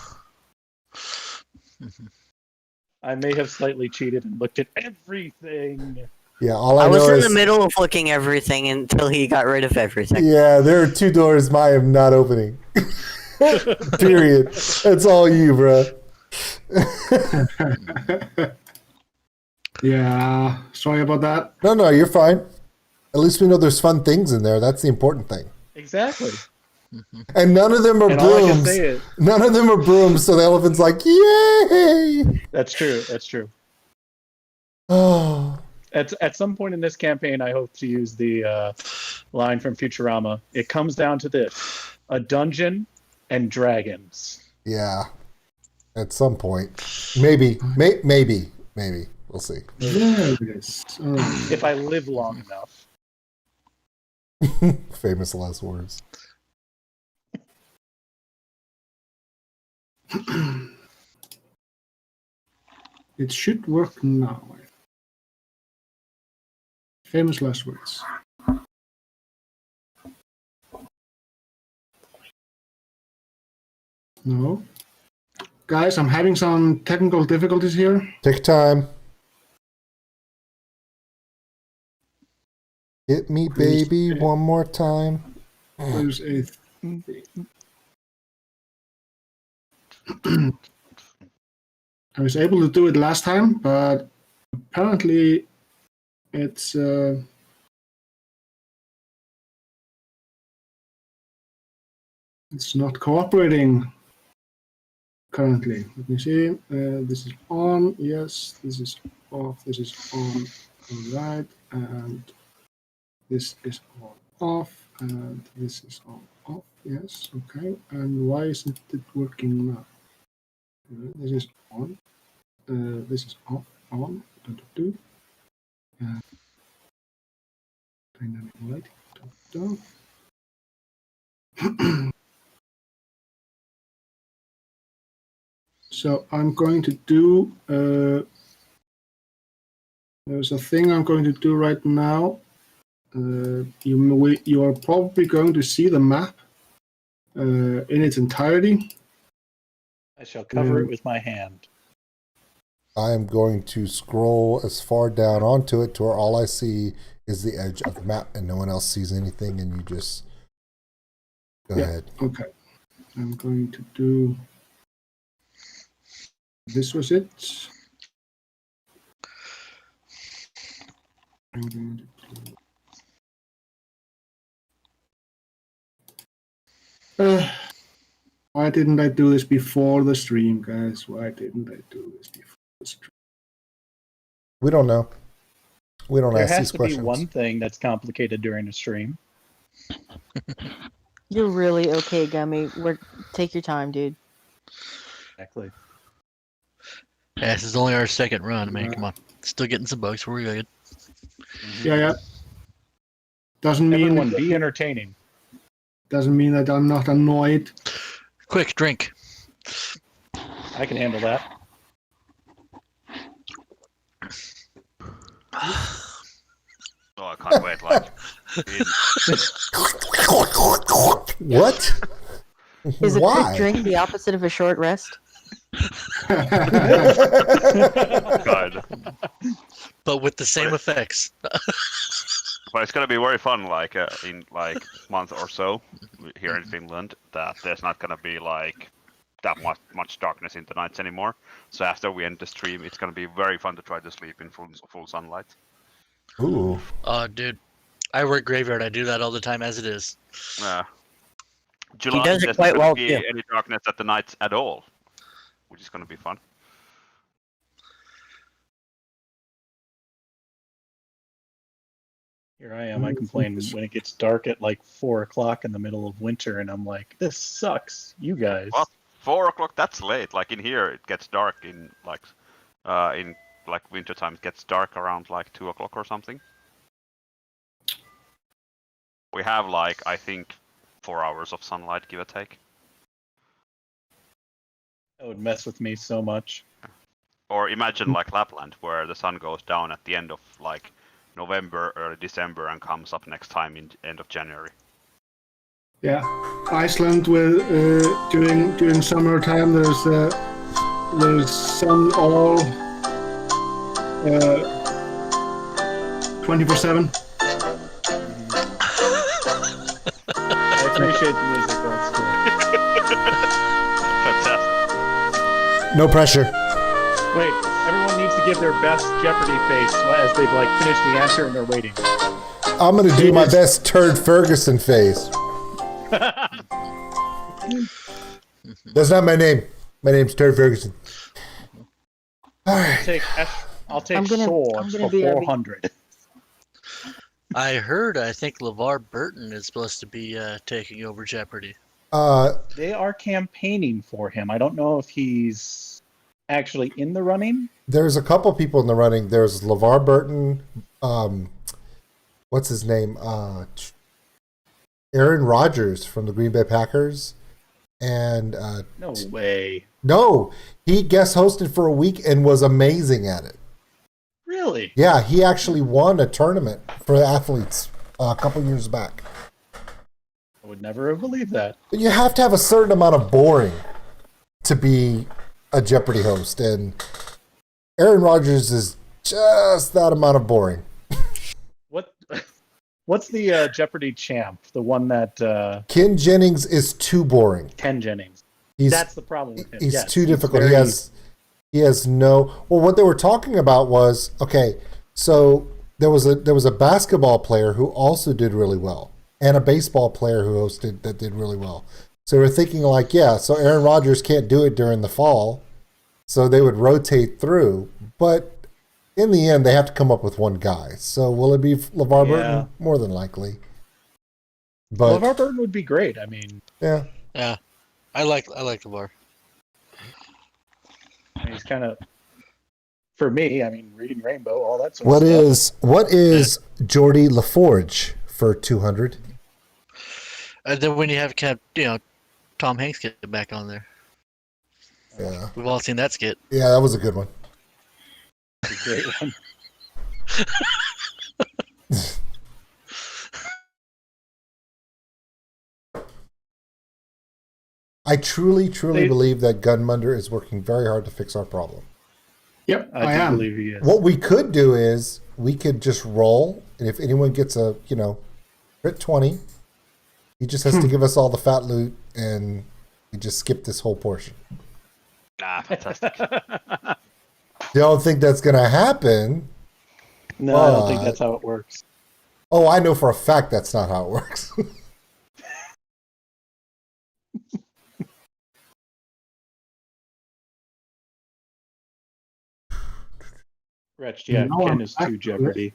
I may have slightly cheated and looked at everything. Yeah, all I I was know in is the middle of looking everything until he got rid of everything. yeah, there are 2 doors I am not opening. Period. That's all you, bro. Yeah. Sorry about that. No, you're fine. At least we know there's fun things in there. That's the important thing. Exactly. And none of them are And all I can brooms. say is None of them are brooms, so the elephant's like, yay! that's true. That's true. Oh, At some point in this campaign, I hope to use the line from Futurama. It comes down to this: a dungeon and dragons. yeah. At some point. Maybe. Maybe. We'll see. There it is. If I live long enough. Famous last words. It should work now. Famous last words. No. Guys, I'm having some technical difficulties here. Take time. Hit me, baby, one more time. There's a I was able to do it last time, but apparently it's not cooperating currently. Let me see. This is on. Yes. This is off. This is on. All right. And this is on off. And this is on off. Yes. Okay. And why isn't it working now? This is on. This is off. On. Do. Dynamic lighting. So I'm going to do. There's a thing I'm going to do right now. You are probably going to see the map in its entirety. I shall cover it with my hand. I am going to scroll as far down onto it to where all I see is the edge of the map and no one else sees anything, and you just go ahead. Okay. I'm going to do. This was it. I'm going to do. Why didn't I do this before the stream, guys? Why didn't I do this before the stream? We don't know. We don't There ask has these to questions. be one thing that's complicated during a stream. You're really okay, Gummy. Take your time, dude. Exactly. Yeah, this is only our second run, man. Come on. Still getting some bugs. We're good. Yeah. Doesn't mean Everyone be entertaining. that I'm not annoyed. Quick, drink. I can handle that. Oh, I can't wait. Like, What? Is a Why? quick drink the opposite of a short rest? God. But with the same effects. But it's gonna be very fun, like in like month or so here in Finland, that there's not gonna be like that much darkness in the nights anymore. So after we end the stream, it's gonna be very fun to try to sleep in full sunlight. Ooh. Dude, I work graveyard. I do that all the time as it is. July, does it there's quite not well, going to be too. any darkness at the nights at all, which is going to be fun. Here I am. I complain when it gets dark at like 4 o'clock in the middle of winter, and I'm like, this sucks. You guys. What? 4 o'clock? That's late. Like in here, it gets dark in winter time. It gets dark around like 2 o'clock or something. We have like I think 4 hours of sunlight, give or take. That would mess with me so much. Or imagine like Lapland, where the sun goes down at the end of like November, early December, and comes up next time in end of January. Yeah, Iceland with during summertime there's sun all 24/7. I appreciate the music, that's Fantastic. No pressure. cool. Wait, everyone needs to give their best Jeopardy face as they've like finished the answer and they're waiting. I'm gonna do my best Turd Ferguson face. That's not my name. My name's Turd Ferguson. All right. I'll take I'm gonna swords for be 400. I think LeVar Burton is supposed to be taking over Jeopardy. They are campaigning for him. I don't know if he's actually in the running. There's a couple people in the running. There's LeVar Burton. What's his name? Aaron Rodgers from the Green Bay Packers. And No way. no, he guest hosted for a week and was amazing at it. Really? Yeah, he actually won a tournament for athletes a couple years back. I would never have believed that. But you have to have a certain amount of boring to be a Jeopardy host, and Aaron Rodgers is just that amount of boring. What's the Jeopardy champ? The one that Ken Jennings is too boring. Ken Jennings. He's That's the problem with him. he's Yes, too difficult. very- He has no. Well, what they were talking about was okay. So there was a basketball player who also did really well, and a baseball player who hosted that did really well. So we're thinking like, yeah, so Aaron Rodgers can't do it during the fall, so they would rotate through. But in the end, they have to come up with one guy. So will it be LeVar Yeah. Burton? More than likely. But LeVar Burton would be great. I mean, yeah, Yeah, I like LeVar. he's kind of, for me, I mean, reading Rainbow, all that sort what of stuff. what is Geordie LaForge for 200? And then when you have Tom Hanks get back on there, Yeah, we've all seen that skit. yeah, that was a good one. A great one. I truly They- believe that Gunmunder is working very hard to fix our problem. Yep, I I do am. believe he is. What we could do is we could just roll, and if anyone gets a crit 20, he just has to give us all the fat loot, and we just skip this whole portion. Nah, fantastic. Don't think that's gonna happen. No, I don't think that's how it works. Oh, I know for a fact that's not how it works. Wretched, yeah, No, Ken is I'm- too Jeopardy.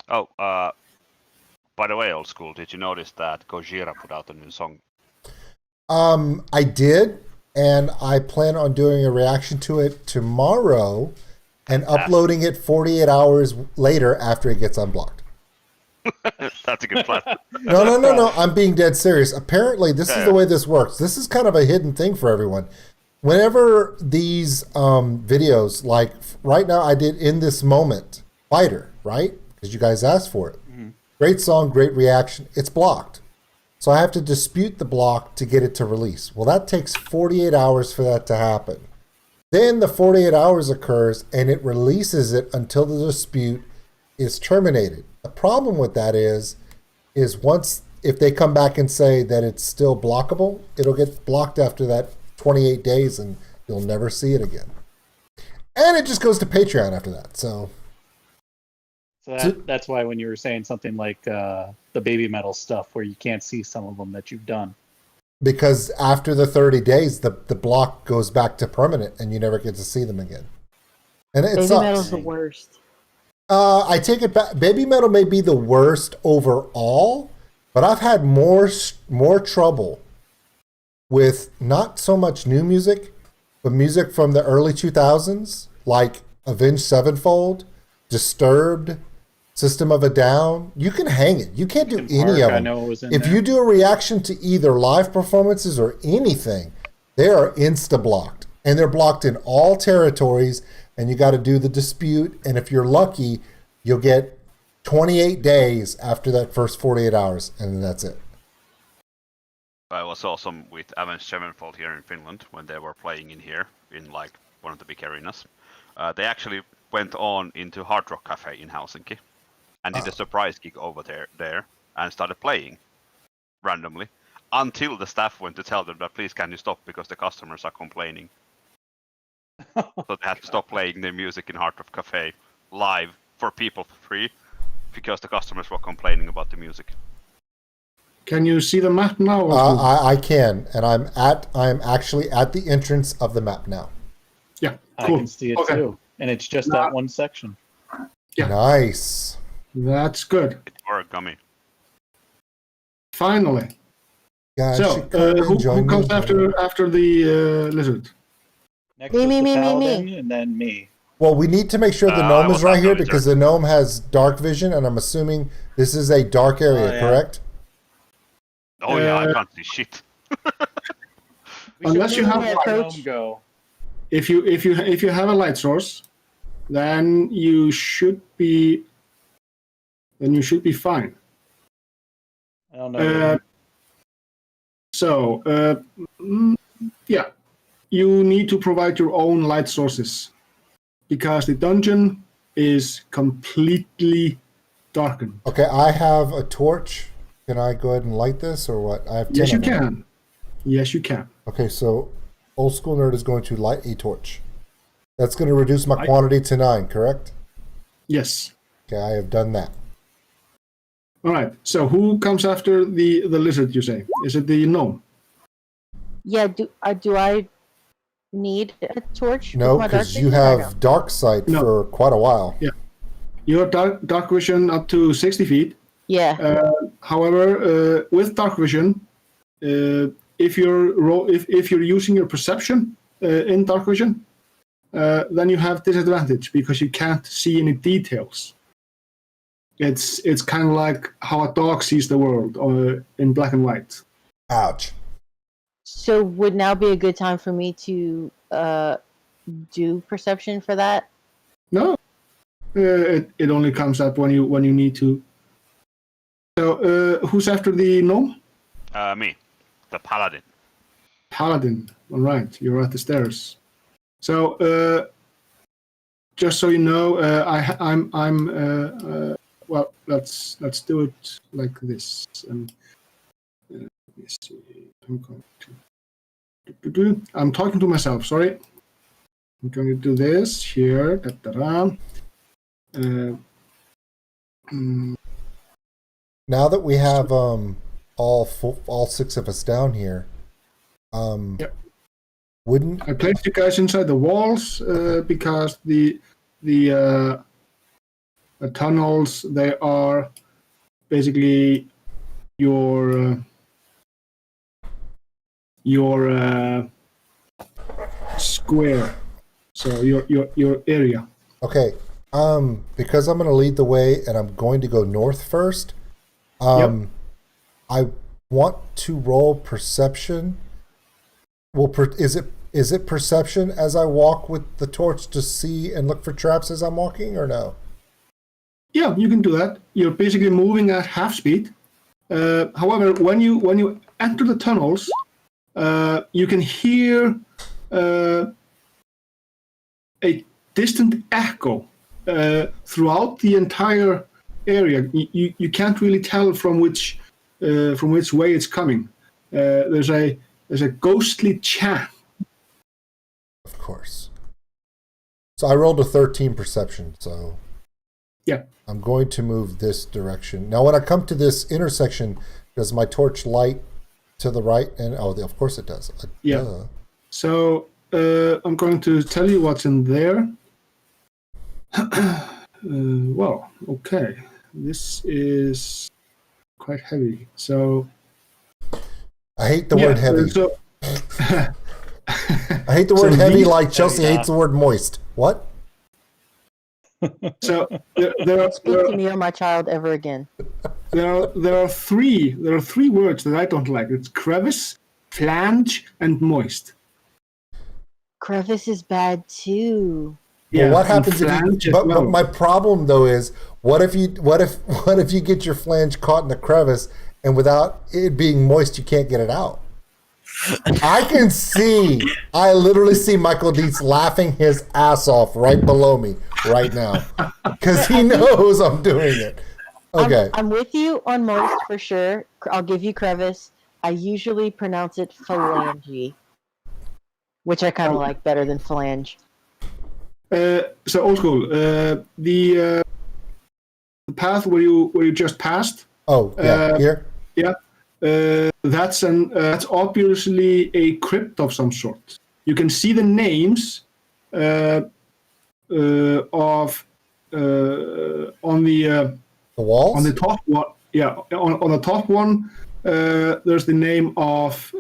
Oh, by the way, old school, did you notice that Gojira put out a new song? I did, and I plan on doing a reaction to it tomorrow and uploading it 48 hours later after it gets unblocked. That's a good plan. No. I'm being dead serious. Apparently, this is Yeah. the way this works. This is kind of a hidden thing for everyone. Whenever these videos, like right now, I did In This Moment, Fighter, right? Because you guys asked for it. Great song, great reaction. It's blocked. So I have to dispute the block to get it to release. Well, that takes 48 hours for that to happen. Then the 48 hours occurs and it releases it until the dispute is terminated. The problem with that is once, if they come back and say that it's still blockable, it'll get blocked after that 28 days and you'll never see it again. And it just goes to Patreon after that. So That's why when you were saying something like the baby metal stuff, where you can't see some of them that you've done. because after the 30 days, the block goes back to permanent, and you never get to see them again. And it Baby sucks. metal's the worst. I take it back. Baby metal may be the worst overall, but I've had more trouble with not so much new music, but music from the early 2000s, like Avenged Sevenfold, Disturbed, System of a Down. You can hang it. You can't do Linkin any Park, of I them. know it was in If there. you do a reaction to either live performances or anything, they are insta-blocked. And they're blocked in all territories, and you got to do the dispute. And if you're lucky, you'll get 28 days after that first 48 hours, and then that's it. I was awesome with Avenged Sevenfold here in Finland when they were playing in here in like one of the big arenas. They actually went on into Hard Rock Cafe in Helsinki and did a surprise gig over there and started playing randomly until the staff went to tell them that please can you stop because the customers are complaining. So they had to stop playing their music in Hard Rock Cafe live for people for free because the customers were complaining about the music. Can you see the map now? I can, and I'm actually at the entrance of the map now. Yeah, I cool. can see it Okay. too, and it's just that one section. Yeah. Nice. That's good. It's origami. Finally. Guys, So, should come and who join comes me. after the lizard? Next Me, was me, the me, me, paladin, me. and then me. Well, we need to make sure the I gnome was is right not here the because the gnome has dark vision, and I'm assuming this is a dark area, yeah. correct? Oh yeah, I can't see shit. We Unless should you have really light. let Gnome go. If you have a light source, then you should be fine. I don't know. Yeah, you need to provide your own light sources because the dungeon is completely darkened. Okay, I have a torch. Can I go ahead and light this, or what? I have 10 Yes, you of them. can. Yes, you can. Okay, so Old School Nerd is going to light a torch. That's going to reduce my quantity to 9, correct? Yes. Okay, I have done that. All right. So who comes after the lizard? You say? Is it the gnome? Yeah, do I need a torch? No, with my dark because you vision or have dark sight No. for quite a while. Yeah. You have dark vision up to 60 feet. Yeah. However, with dark vision, if you're using your perception in dark vision, then you have disadvantage because you can't see any details. It's kind of like how a dog sees the world in black and white. Ouch. So would now be a good time for me to do perception for that? No, it only comes up when you need to. So who's after the gnome? Me, the paladin. Paladin. All right, you're at the stairs. So just so you know, I'm well. Let's do it like this. And let me see. I'm going to. I'm talking to myself. Sorry. I'm going to do this here. Now that we have all 6 of us down here, Yep. wouldn't I placed you guys inside the walls because the tunnels, they are basically your square, so your area. okay? Because I'm going to lead the way, and I'm going to go north first. I want to roll perception. Well, is it perception as I walk with the torch to see and look for traps as I'm walking, or no? Yeah, you can do that. You're basically moving at half speed. However, when you enter the tunnels, you can hear a distant echo throughout the entire area. You can't really tell from which way it's coming. There's a ghostly chant. Of course. So I rolled a 13 perception, so Yeah. I'm going to move this direction. Now, when I come to this intersection, does my torch light to the right? And of course it does. Yeah. Duh. So I'm going to tell you what's in there. Well, okay. This is quite heavy. So I hate the word heavy. So, I hate the word so heavy these- like Chelsea hates the word moist. What? so there are Speak to me, oh my child, ever again. there are three words that I don't like. It's crevice, flange, and moist. Crevice is bad too. Well, what and happens if flange you? as But well. my problem though is, what if you get your flange caught in the crevice and without it being moist, you can't get it out? I literally see Michael Dietz laughing his ass off right below me right now because he knows I'm doing it. Okay. I'm with you on moist for sure. I'll give you crevice. I usually pronounce it phalange, which I kind of like better than phalange. So old school. The path where you just passed. Oh, yeah. Here? Yeah. That's obviously a crypt of some sort. You can see the names of on the walls? On the top one, yeah. On the top one, there's the name of.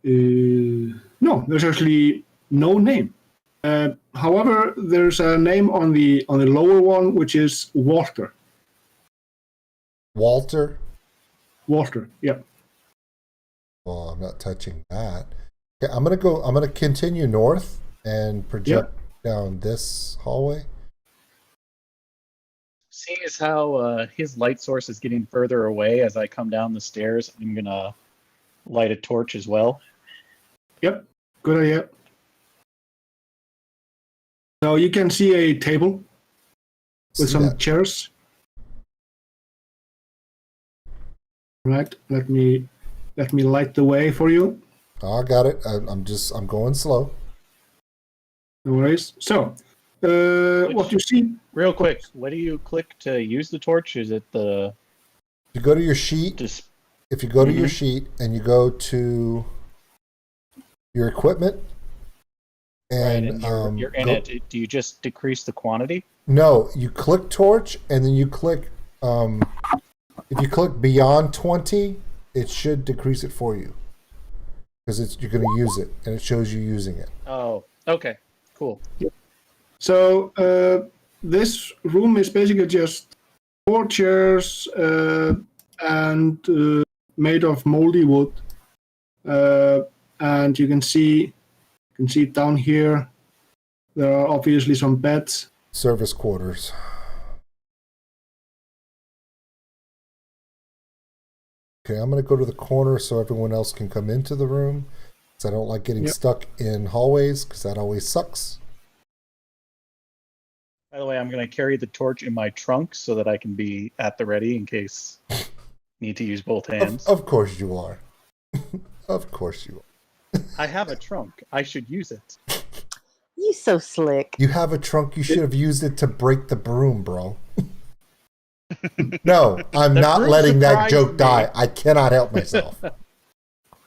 No, there's actually no name. However, there's a name on the lower one, which is Walter. Walter? Walter, yeah. Well, I'm not touching that. Okay, I'm gonna continue north and project down this hallway. Seeing as how his light source is getting further away as I come down the stairs, I'm gonna light a torch as well. Yep, good idea. So you can see a table with See some that? chairs. Right, let me light the way for you. Oh, I got it. I'm going slow. No worries. So, what you see? Real quick, what do you click to use the torch? Is it the? You go to your sheet. If you go to your sheet and you go to your equipment, and, you're in it. Do you just decrease the quantity? No, you click torch and then you click. If you click beyond 20, it should decrease it for you because you're going to use it and it shows you using it. Oh, okay, cool. So this room is basically just 4 chairs and made of moldy wood, and you can see down here there are obviously some beds. Service quarters. Okay, I'm going to go to the corner so everyone else can come into the room because I don't like getting stuck in hallways because that always sucks. By the way, I'm going to carry the torch in my trunk so that I can be at the ready in case need to use both hands. Of course you are. Of course you are. I have a trunk. I should use it. You so slick. You have a trunk. You should have used it to break the broom, bro. No, I'm not broom letting that surprised joke me. die. I cannot help myself.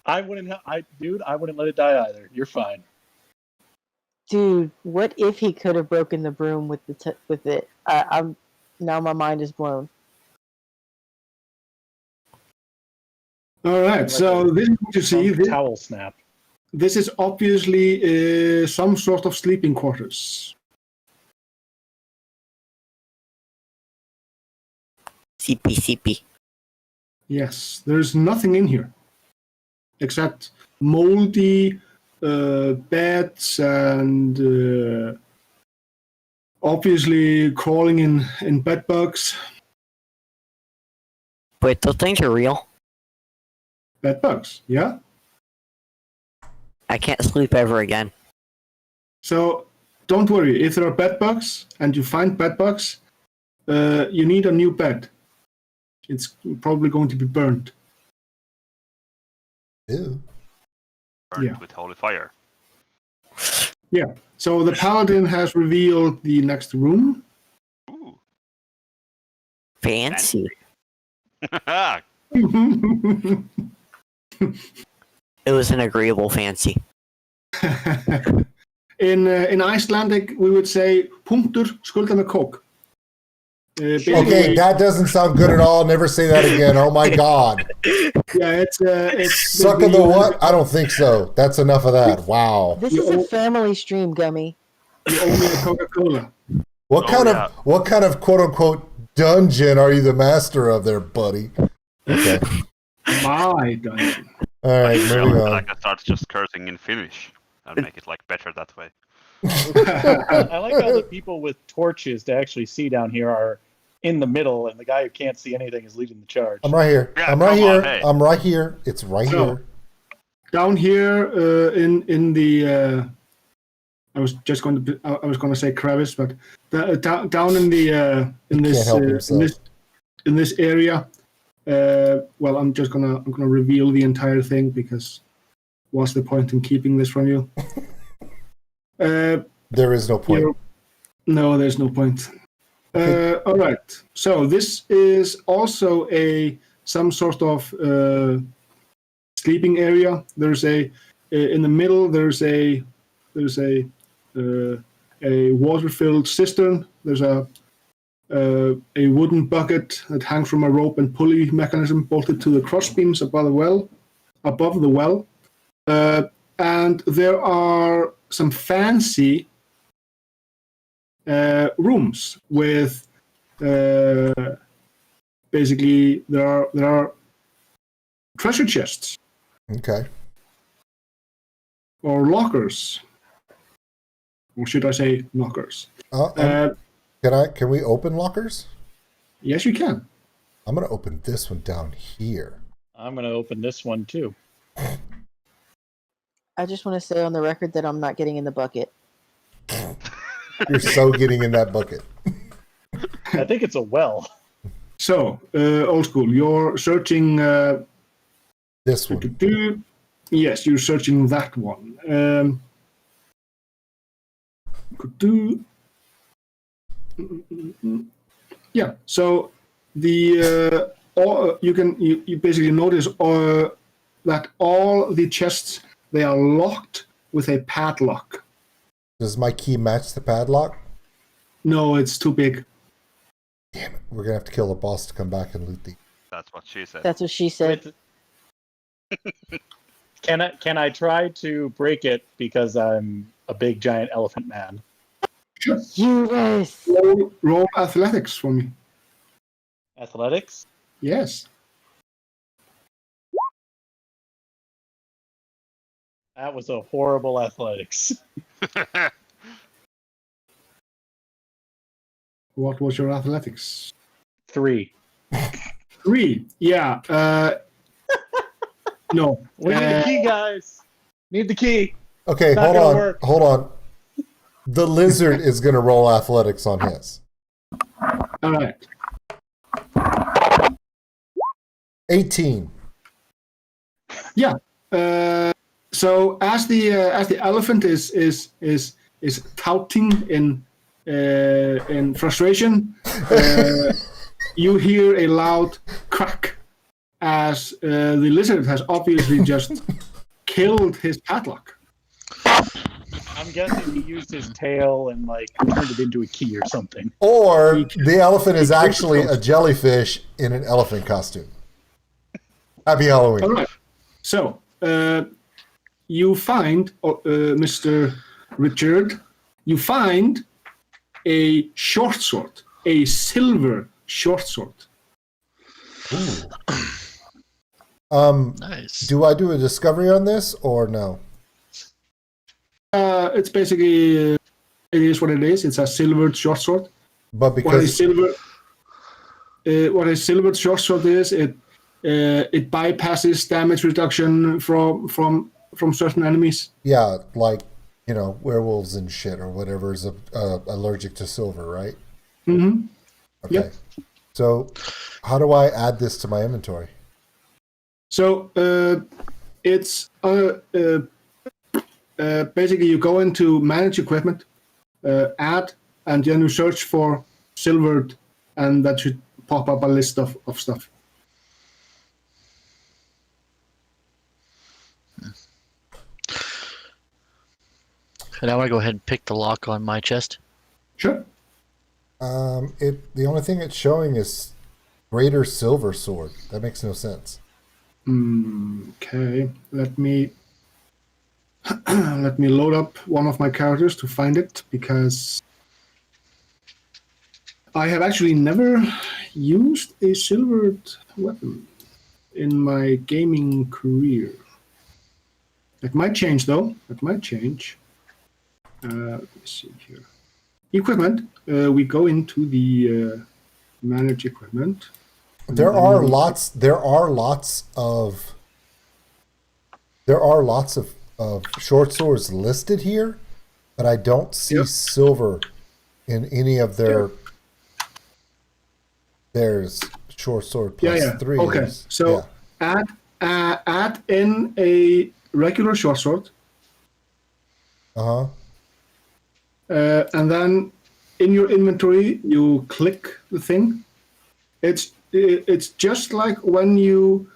I wouldn't let it die either. You're fine. Dude, what if he could have broken the broom with with it? I'm now my mind is blown. All right, so this is what you see. Towel snap. This is obviously some sort of sleeping quarters. CP. Yes, there's nothing in here except moldy beds and obviously crawling in bed bugs. Wait, those things are real? Bed bugs, yeah. I can't sleep ever again. So don't worry, if there are bed bugs and you find bed bugs, you need a new bed. It's probably going to be burned. Ew. Burned Yeah. with holy fire. Yeah. So the paladin has revealed the next room. Ooh. Fancy. In It was an agreeable fancy. Icelandic, we would say punktur skulda með kók. Okay, that doesn't sound good at all. Never say that again. Oh my God. Yeah, it's Suck of the what? I don't think so. That's enough of that. Wow. This is a family stream, Gummy. You owe me a Coca-Cola. What kind of quote unquote dungeon are you the master of there, buddy? Okay. My dungeon. All right, moving on. I can start just cursing in Finnish and make it like better that way. I like how the people with torches to actually see down here are in the middle, and the guy who can't see anything is leading the charge. I'm right here. Yeah, I'm right come here. on, hey. I'm right here. It's right here. Down here in the I was going to say crevice, but down in the in this area. Well, I'm gonna reveal the entire thing because what's the point in keeping this from you? There is no point. No, there's no point. All right. So this is also some sort of sleeping area. There's in the middle. There's a water-filled cistern. There's a wooden bucket that hangs from a rope and pulley mechanism bolted to the crossbeams above the well. And there are some fancy rooms with basically there are treasure chests. Okay. Or lockers. Or should I say knockers? Can we open lockers? Yes, you can. I'm gonna open this one down here. I'm going to open this one too. I just want to say on the record that I'm not getting in the bucket. You're so getting in that bucket. I think it's a well. So, old school, you're searching This one. Yes, you're searching that one. Yeah. So the you basically notice that all the chests, they are locked with a padlock. Does my key match the padlock? No, it's too big. Damn it! We're gonna have to kill the boss to come back and loot the. That's what she said. That's what she said. Can I try to break it because I'm a big giant elephant man? Sure. Yes. Roll athletics for me. Athletics? Yes. That was a horrible athletics. What was your athletics? 3. 3. Yeah. No. We need the key, guys. Need the key. Okay, Not hold gonna on. work. Hold on. The lizard is gonna roll athletics on his. All right. 18. Yeah. So as the elephant is touting in frustration, you hear a loud crack as the lizard has obviously just killed his padlock. I'm guessing he used his tail and turned it into a key or something. Or the elephant is actually a jellyfish in an elephant costume. Happy Halloween. All right. So you find, Mr. Richard, you find a short sword, a silver short sword. Nice. Do I do a discovery on this or no? It's basically, it is what it is. It's a silvered short sword. But because what a silvered short sword is, it bypasses damage reduction from certain enemies. yeah, like werewolves and shit or whatever is allergic to silver, right? Mm-hmm. Okay. Yep. So, how do I add this to my inventory? So it's basically you go into manage equipment, add, and then you search for silvered, and that should pop up a list of stuff. And I want to go ahead and pick the lock on my chest. Sure. The only thing it's showing is greater silver sword. That makes no sense. Okay, let me load up one of my characters to find it, because I have actually never used a silvered weapon in my gaming career. It might change though. It might change. Let me see here. Equipment. We go into the manage equipment. There are lots of short swords listed here, but I don't see silver in any of their. There's short sword plus 3. Okay, so add in a regular short sword. And then in your inventory you click the thing. It's just like when you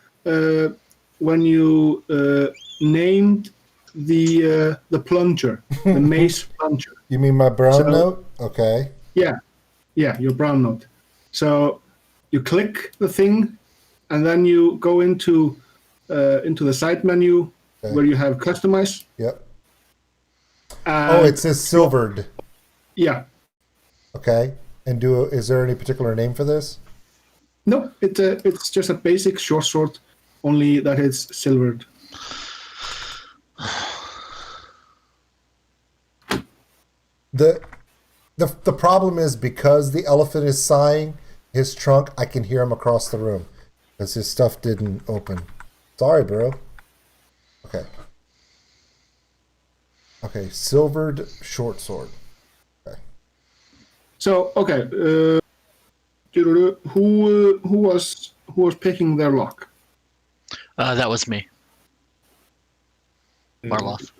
named the plunger, the mace plunger. You mean my brown note? Okay. Yeah, your brown note. So you click the thing, and then you go into the side menu where you have customize. Yep. It says silvered. Yeah. Okay. And is there any particular name for this? No, it's just a basic short sword, only that it's silvered. The problem is, because the elephant is sighing his trunk, I can hear him across the room because his stuff didn't open. Sorry, bro. Okay, silvered short sword. Okay. So who was picking their lock? That was me. Marloff.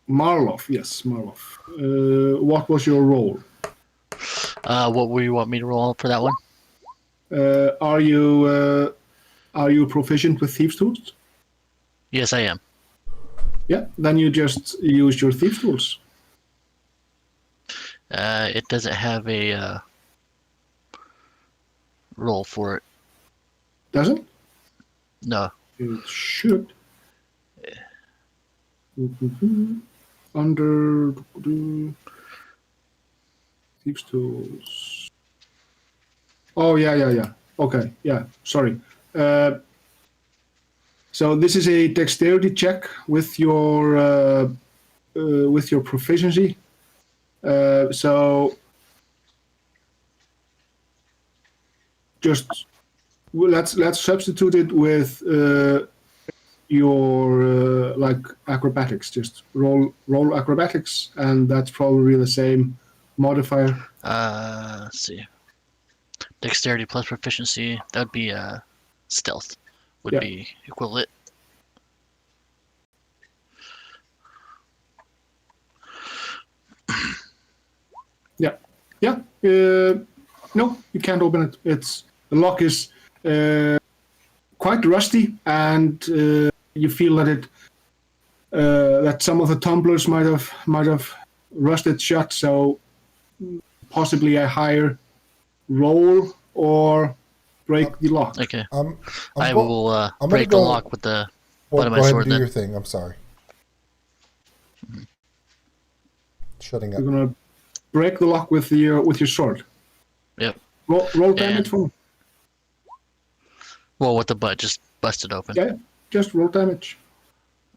Marloff, yes, Marloff. What was your role? What would you want me to roll for that one? Are you proficient with thieves' tools? Yes, I am. Yeah, then you just use your thieves' tools. It doesn't have a roll for it. Doesn't? No. It should. Under thieves' tools. Oh yeah. Okay, yeah. Sorry. So this is a dexterity check with your proficiency. So just let's substitute it with your like acrobatics. Just roll acrobatics, and that's probably the same modifier. Let's see. Dexterity plus proficiency. That would be stealth. Would be equivalent. Yeah. No, you can't open it. The lock is quite rusty, and you feel that that some of the tumblers might have rusted shut. So possibly a higher roll or break the lock. Okay. I will break the lock with the butt of my go ahead sword. and do Then. your thing. I'm sorry. Shutting up. You're gonna break the lock with your sword. Yep. Roll damage for me. Well, with the butt just busted open. Yeah, just roll damage.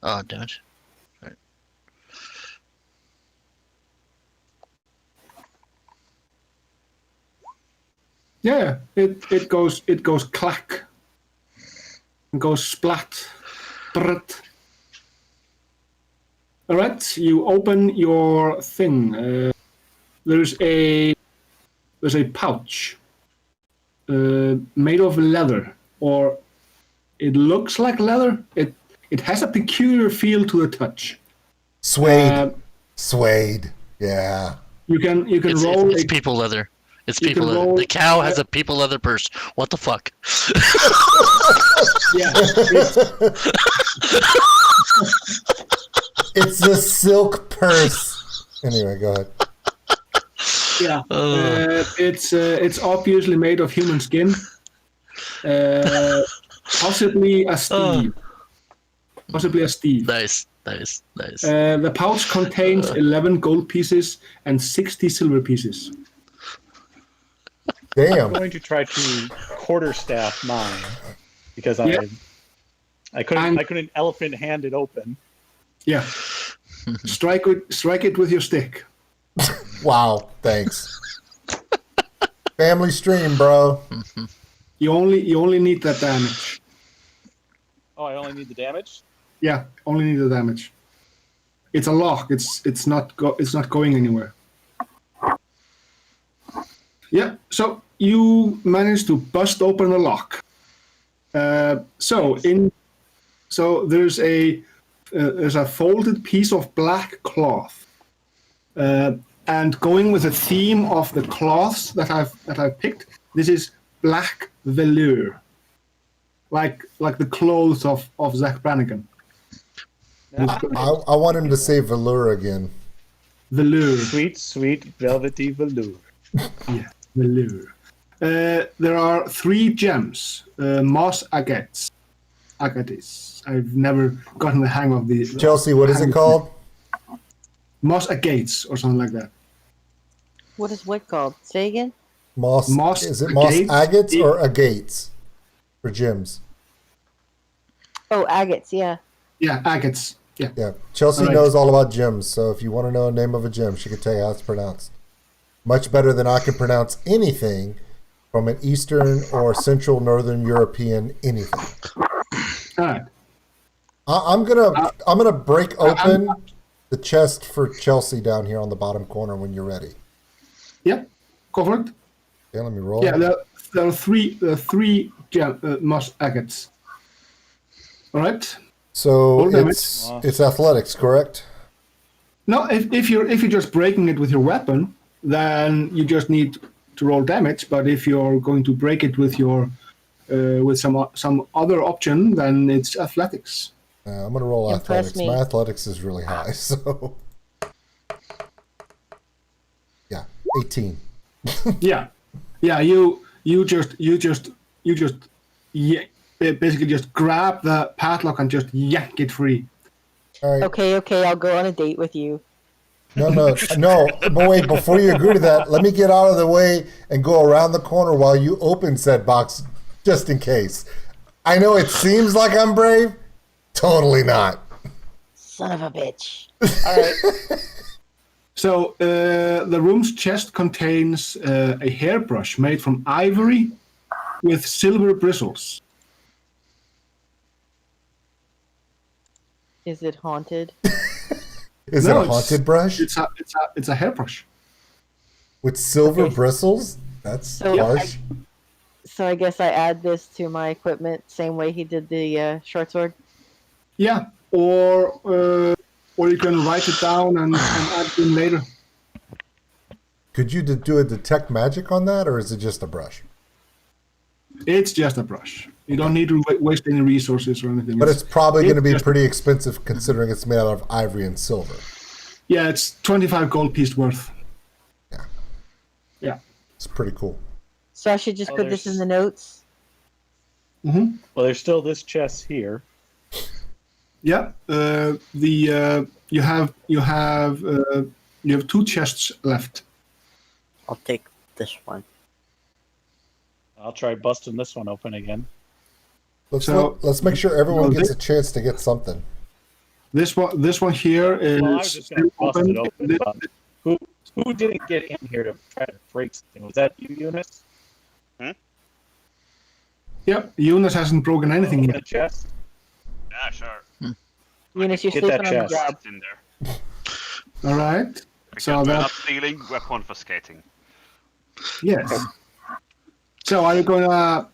Oh, damage. Right. Yeah, it goes clack. It goes splat. Brrrt. All right, you open your thing. There's a pouch made of leather, or it looks like leather. It has a peculiar feel to the touch. Suede. Suede. Yeah. You can It's, roll. it's people leather. It's You people can leather. roll- The cow has a people leather purse. What the fuck? Yeah. It's a silk purse. Anyway, go ahead. Yeah. It's obviously made of human skin. Possibly a Steve. Possibly a Steve. Nice. The pouch contains 11 gold pieces and 60 silver pieces. I'm Damn. going to try to quarterstaff mine because Yeah. I couldn't elephant hand it open. Yeah. Strike it with your stick. Wow. Thanks. Family stream, bro. You only need that damage. Oh, I only need the damage? Yeah, only need the damage. It's a lock. It's not going anywhere. Yeah. So you managed to bust open the lock. So there's a folded piece of black cloth, and going with the theme of the cloths that I've picked, this is black velour, like the clothes of Zach Brannigan. I want him to say velour again. Velour. Sweet, sweet, velvety velour. Yeah, velour. There are 3 gems. Moss agates. I've never gotten the hang of the... Chelsea, what is it called? Moss agates or something like that. What is what called? Say again? Moss. Is it moss agates? agates or agates for gems? Oh, agates. Yeah. Yeah, agates. Yeah. Yeah. Chelsea Alright. knows all about gems, so if you want to know the name of a gem, she can tell you how it's pronounced. Much better than I can pronounce anything from an Eastern or Central Northern European anything. All right. I'm gonna break open the chest for Chelsea down here on the bottom corner when you're ready. Yeah. Go for it. Okay, let me roll. Yeah, there are three moss agates. All right. So Roll damage. it's athletics, correct? No, if you're just breaking it with your weapon, then you just need to roll damage. But if you're going to break it with your with some other option, then it's athletics. I'm gonna roll Impress athletics. me. My athletics is really high, so yeah, 18. Yeah. You just basically just grab the padlock and just yank it free. All right. Okay, I'll go on a date with you. No. But wait, before you agree to that, let me get out of the way and go around the corner while you open said box, just in case. I know it seems like I'm brave. Totally not. Son of a bitch. All right. So the room's chest contains a hairbrush made from ivory with silver bristles. Is it haunted? Is No, it a haunted brush It's a hairbrush. with silver Okay. bristles? That's So harsh. So I guess I add this to my equipment, same way he did the short sword. Yeah, or you can write it down and add it in later. Could you do a detect magic on that, or is it just a brush? It's just a brush. You don't need to waste any resources or anything. But it's probably going to be just- pretty expensive considering it's made out of ivory and silver. Yeah, it's 25 gold piece worth. Yeah. Yeah. It's pretty cool. So I should just Oh, put this in there's- the notes. Mm-hmm. Well, there's still this chest here. Yeah. You have 2 chests left. I'll take this one. I'll try busting this one open again. Let's make sure everyone No, gets a chance to get something. This one here is Well, I was just going to bust it open. This- But who didn't get in here to try to break something? Was that you, Eunice? Yep, Eunice hasn't broken anything Open the yet. chest. Yeah, sure. Eunice, you're Get that sleeping on the chest. job. It's in there. All right. Because So we're that not stealing, we're confiscating. yes. So are you gonna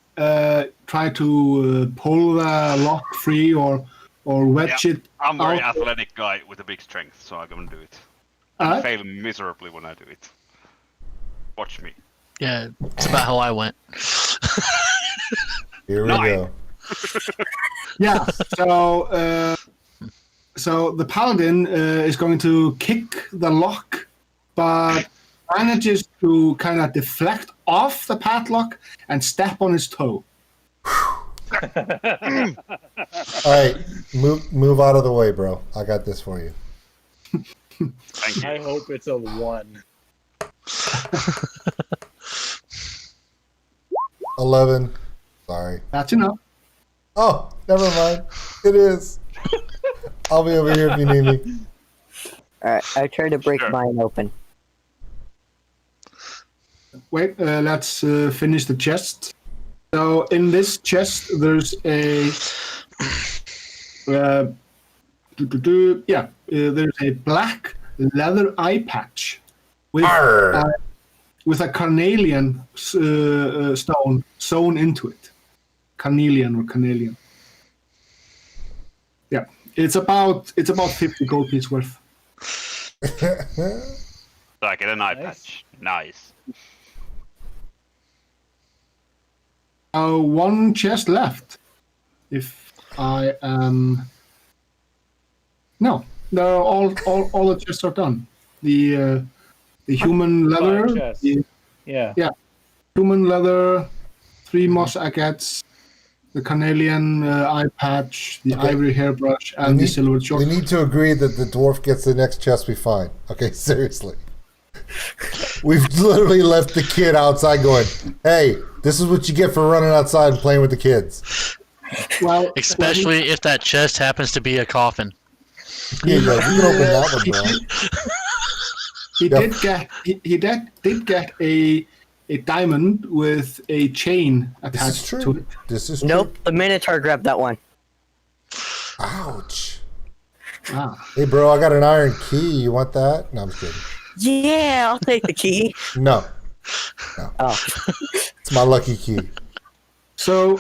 try to pull the lock free, or or wedge it I'm very out. athletic guy with a big strength, so I'm gonna do it. Alright. Fail miserably when I do it. Watch me. Yeah, it's about how I went. Here we 9. go. Yeah. So the paladin is going to kick the lock, but manages to kind of deflect off the padlock and step on his toe. All right, move out of the way, bro. I got this for you. Thank you. I hope it's a 1. 11. Sorry. That's enough. Oh, never mind. It is. I'll be over here if you need me. Alright, I tried to break Sure. mine open. Wait, let's finish the chest. So in this chest, there's a there's a black leather eye patch with a carnelian stone sewn into it. Carnelian. Yeah, it's about 50 gold piece worth. So I get an eye Nice. patch. Nice. One chest left. If I am no, all the chests are done. The human leather, 5 chests. Yeah. human leather, 3 moss agates, the carnelian eye patch, the Okay. ivory hairbrush, and the silver short. We need to agree that the dwarf gets the next chest we find. Okay, seriously. We've literally left the kid outside going, hey, this is what you get for running outside and playing with the kids. Well, Especially if that chest happens to be a coffin. Yeah, you can open that one, bro. he Yep. did get a diamond with a chain This attached is to true. it. This is true. Nope, the Minotaur grabbed that one. Ouch. Ah. Hey, bro, I got an iron key. You want that? No, I'm just kidding. Yeah, I'll take the key. No, Oh, it's my lucky key. So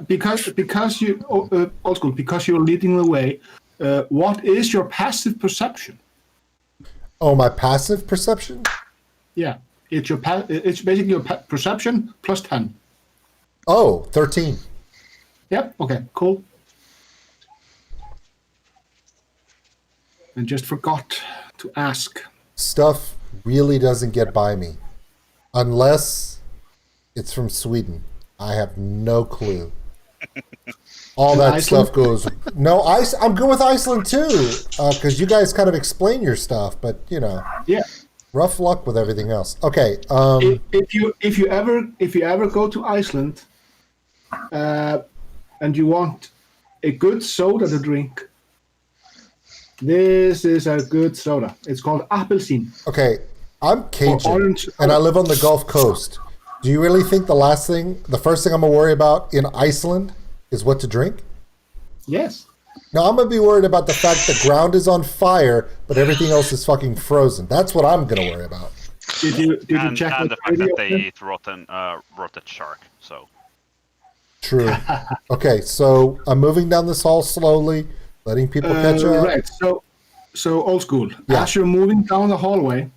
because you old school, because you're leading the way. What is your passive perception? Oh, my passive perception? Yeah, it's it's basically your perception plus 10. Oh, 13. Yep. Okay. Cool. And just forgot to ask. Stuff really doesn't get by me. Unless it's from Sweden. I have no clue. All that Iceland? stuff goes. No, I'm good with Iceland too, because you guys kind of explain your stuff, but you know, Yeah. rough luck with everything else. Okay, If you ever go to Iceland, and you want a good soda to drink, this is a good soda. It's called Appelsín. okay, I'm Cajun, orange. and I live on the Gulf Coast. Do you really think the first thing I'm gonna worry about in Iceland is what to drink? Yes. No, I'm gonna be worried about the fact the ground is on fire, but everything else is fucking frozen. That's what I'm gonna worry about. Did you And check the the fact that they radio? eat rotted shark. So True. Okay, so I'm moving down this hall slowly, letting people catch up. Right. So old school. Yeah. As you're moving down the hallway,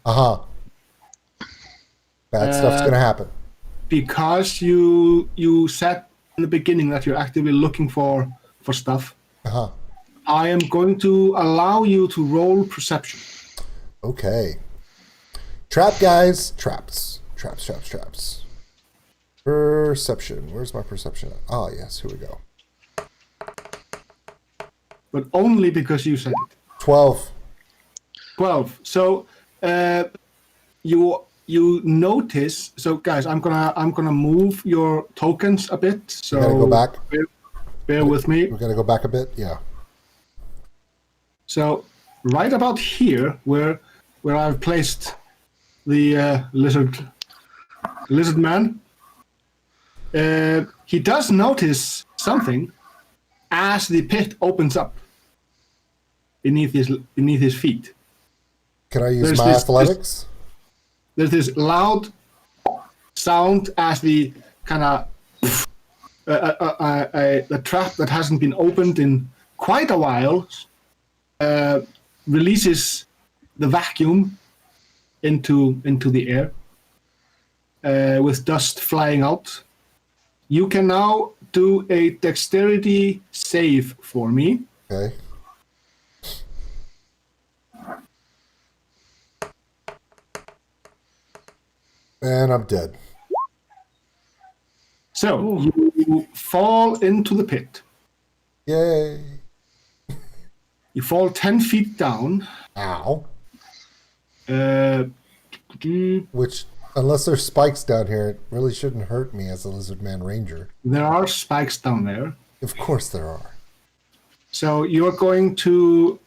Bad stuff's gonna happen. because you said in the beginning that you're actively looking for stuff, I am going to allow you to roll perception. Okay. Trap, guys. Traps. Perception. Where's my perception? Ah, yes. Here we go. But only because you said it. 12. 12. So you notice. So guys, I'm gonna move your tokens a bit. So We gotta go back. Bear with me. We're gonna go back a bit. Yeah. So right about here, where I've placed the lizard man, he does notice something as the pit opens up beneath his feet. Can I use There's my this- athletics? There's this loud sound as the kind of the trap that hasn't been opened in quite a while, releases the vacuum into the air with dust flying out. You can now do a dexterity save for me. Okay. And I'm dead. So you fall into the pit. Yay. You fall 10 feet down. Ow. Uh, Which, unless there's spikes down here, it really shouldn't hurt me as a Lizard Man Ranger. there are spikes down there. Of course there are. So you're going to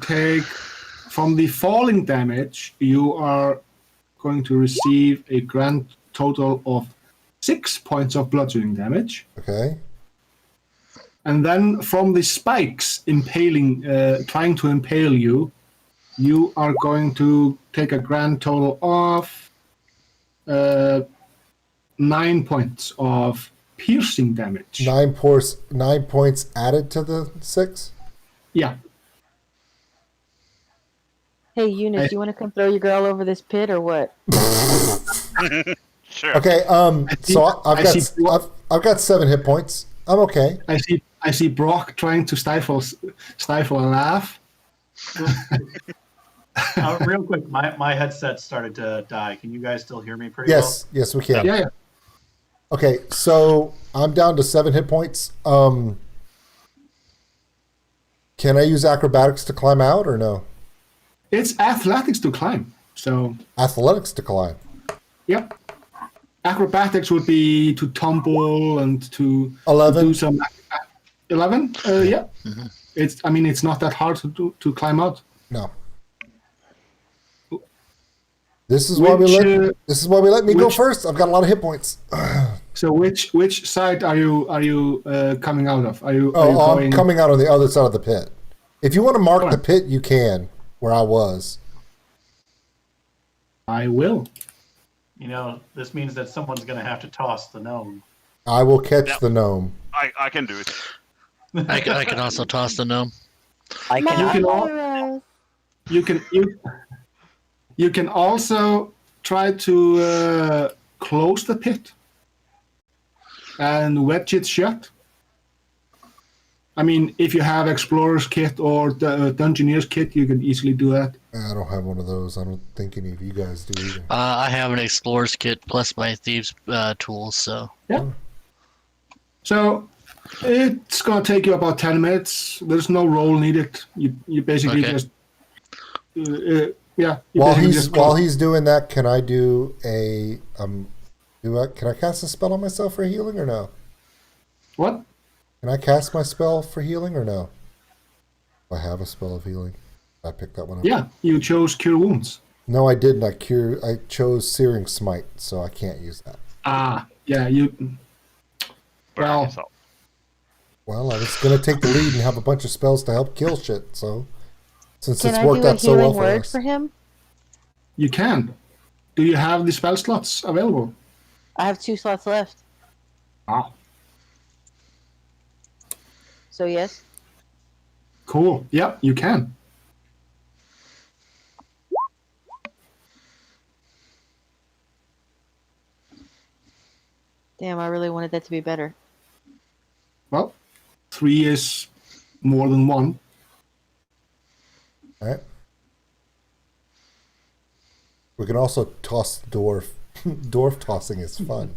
take from the falling damage, you are going to receive a grand total of 6 points of bludgeoning damage. Okay. And then from the spikes impaling, trying to impale you, you are going to take a grand total of 9 points of piercing damage. 9 points added to the 6? Yeah. Hey, Eunice, you want to come throw your girl over this pit or what? Sure. Okay, so I've got 7 hit points. I'm okay. I see Brock trying to stifle a laugh. Real quick, my headset started to die. Can you guys still hear me pretty Yes, we can. Yeah. Okay, so I'm down to 7 hit points. Can I use acrobatics to climb out or no? It's athletics to climb. So Athletics to climb. yep. Acrobatics would be to tumble and to 11. do some 11. Yeah. Mm-hmm. It's not that hard to climb out. No. This is why we let me go first. I've got a lot of hit points. So which side are you coming out of? I'm coming out on the other side of the pit. If you want to mark the pit, you can, where I was. I will. This means that someone's going to have to toss the gnome. I will catch the gnome. I can do it. I can also toss the gnome. You can also try to close the pit and wedge it shut. If you have Explorer's Kit or the Dungeoneer's Kit, you can easily do that. I don't have one of those. I don't think any of you guys do either. I have an Explorer's Kit plus my Thieves' tools, so... Yeah. So, it's going to take you about 10 minutes. There's no roll needed. You basically just... While he's doing that, can I do a... can I cast a spell on myself for healing or no? What? Can I cast my spell for healing or no? I have a spell of healing. I picked that one up. Yeah, you chose Cure Wounds. No, I didn't. I chose Searing Smite, so I can't use that. Yeah, you... Well, I was going to take the lead and have a bunch of spells to help kill shit, so... Since Can it's I worked do a out so well healing for word us. for him? you can. Do you have the spell slots available? I have 2 slots left. Ah, So yes. cool. Yeah, you can. Damn, I really wanted that to be better. Well, 3 is more than 1. All right. We can also toss the dwarf. Dwarf tossing is fun.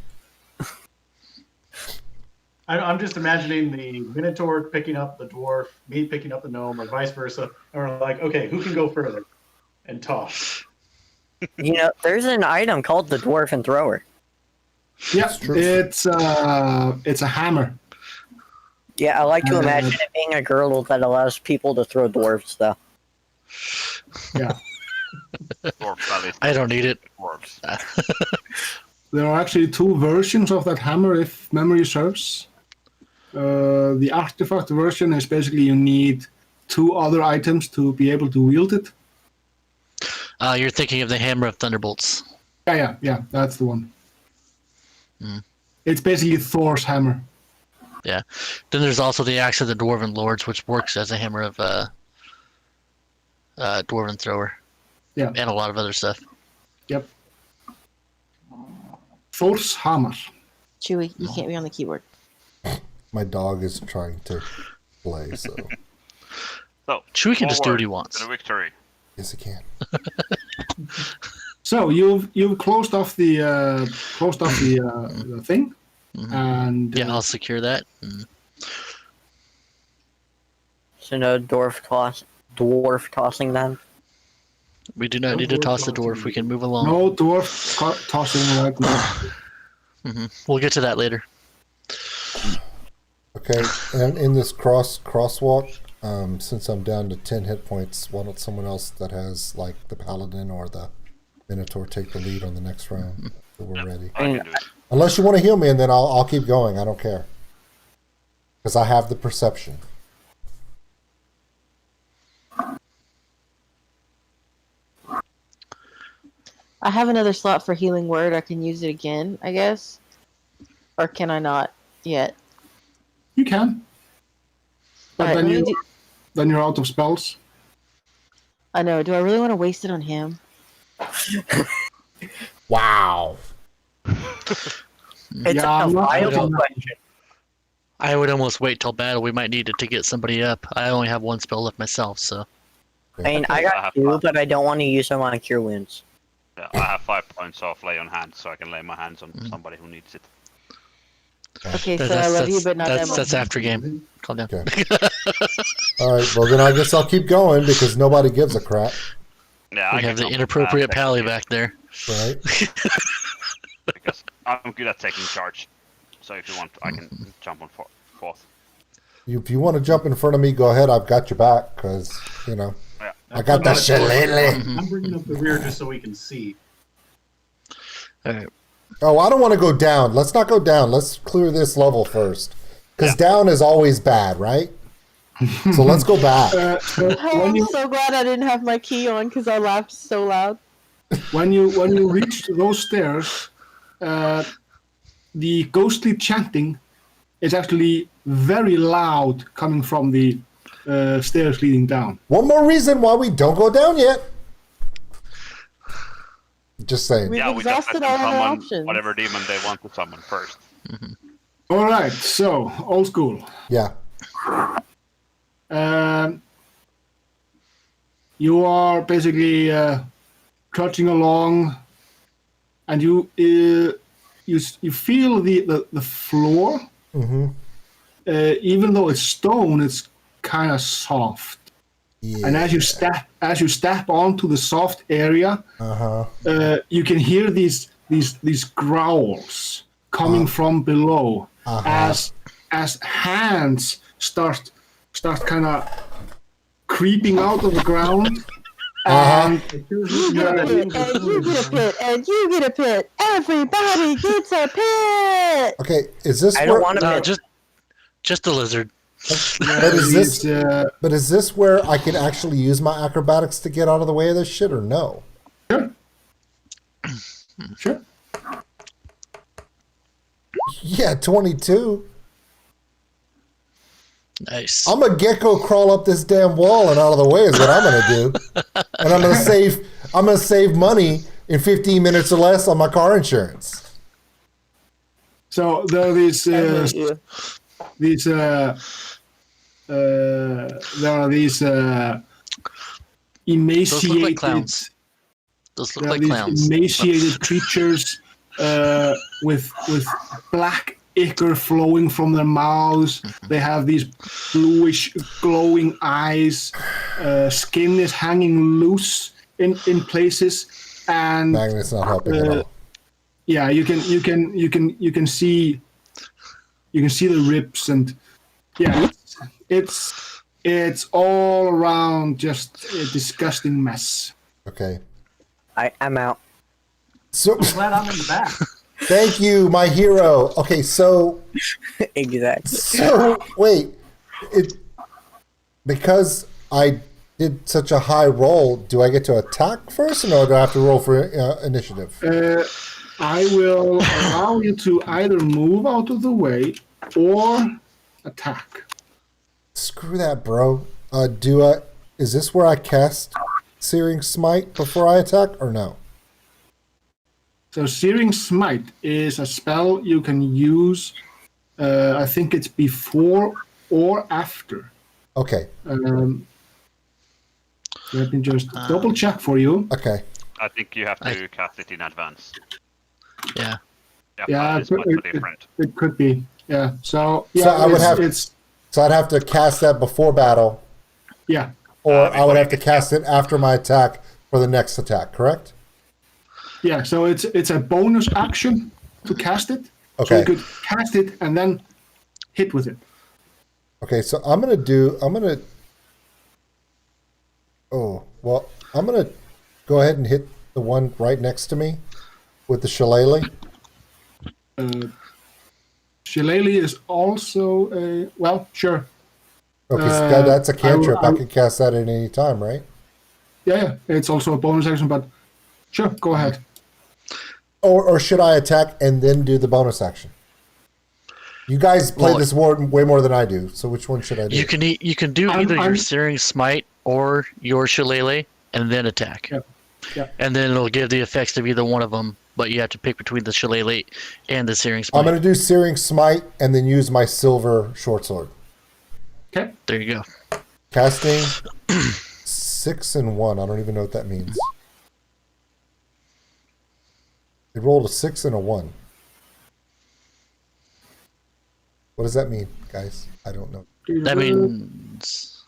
I'm just imagining the Minotaur picking up the dwarf, me picking up the gnome, or vice versa. And we're like, okay, who can go further? And toss. There's an item called the Dwarf and Thrower. Yeah, it's a hammer. Yeah, I like to imagine it being a girdle that allows people to throw dwarves, though. Yeah. I don't need it. Dwarves. There are actually 2 versions of that hammer, if memory serves. The artifact version is basically you need 2 other items to be able to wield it. You're thinking of the Hammer of Thunderbolts. Yeah, that's the one. Mm. It's basically Thor's hammer. Yeah. Then there's also the Axe of the Dwarven Lords, which works as a hammer of Dwarf and Thrower. Yeah. And a lot of other stuff. Yep. Thor's hammer. Chewy, you can't be on the keyboard. My dog is trying to play, so So Chewy can just do what he forward wants. to the victory. yes, he can. So you've closed off the thing, Mhm. and Yeah, I'll secure that. So no dwarf tossing then. We do not need to toss the dwarf. We can move along. no dwarf tossing right now. We'll get to that later. Okay, and in this crosswalk, since I'm down to 10 hit points, why don't someone else that has like the paladin or the minotaur take the lead on the next round so we're ready? I can do it. Unless you want to heal me, and then I'll keep going. I don't care because I have the perception. I have another slot for healing word. I can use it again, I guess. Or can I not yet? You can, but Alright, then let me then you're out of spells. I know. Do I really want to waste it on him? Wow. It's Yeah, a I'm not- viable question. I would almost wait till battle. We might need it to get somebody up. I only have one spell left myself, so. I mean, I got two, but I don't want to use them on cure wounds. Yeah, I have 5 points of lay on hands, so I can lay my hands on somebody who needs it. Okay, so I love you, but not that much. That's after game. Calm down. Okay. All right. Well, then I guess I'll keep going because nobody gives a crap, Yeah, We I have can the jump inappropriate fast, pally actually, back there. right? because I'm good at taking charge. So if you want, I can jump on fourth. If you want to jump in front of me, go ahead. I've got your back because Yeah. I got that shit lately. I'm bringing up the rear just so we can see. All right. Oh, I don't want to go down. Let's not go down. Let's clear this level first. Because down is always bad, right? So let's go back. Oh, I'm so glad I didn't have my key on because I laughed so loud. When you reach those stairs, the ghostly chanting is actually very loud coming from the stairs leading down. One more reason why we don't go down yet. Just saying. We've Yeah, we just exhausted let all them our summon options. whatever demon they want to summon first. All right, so old school. Yeah. You are basically trudging along, and you feel the floor. Mm-hmm. Even though it's stone, it's kind of soft. Yeah. And as you step onto the soft area, you can hear these growls coming from below as hands start kind of creeping out of the ground. And You get a pit, and you get a pit, and you get a pit. Everybody gets a pit. Okay, is this I where? don't want to. No, just the lizard. But is this? these, But is this where I can actually use my acrobatics to get out of the way of this shit, or no? Sure. Yeah, 22. Nice. I'm a gecko crawl up this damn wall and out of the way is what I'm gonna do, and I'm gonna save money in 15 minutes or less on my car insurance. So there are these there are these emaciated. Those look like clowns. Those look There are like these clowns. emaciated creatures with black ichor flowing from their mouths. They have these bluish glowing eyes. Skin is hanging loose in places, and Magnet's not helping at all. yeah, you can see the ribs, and yeah, it's all around just a disgusting mess. Okay. I'm out. So I'm glad I'm in the back. thank you, my hero. Okay, so Exactly. wait, because I did such a high roll, do I get to attack first, or do I have to roll for initiative? I will allow you to either move out of the way or attack. Screw that, bro. Is this where I cast Searing Smite before I attack, or no? So Searing Smite is a spell you can use. I think it's before or after. Okay. Let me just double check for you. Okay. I think you have to cast it in advance. Yeah. Yeah, it's much different. it could be. Yeah. So So I'd have to cast that before battle, yeah. or I would before have to cast it after my attack for the next attack. Correct? Yeah. So it's a bonus action to cast it. So Okay. you could cast it and then hit with it. Okay. So I'm gonna. Oh well, I'm gonna go ahead and hit the one right next to me with the shillelagh. Shillelagh is also a sure. Okay, so that's a cantrip. I can cast that at any time, right? Yeah, it's also a bonus action, but sure, go ahead. Or should I attack and then do the bonus action? You guys play this way more than I do, so which one should I do? You can do either your Searing Smite or your Shillelagh and then attack. Yeah. And then it'll give the effects of either one of them, but you have to pick between the Shillelagh and the Searing Smite. I'm going to do Searing Smite and then use my silver short sword. Okay. There you go. Casting 6 and 1. I don't even know what that means. It rolled a 6 and a 1. What does that mean, guys? I don't know. That means...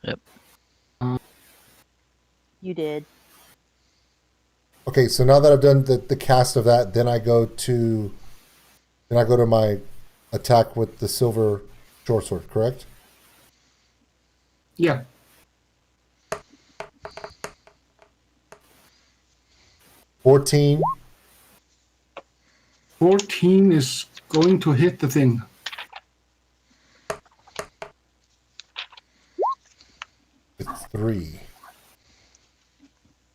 Yep. You did. Okay, so now that I've done the cast of that, then I go to my attack with the silver short sword, correct? Yeah. $14. 14 is going to hit the thing. It's 3.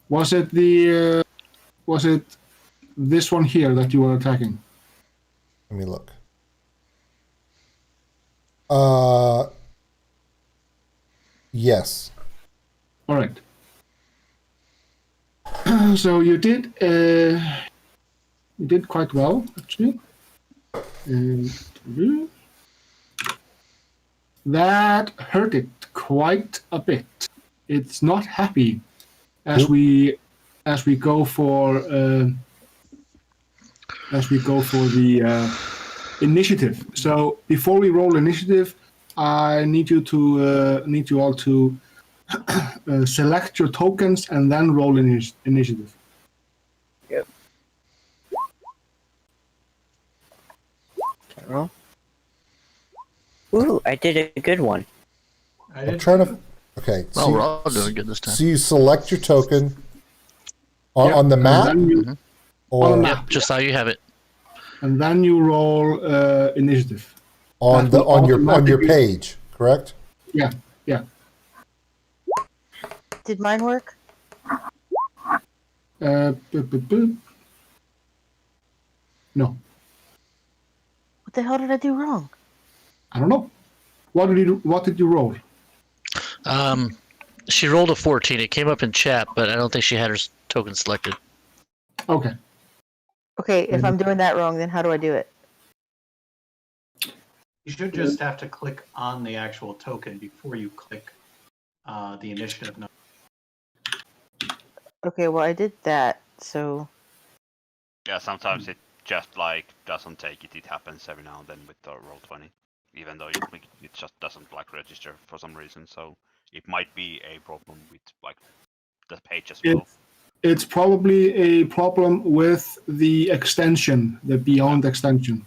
Was it this one here that you were attacking? Let me look. Yes. All right. So you did quite well, actually. That hurt it quite a bit. It's not happy as we go for the initiative. So before we roll initiative, I need you all to select your tokens and then roll initiative. Yep. Roll. Ooh, I did a good one. I'm trying to. Okay. Well, we're all doing good this time. So you select your token on the map, on the map, Yep, just how you have it. and then you roll initiative. on your page, correct? Yeah. Did mine work? No. What the hell did I do wrong? I don't know. What did you roll? She rolled a 14. It came up in chat, but I don't think she had her token selected. Okay. Okay, if I'm doing that wrong, then how do I do it? You should just have to click on the actual token before you click the initiative number. Okay, well I did that, so Yeah, sometimes it just doesn't take it. It happens every now and then with the Roll20. Even though you click it just doesn't register for some reason. So it might be a problem with the page as well. It's probably a problem with the extension, the Beyond extension,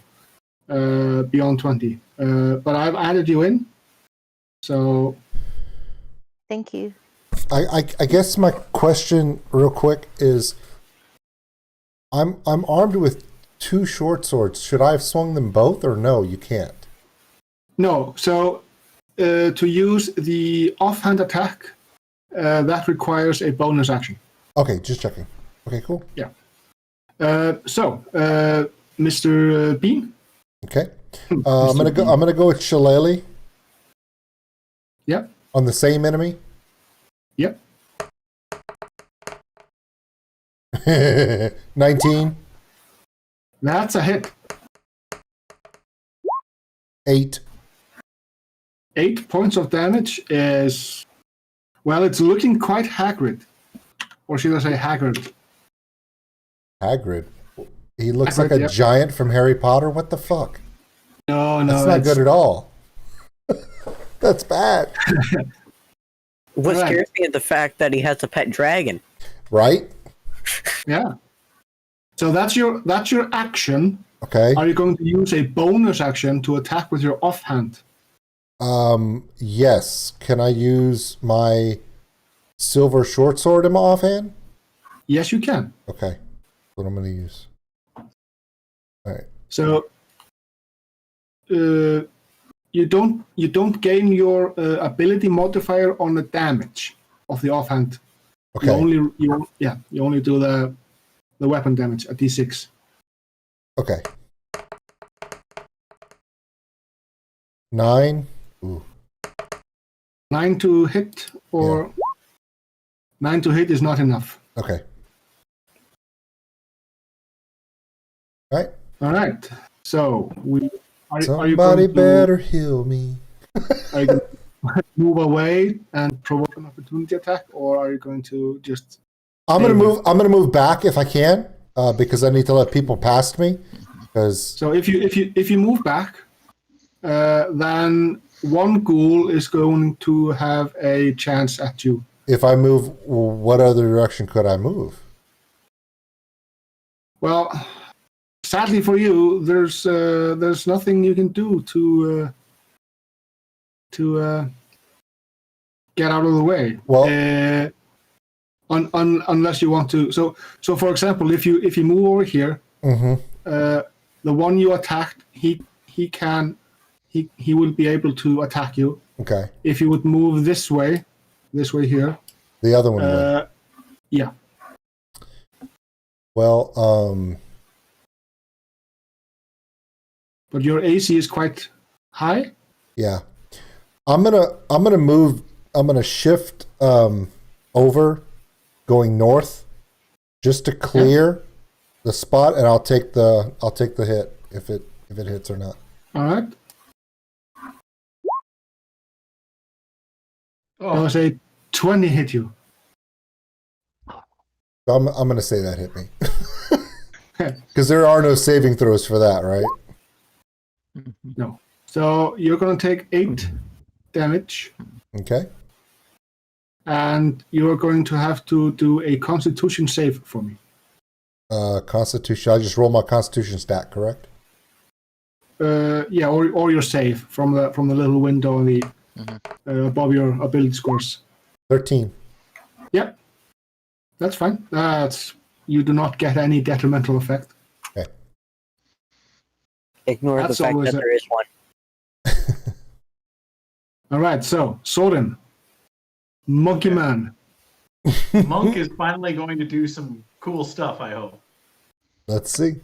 Beyond 20. But I've added you in, so. thank you. I guess my question, real quick, is I'm armed with 2 short swords. Should I have swung them both, or no? You can't. No, so to use the offhand attack, that requires a bonus action. Okay, just checking. Okay, cool. Yeah. So, Mr. Bean, Okay. I'm gonna go with Shillelagh. Yep. On the same enemy. Yep. 19. That's a hit. 8. 8 points of damage is, well, it's looking quite haggard. Or should I say haggard? Hagrid. He looks Hagrid, like a yep. giant from Harry Potter. What the fuck? No, That's not good at all. That's bad. What Right. scares me is the fact that he has a pet dragon. Right? Yeah. So that's your action. Okay. Are you going to use a bonus action to attack with your offhand? Yes. Can I use my silver short sword in my offhand? Yes, you can. Okay. That's what I'm going to use. All right. So you don't gain your ability modifier on the damage of the offhand. Okay. You only do the weapon damage at D6. Okay. 9. Ooh. 9 to hit, or 9 to hit is not enough. Okay. All right. All right. So are you Somebody going to, better heal me. are you going to move away and provoke an opportunity attack, or are you going to just? I'm gonna move back if I can, because I need to let people past me. So if you move back, then one ghoul is going to have a chance at you. If I move, what other direction could I move? Well, sadly for you, there's nothing you can do to get out of the way. Well, unless you want to. So for example, if you move over here, the one you attacked, he will be able to attack you. Okay. If you would move this way here. The other one would. Yeah. Well, but your AC is quite high. yeah. I'm gonna move. I'm gonna shift over, going north, just to clear the spot, and I'll take the hit if it hits or not. All right. Oh, I'll say 20 hit you. I'm gonna say that hit me because there are no saving throws for that, right? No. So you're going to take 8 damage, Okay. and you're going to have to do a Constitution save for me. Constitution. I just roll my Constitution stat, correct? Yeah, or your save from the little window on the above your ability scores. 13. Yep, that's fine. You do not get any detrimental effect. Okay. Ignore That's the fact always that a- there is one. All right, so Soren, Monkey Man. Monk is finally going to do some cool stuff, I hope. Let's see.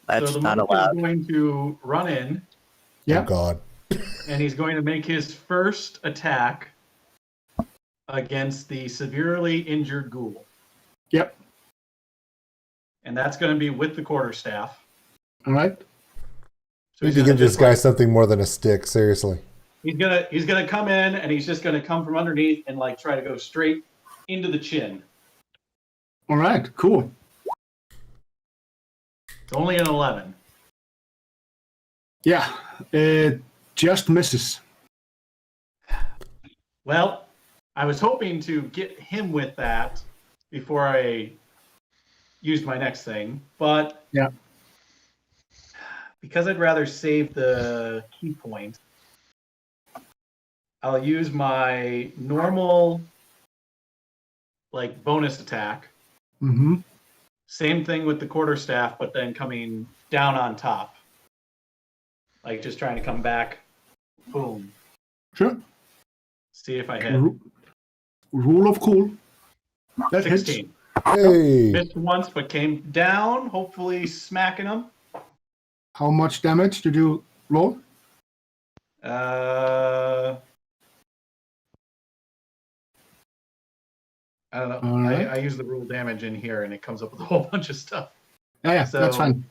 That's so the not monk allowed. is going to run in, Yeah. Oh God. and he's going to make his first attack against the severely injured ghoul. Yep. And that's going to be with the quarterstaff. All right. So We he's need to gonna give this just, guy like, something more than a stick. Seriously. he's gonna come in, and he's just gonna come from underneath and like try to go straight into the chin. All right. Cool. It's only an 11. Yeah. It just misses. Well, I was hoping to get him with that before I used my next thing, but Yeah. because I'd rather save the key point, I'll use my normal like bonus attack. Mm-hmm. Same thing with the quarterstaff, but then coming down on top. Like just trying to come back. Boom. Sure. See if I hit. Rule of cool. That hits. 16. Hey. Missed once, but came down, hopefully smacking him. How much damage did you roll? I don't know. All right. I use the rule damage in here, and it comes up with a whole bunch of stuff. Yeah, So- that's fine.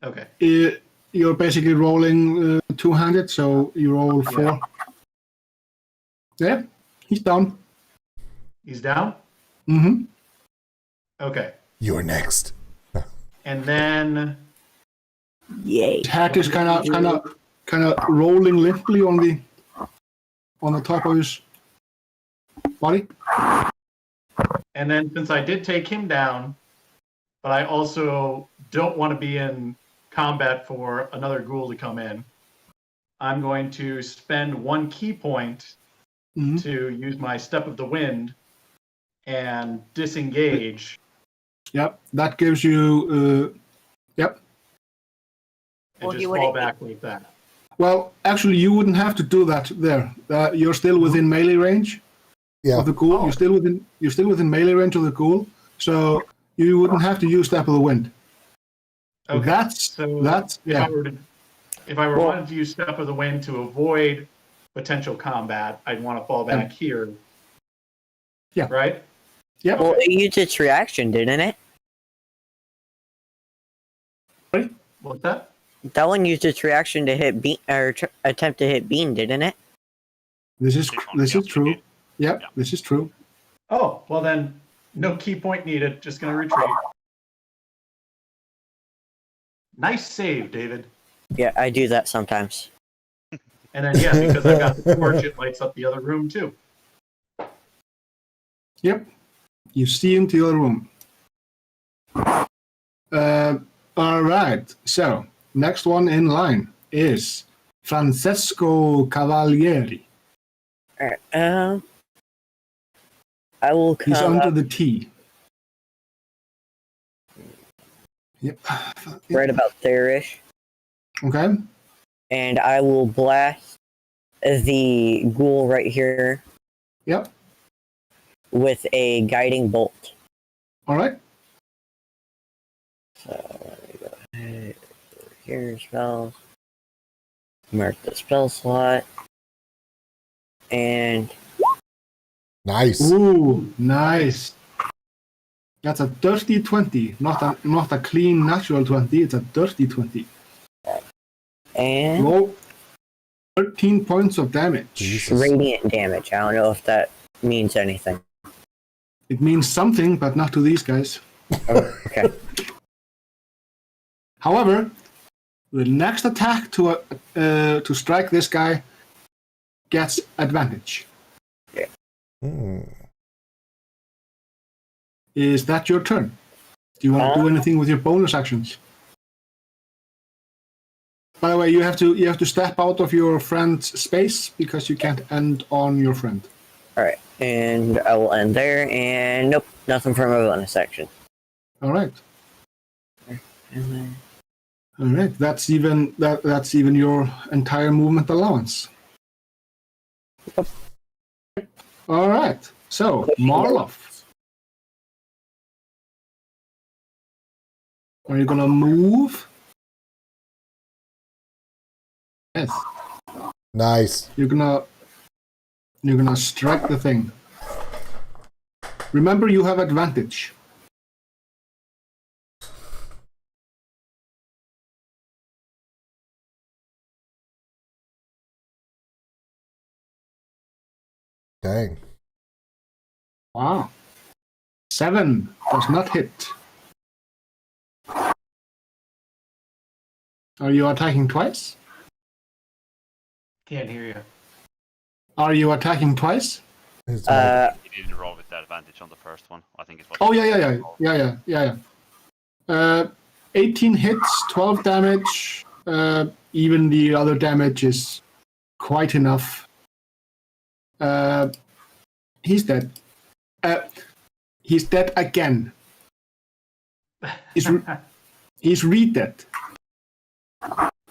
Okay. You're basically rolling two-handed, so you roll 4. Yeah, he's down. He's down? Mm-hmm. Okay. You're next. And then Yay. His hat is kind of rolling limply on the top of his body. And then since I did take him down, but I also don't want to be in combat for another ghoul to come in, I'm going to spend 1 key point Mhm. to use my Step of the Wind and disengage. Yep, that gives you. Yep. And Well, just you fall wouldn't- back like that. Well, actually, you wouldn't have to do that there. You're still within melee range Yeah. of the ghoul. Oh. You're still within melee range of the ghoul, so you wouldn't have to use Step of the Wind. Okay. That's If yeah. I were wanted to use Step of the Wind to avoid potential combat, I'd want to fall back here. Yeah. Right? Yep. Well, it used its reaction, didn't it? What's that? That one used its reaction to hit Bean, or attempt to hit Bean, didn't it? This is Yeah, true. indeed. Yep, Yeah. this is true. Oh, well then, no key point needed. Just going to retreat. Nice save, David. Yeah, I do that sometimes. And then, yeah, because I've got the torch, it lights up the other room too. Yep. You see into your room. All right. So next one in line is Francesco Cavalieri. Alright, I will He's come under up the T. Yep. right about there-ish, Okay. and I will blast the ghoul right here Yep. with a guiding bolt. All right. So let me go ahead over here, spells. Mark the spell slot. And Nice. Ooh, nice. That's a dirty 20, not a clean natural 20. It's a dirty 20. and Roll 13 points of damage. Jesus. radiant damage. I don't know if that means anything. It means something, but not to these guys. Oh, okay. However, the next attack to strike this guy gets advantage. Hmm. Is that your turn? Do you want to do anything with your bonus actions? By the way, you have to step out of your friend's space because you can't end on your friend. Alright, and I will end there, and nope, nothing from my bonus section. All right. And then, All right. That's even your entire movement allowance. All right. So Marloff, are you gonna move? Yes. Nice. You're gonna strike the thing. Remember, you have advantage. Dang. Wow. 7 does not hit. Are you attacking twice? Can't hear you. Are you attacking twice? His mic. He didn't roll with the advantage on the first one. I think it was. Oh yeah. 18 hits, 12 damage. Even the other damage is quite enough. He's dead. He's dead again. He's re-dead.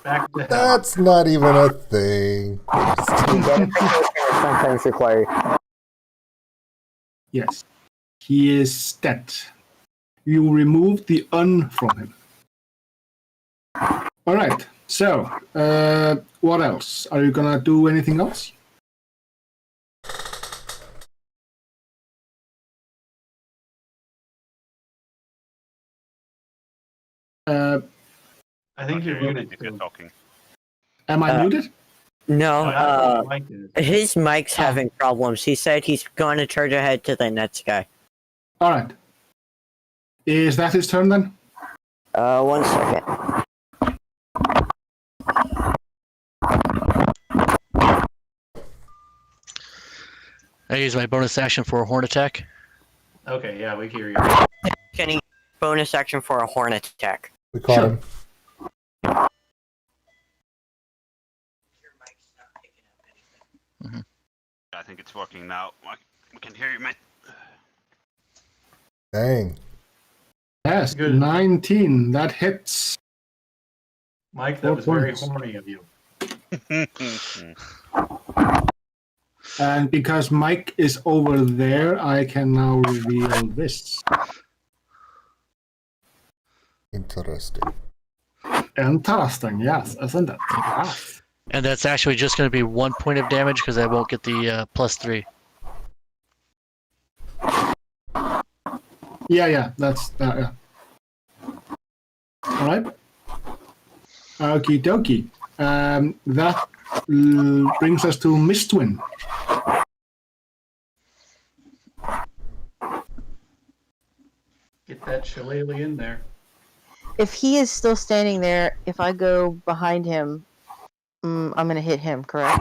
Back to hell. That's not even a thing. sometimes required. Yes. He is dead. You removed the un from him. All right. So, what else? Are you gonna do anything else? I think you're muted. If you're talking. Am I muted? No, that's what Mike is. his mic's having problems. He said he's going to charge ahead to the next guy. All right. Is that his turn then? 1 second. I use my bonus action for a horn attack. Okay, yeah, we hear you. Any bonus action for a horn attack? We caught Sure. him. I think it's working now. We can hear you, mate. Dang. Yes, Good. 19. That hits. Mike, that 4 was very points. horny of you. And because Mike is over there, I can now reveal this. Interesting. Interesting, yes, isn't it? Yes. And that's actually just going to be 1 point of damage because I won't get the +3. Yeah, that's yeah. All right. Okie dokie. That brings us to Mistwin. Get that shillelagh in there. If he is still standing there, if I go behind him, I'm gonna hit him. Correct?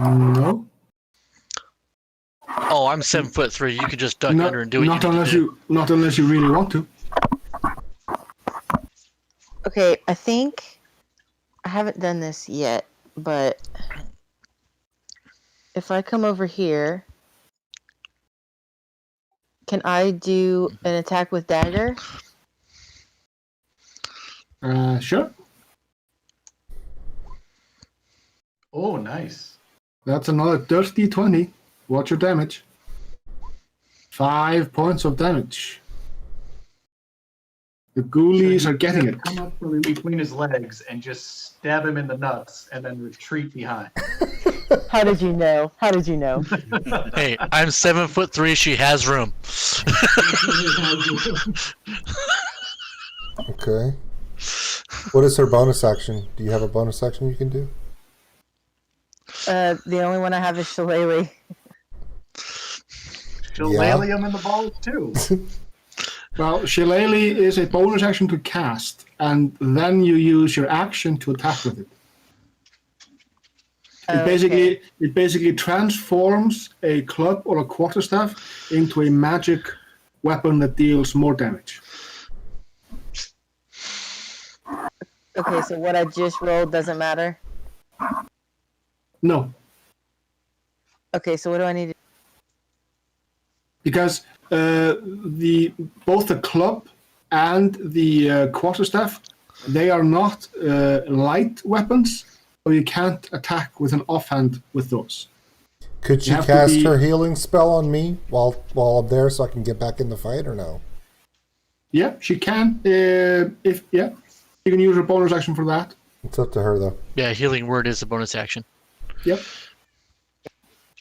No. Oh, I'm 7'3". You could just duck under and do what not you need unless to do. not unless you really want to. Okay, I think I haven't done this yet, but if I come over here, can I do an attack with dagger? Sure. Oh, nice. That's another dirty 20. What's your damage? 5 points of damage. The ghoulies are getting it. Come up from in between his legs and just stab him in the nuts and then retreat behind. How did you know? How did you know? Hey, I'm 7'3". She has room. Okay. What is her bonus action? Do you have a bonus action you can do? The only one I have is shillelagh. Shillelagh him in the balls too. Well, Shillelagh is a bonus action to cast, and then you use your action to attack with it. It basically transforms a club or a quarterstaff into a magic weapon that deals more damage. Okay, so what I just rolled doesn't matter? No, Okay, so what do I need to because both the club and the quarterstaff, they are not light weapons, so you can't attack with an offhand with those. Could she cast her healing spell on me while I'm there so I can get back in the fight or no? Yeah, she can. You can use her bonus action for that. It's up to her though. Yeah, healing word is a bonus action. Yep.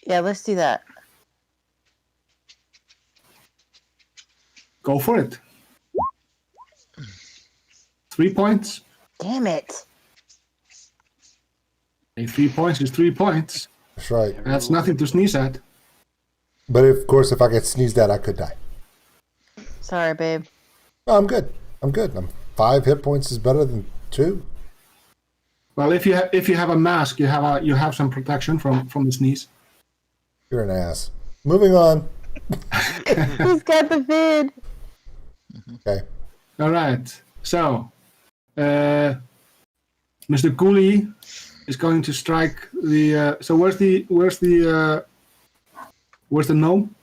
Yeah, let's do that. Go for it. 3 points. Damn it. And 3 points is 3 points. That's right. That's nothing to sneeze at. But of course, if I get sneezed at, I could die. Sorry, babe. No, I'm good. I'm 5 hit points is better than 2. Well, if you have a mask, you have some protection from the sneeze. You're an ass. Moving on. He's got the vid. Okay. All right. So, Mr. Ghoulie is going to strike the. So where's the gnome?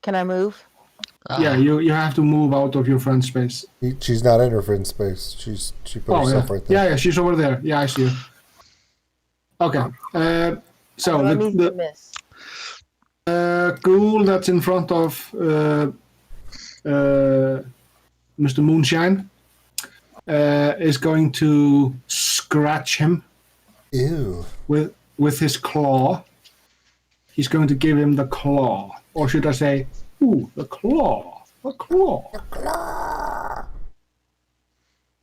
Can I move? Yeah, you have to move out of your friend's space. She's not in her friend's space. She put herself right there. Yeah, she's over there. Yeah, I see her. Okay. So What do I need to the miss? ghoul that's in front of Mr. Moonshine is going to scratch him Ew. with his claw. He's going to give him the claw. Or should I say, ooh, the claw. The claw.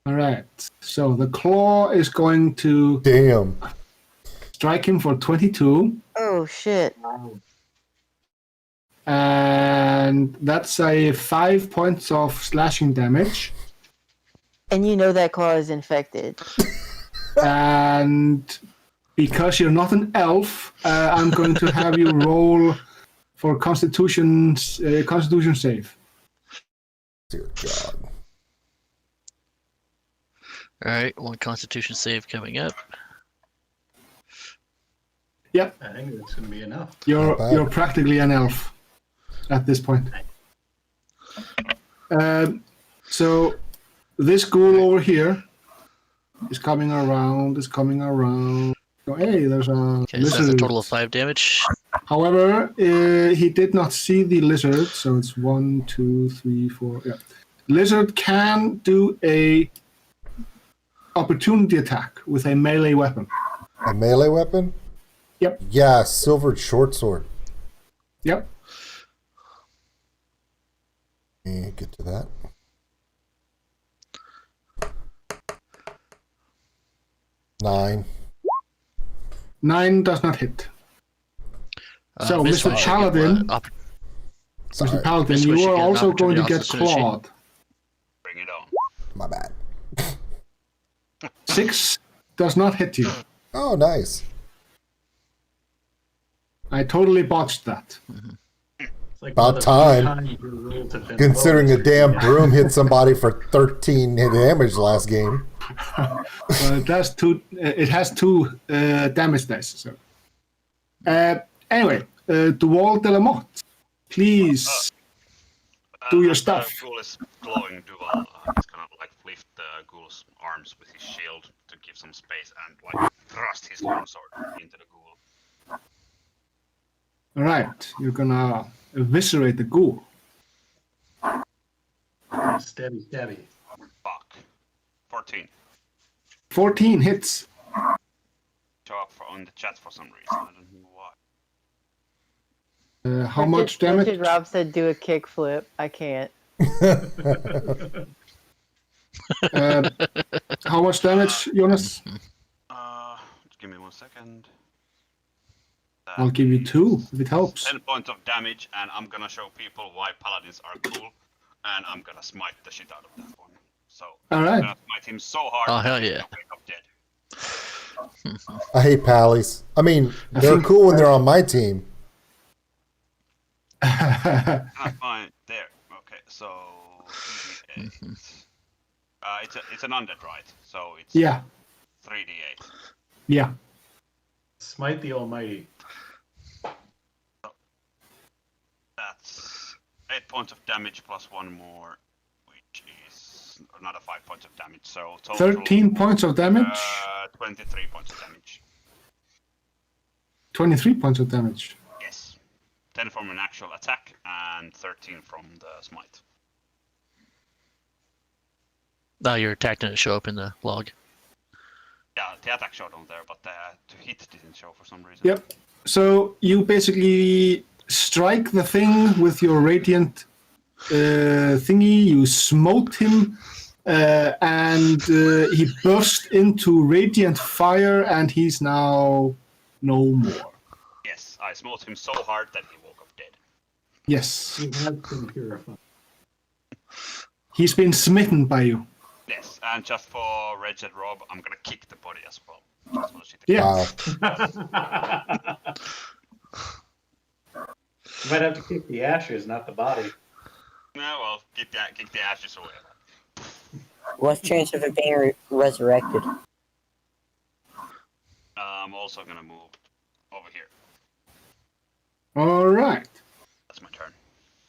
All right. So the claw is going to Damn. strike him for 22. Oh shit! And that's a 5 points of slashing damage. And you know that claw is infected. And because you're not an elf, I'm going to have you roll for Constitution save. Dear God. All right, one Constitution save coming up. Yep, I think that's going to be enough. Not bad. you're practically an elf at this point. So this ghoul over here is coming around. Oh, hey, there's a Okay, so lizard. that's a total of 5 damage. However, he did not see the lizard, so it's 1, 2, 3, 4. Yeah, lizard can do a opportunity attack with a melee weapon. A melee weapon? Yep. Yeah, silvered short sword. Yep. Get to that. Nine. 9 does not hit. So, Miss Mr. Wish, Paladin, Sorry, Mr. Paladin, Miss you Wish, you are get an also going to opportunity get as soon as she- clawed. Bring it on. my bad. 6 does not hit you. Oh, nice. I totally botched that. It's like About one of the time. times you rolled to finish Considering the rolls. damn Yeah. broom hit somebody for 13 hit damage last game. Well, it has two damage dice. So, anyway, Duval de la Motte, please do your stuff. The ghoul is glowing Duval. He's gonna like lift the ghoul's arms with his shield to give some space and like thrust his longsword into the ghoul. All right, you're gonna eviscerate the ghoul. Stabby, stabby. Fuck. 14. 14 hits. Show up on the chat for some reason. I don't know why. How much damage? Richard Rob said do a kickflip. I can't. How much damage, Jonas? Just give me 1 second. I'll give you 2 if it helps. 10 points of damage, and I'm gonna show people why paladins are cool, and I'm gonna smite the shit out of that one. So, All I'm right. gonna smite him so hard Oh, hell that he's yeah. gonna wake up dead. I hate pallies. I mean, they're think- cool when they're on my team. Ah, fine. There. Okay, so 3d8. It's an undead, right? So it's Yeah, 3d8. yeah. Smite the Almighty. That's 8 points of damage plus 1 more, which is another 5 points of damage. So total 13 points of damage, 23 points of damage. 23 points of damage. Yes. 10 from an actual attack and 13 from the smite. Now your attack didn't show up in the log. Yeah, the attack showed on there, but the to hit didn't show for some reason. Yep. So you basically strike the thing with your radiant thingy. You smote him, and he burst into radiant fire, and he's now no more. Yes, I smote him so hard that he woke up dead. Yes, He has been purified. he's been smitten by you. Yes, and just for Wretched Rob, I'm gonna kick the body as well. Just for the shit. Yeah. Wow. You might have to kick the ashes, not the body. No, well, kick the ashes away. What's the chance of it being resurrected? I'm also gonna move over here. All right. That's my turn.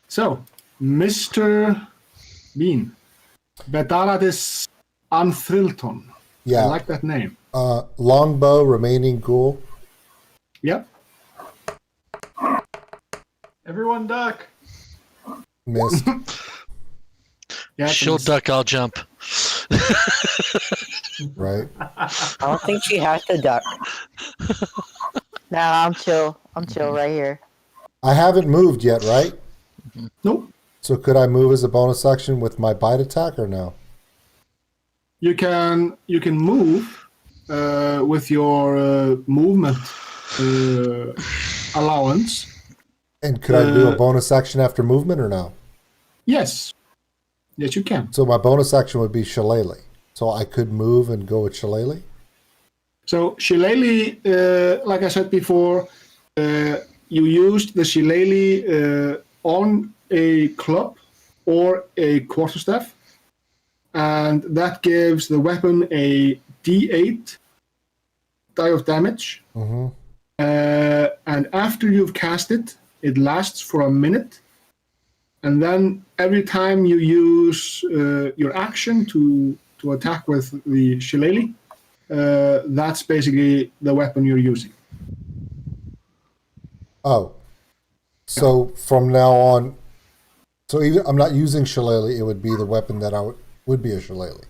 So, Mr. Bean, Bedaladis Anthrilton. I Yeah. like that name. Longbow, remaining ghoul. Yep. Everyone duck! Missed. Yeah, She'll duck, I'll jump. right? I don't think she has to duck. Nah, I'm chill. I'm chill right here. I haven't moved yet, right? Nope. So could I move as a bonus action with my bite attack or no? You can move with your movement allowance. And could I do a bonus action after movement or no? Yes. Yes, you can. So my bonus action would be Shillelagh. So I could move and go with Shillelagh? So Shillelagh, like I said before, you used the Shillelagh on a club or a quarterstaff, and that gives the weapon a D8 die of damage. Mm-hmm. And after you've cast it, it lasts for a minute. And then every time you use your action to attack with the Shillelagh, that's basically the weapon you're using. Oh. So from now on, so even, I'm not using Shillelagh, it would be the weapon that would be a Shillelagh.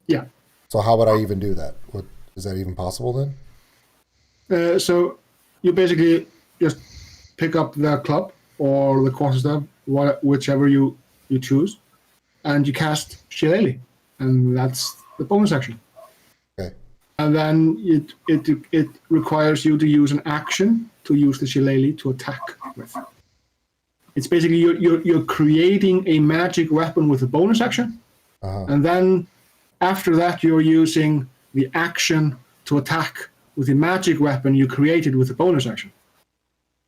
Yeah. So how would I even do that? Is that even possible then? So you basically just pick up the club or the quarterstaff, whichever you choose, and you cast Shillelagh, and that's the bonus action. Okay. And then it requires you to use an action to use the Shillelagh to attack with. It's basically you're creating a magic weapon with a bonus action, and then after that you're using the action to attack with the magic weapon you created with the bonus action.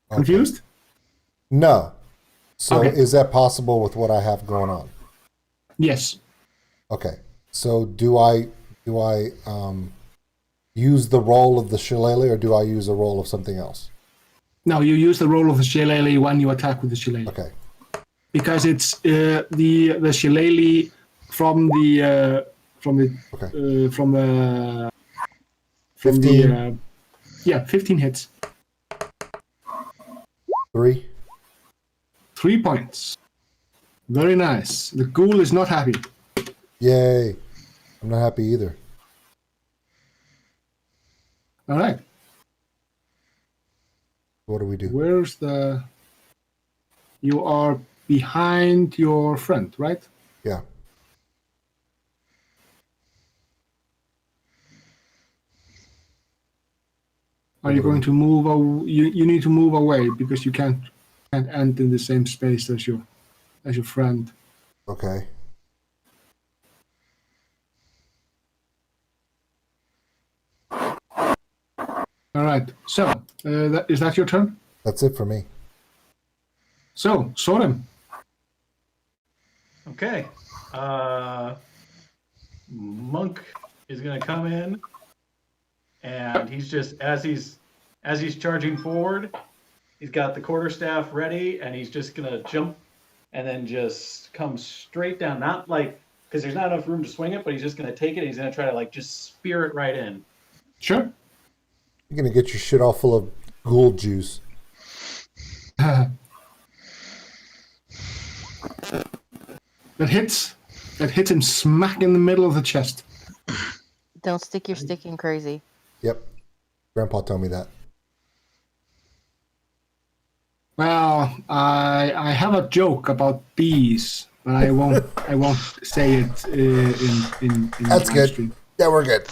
Okay. Confused? No. So Okay. is that possible with what I have going on? Yes. Okay. So do I use the roll of the Shillelagh or do I use a roll of something else? No, you use the roll of the Shillelagh when you attack with the Shillelagh. Okay. Because it's the Shillelagh from the 15. 15 hits. 3. 3 points. Very nice. The ghoul is not happy. Yay. I'm not happy either. All right. What do we do? Where's the... You are behind your friend, right? Yeah. Are you going to move? You need to move away because you can't end in the same space as your friend. Okay. All right. So is that your turn? That's it for me. So Sorem. Okay. Monk is gonna come in, and he's just as he's charging forward, he's got the quarterstaff ready, and he's just gonna jump, and then just come straight down. Not like because there's not enough room to swing it, but he's just gonna take it. And he's gonna try to like just spear it right in. Sure. You're going to get your shit all full of ghoul juice. That hits him smack in the middle of the chest. Don't stick your stick in crazy. Yep. Grandpa told me that. Well, I have a joke about bees, but I won't say it in That's live good. stream. Yeah, we're good.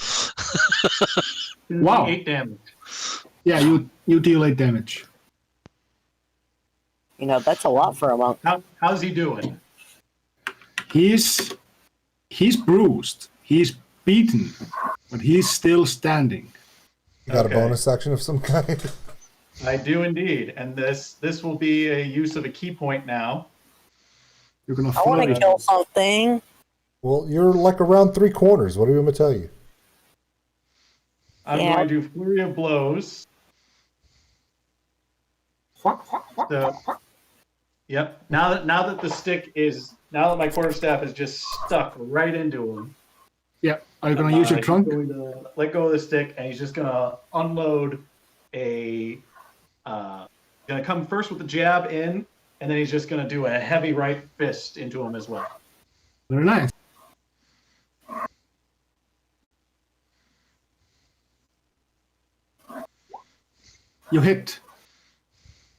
Wow. 8 damage. Yeah, you deal 8 damage. You know, that's a lot for a monk. How's he doing? He's bruised. He's beaten, but he's still standing. You got Okay. a bonus action of some kind? I do indeed, and this will be a use of a key point now. You're gonna I want to flourish. kill something. Well, you're like around 3 corners. What do you want me to tell you? I'm Yeah. going to do flurry of blows. So, yep. Now that the stick is now that my quarterstaff is just stuck right into him. Yeah. Are you gonna use your he's trunk? going to let go of the stick, and he's just gonna unload a. Gonna come first with the jab in, and then he's just gonna do a heavy right fist into him as well. Very nice. You hit.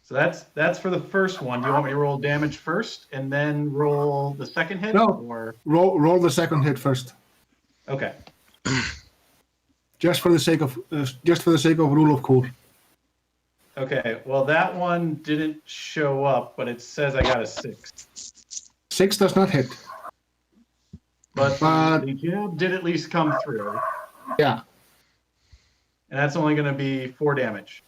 So that's for the first one. Do you want me to roll damage first and then roll the second hit? No. Or Roll the second hit first. okay. Just for the sake of rule of cool. Okay. Well, that one didn't show up, but it says I got a 6. 6 does not hit. But the jab did at least come through, Yeah. and that's only going to be 4 damage.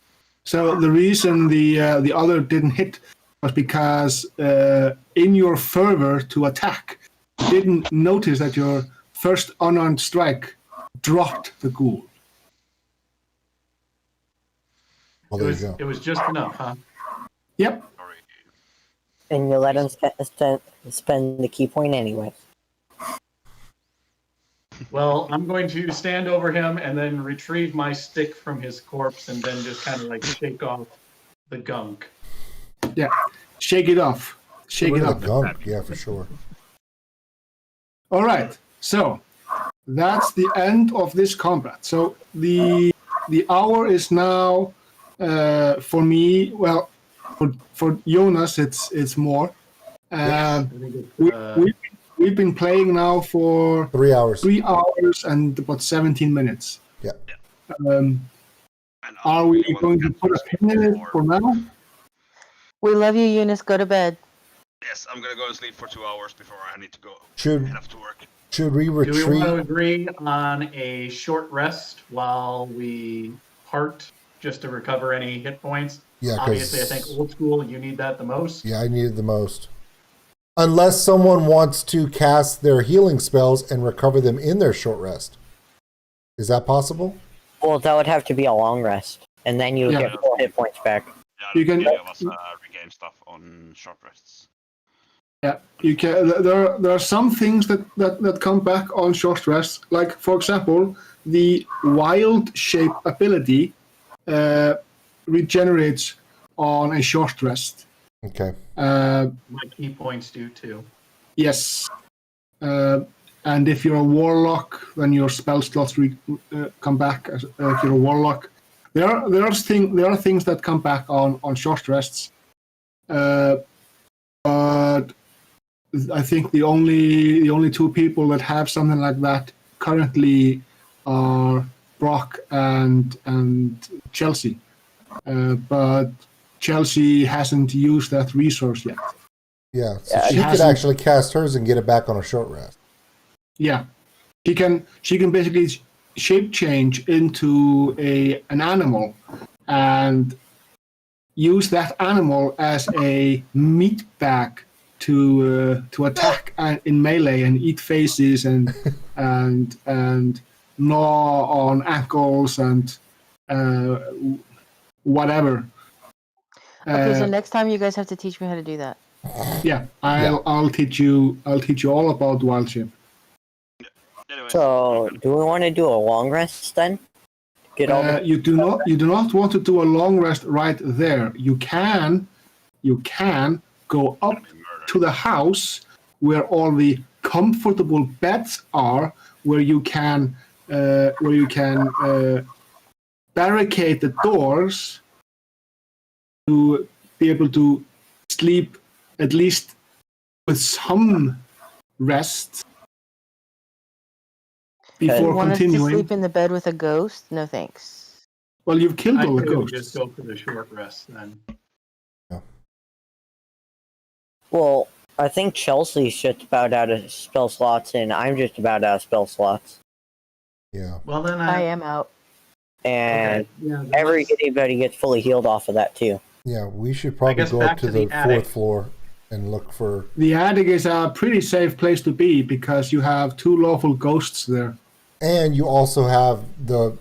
So the reason the other didn't hit was because in your fervor to attack, you didn't notice that your first unarmed strike dropped the ghoul. Well, there you go. It was just enough, huh? Yep. Sorry. And you let him spend the key point anyway. Well, I'm going to stand over him and then retrieve my stick from his corpse and then just kind of like shake off the gunk. Yeah. Shake it off. Shake Look it at off. the gunk. Yeah, for sure. All right. So that's the end of this combat. So the hour is now for me. Well, for Jonas, it's more. I think it's, We've been playing now for 3 hours. 3 hours and about 17 minutes. Yeah. And Are we going to put a pin in it for now? We love you, Eunice. Go to bed. Yes, I'm gonna go to sleep for 2 hours before I need to go Should head off to work. we do we want to retreat? agree on a short rest while we part just to recover any hit points? Yeah, Obviously, I because think old school, you need that the most. yeah, I needed the most. Unless someone wants to cast their healing spells and recover them in their short rest. Is that possible? Well, that would have to be a long rest, and then you Yeah. get 4 hit points back. Yeah, You can- many of us regain stuff on short rests. Yeah, you can. There are some things that come back on short rest. Like for example, the wild shape ability regenerates on a short rest. Okay. My key points do too. Yes, and if you're a warlock, then your spell slots come back. If you're a warlock, there are things that come back on short rests. But I think the only 2 people that have something like that currently are Brock and Chelsea. But Chelsea hasn't used that resource yet. Yeah. So Yeah, she it could hasn't- actually cast hers and get it back on a short rest. Yeah, she can basically shape change into an animal and use that animal as a meat bag to attack in melee and eat faces and gnaw on ankles and whatever. Okay, so next time you guys have to teach me how to do that. Yeah, I'll teach you all about wild shape. Anyway, So, do we want to do a long rest then? Get all the You do not want to do a long rest right there. You can go up to the house where all the comfortable beds are, where you can barricade the doors to be able to sleep at least with some rest before You want us to continuing. sleep in the bed with a ghost? No thanks. Well, you've killed I all the could ghosts. just go for the short rest then. Well, I think Chelsea's just about out of spell slots, and I'm just about out of spell slots. Yeah. Well, then I am out. And Okay, yeah, then everybody gets fully healed off of that too. Yeah, we should probably guess go up back to to the the attic. 4th floor and look for. The attic is a pretty safe place to be because you have 2 lawful ghosts there. And you also have the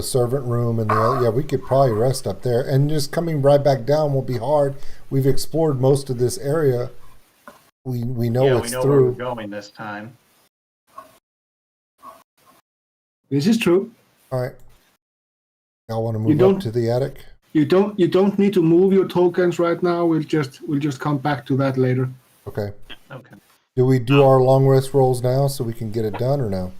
servant room and yeah, we could probably rest up there. And just coming right back down will be hard. We've explored most of this area. We know yeah, it's we know where we're through. going this time. This is true. All right. Y'all want to You move don't- up to the attic? You don't need to move your tokens right now. We'll just come back to that later. Okay. Okay. Do we do our long rest rolls now so we can get it done or no?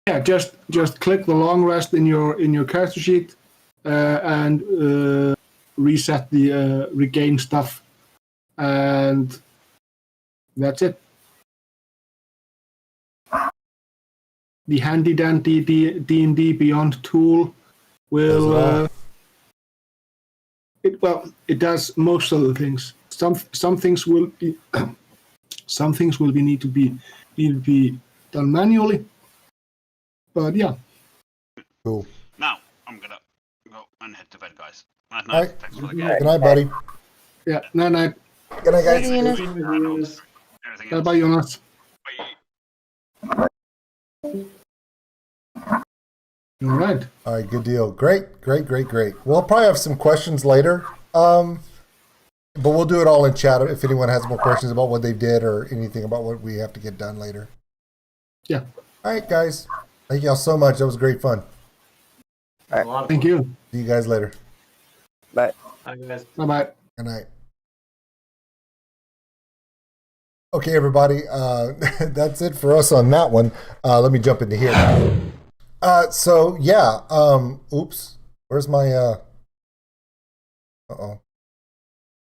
Yeah, just click the long rest in your character sheet, and reset the regain stuff, and that's it. The handy dandy D&D Beyond tool will it does most of the things. Some things will be need to be done manually, but yeah. Cool. Now I'm gonna go and head to bed, guys. Night, All right. Thanks for the game. Good night, buddy. Yeah, night. Good night, guys. Maybe in a- Everything else. Bye, Jonas. Bye. All right. All right, good deal. Great. We'll probably have some questions later. But we'll do it all in chat if anyone has more questions about what they did or anything about what we have to get done later. Yeah. All right, guys. Thank y'all so much. That was great fun. Thank you. See you guys later. But Bye, guys. Bye-bye. Good night. Okay, everybody. That's it for us on that one. Let me jump into here now. So yeah. Oops. Where's my? Uh-oh.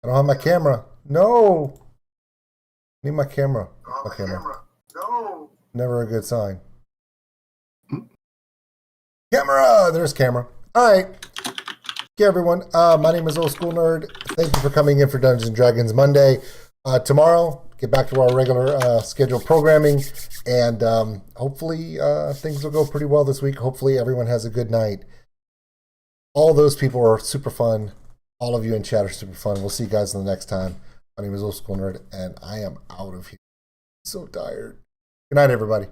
I don't have my camera. No. Need my camera. My camera. No. Never a good sign. Camera. There's camera. All right. Okay, everyone. My name is Old School Nerd. Thank you for coming in for Dungeons and Dragons Monday. Tomorrow, get back to our regular scheduled programming, and hopefully things will go pretty well this week. Hopefully everyone has a good night. All those people are super fun. All of you in chat are super fun. We'll see you guys in the next time. My name is Old School Nerd, and I am out of here. So tired. Good night, everybody.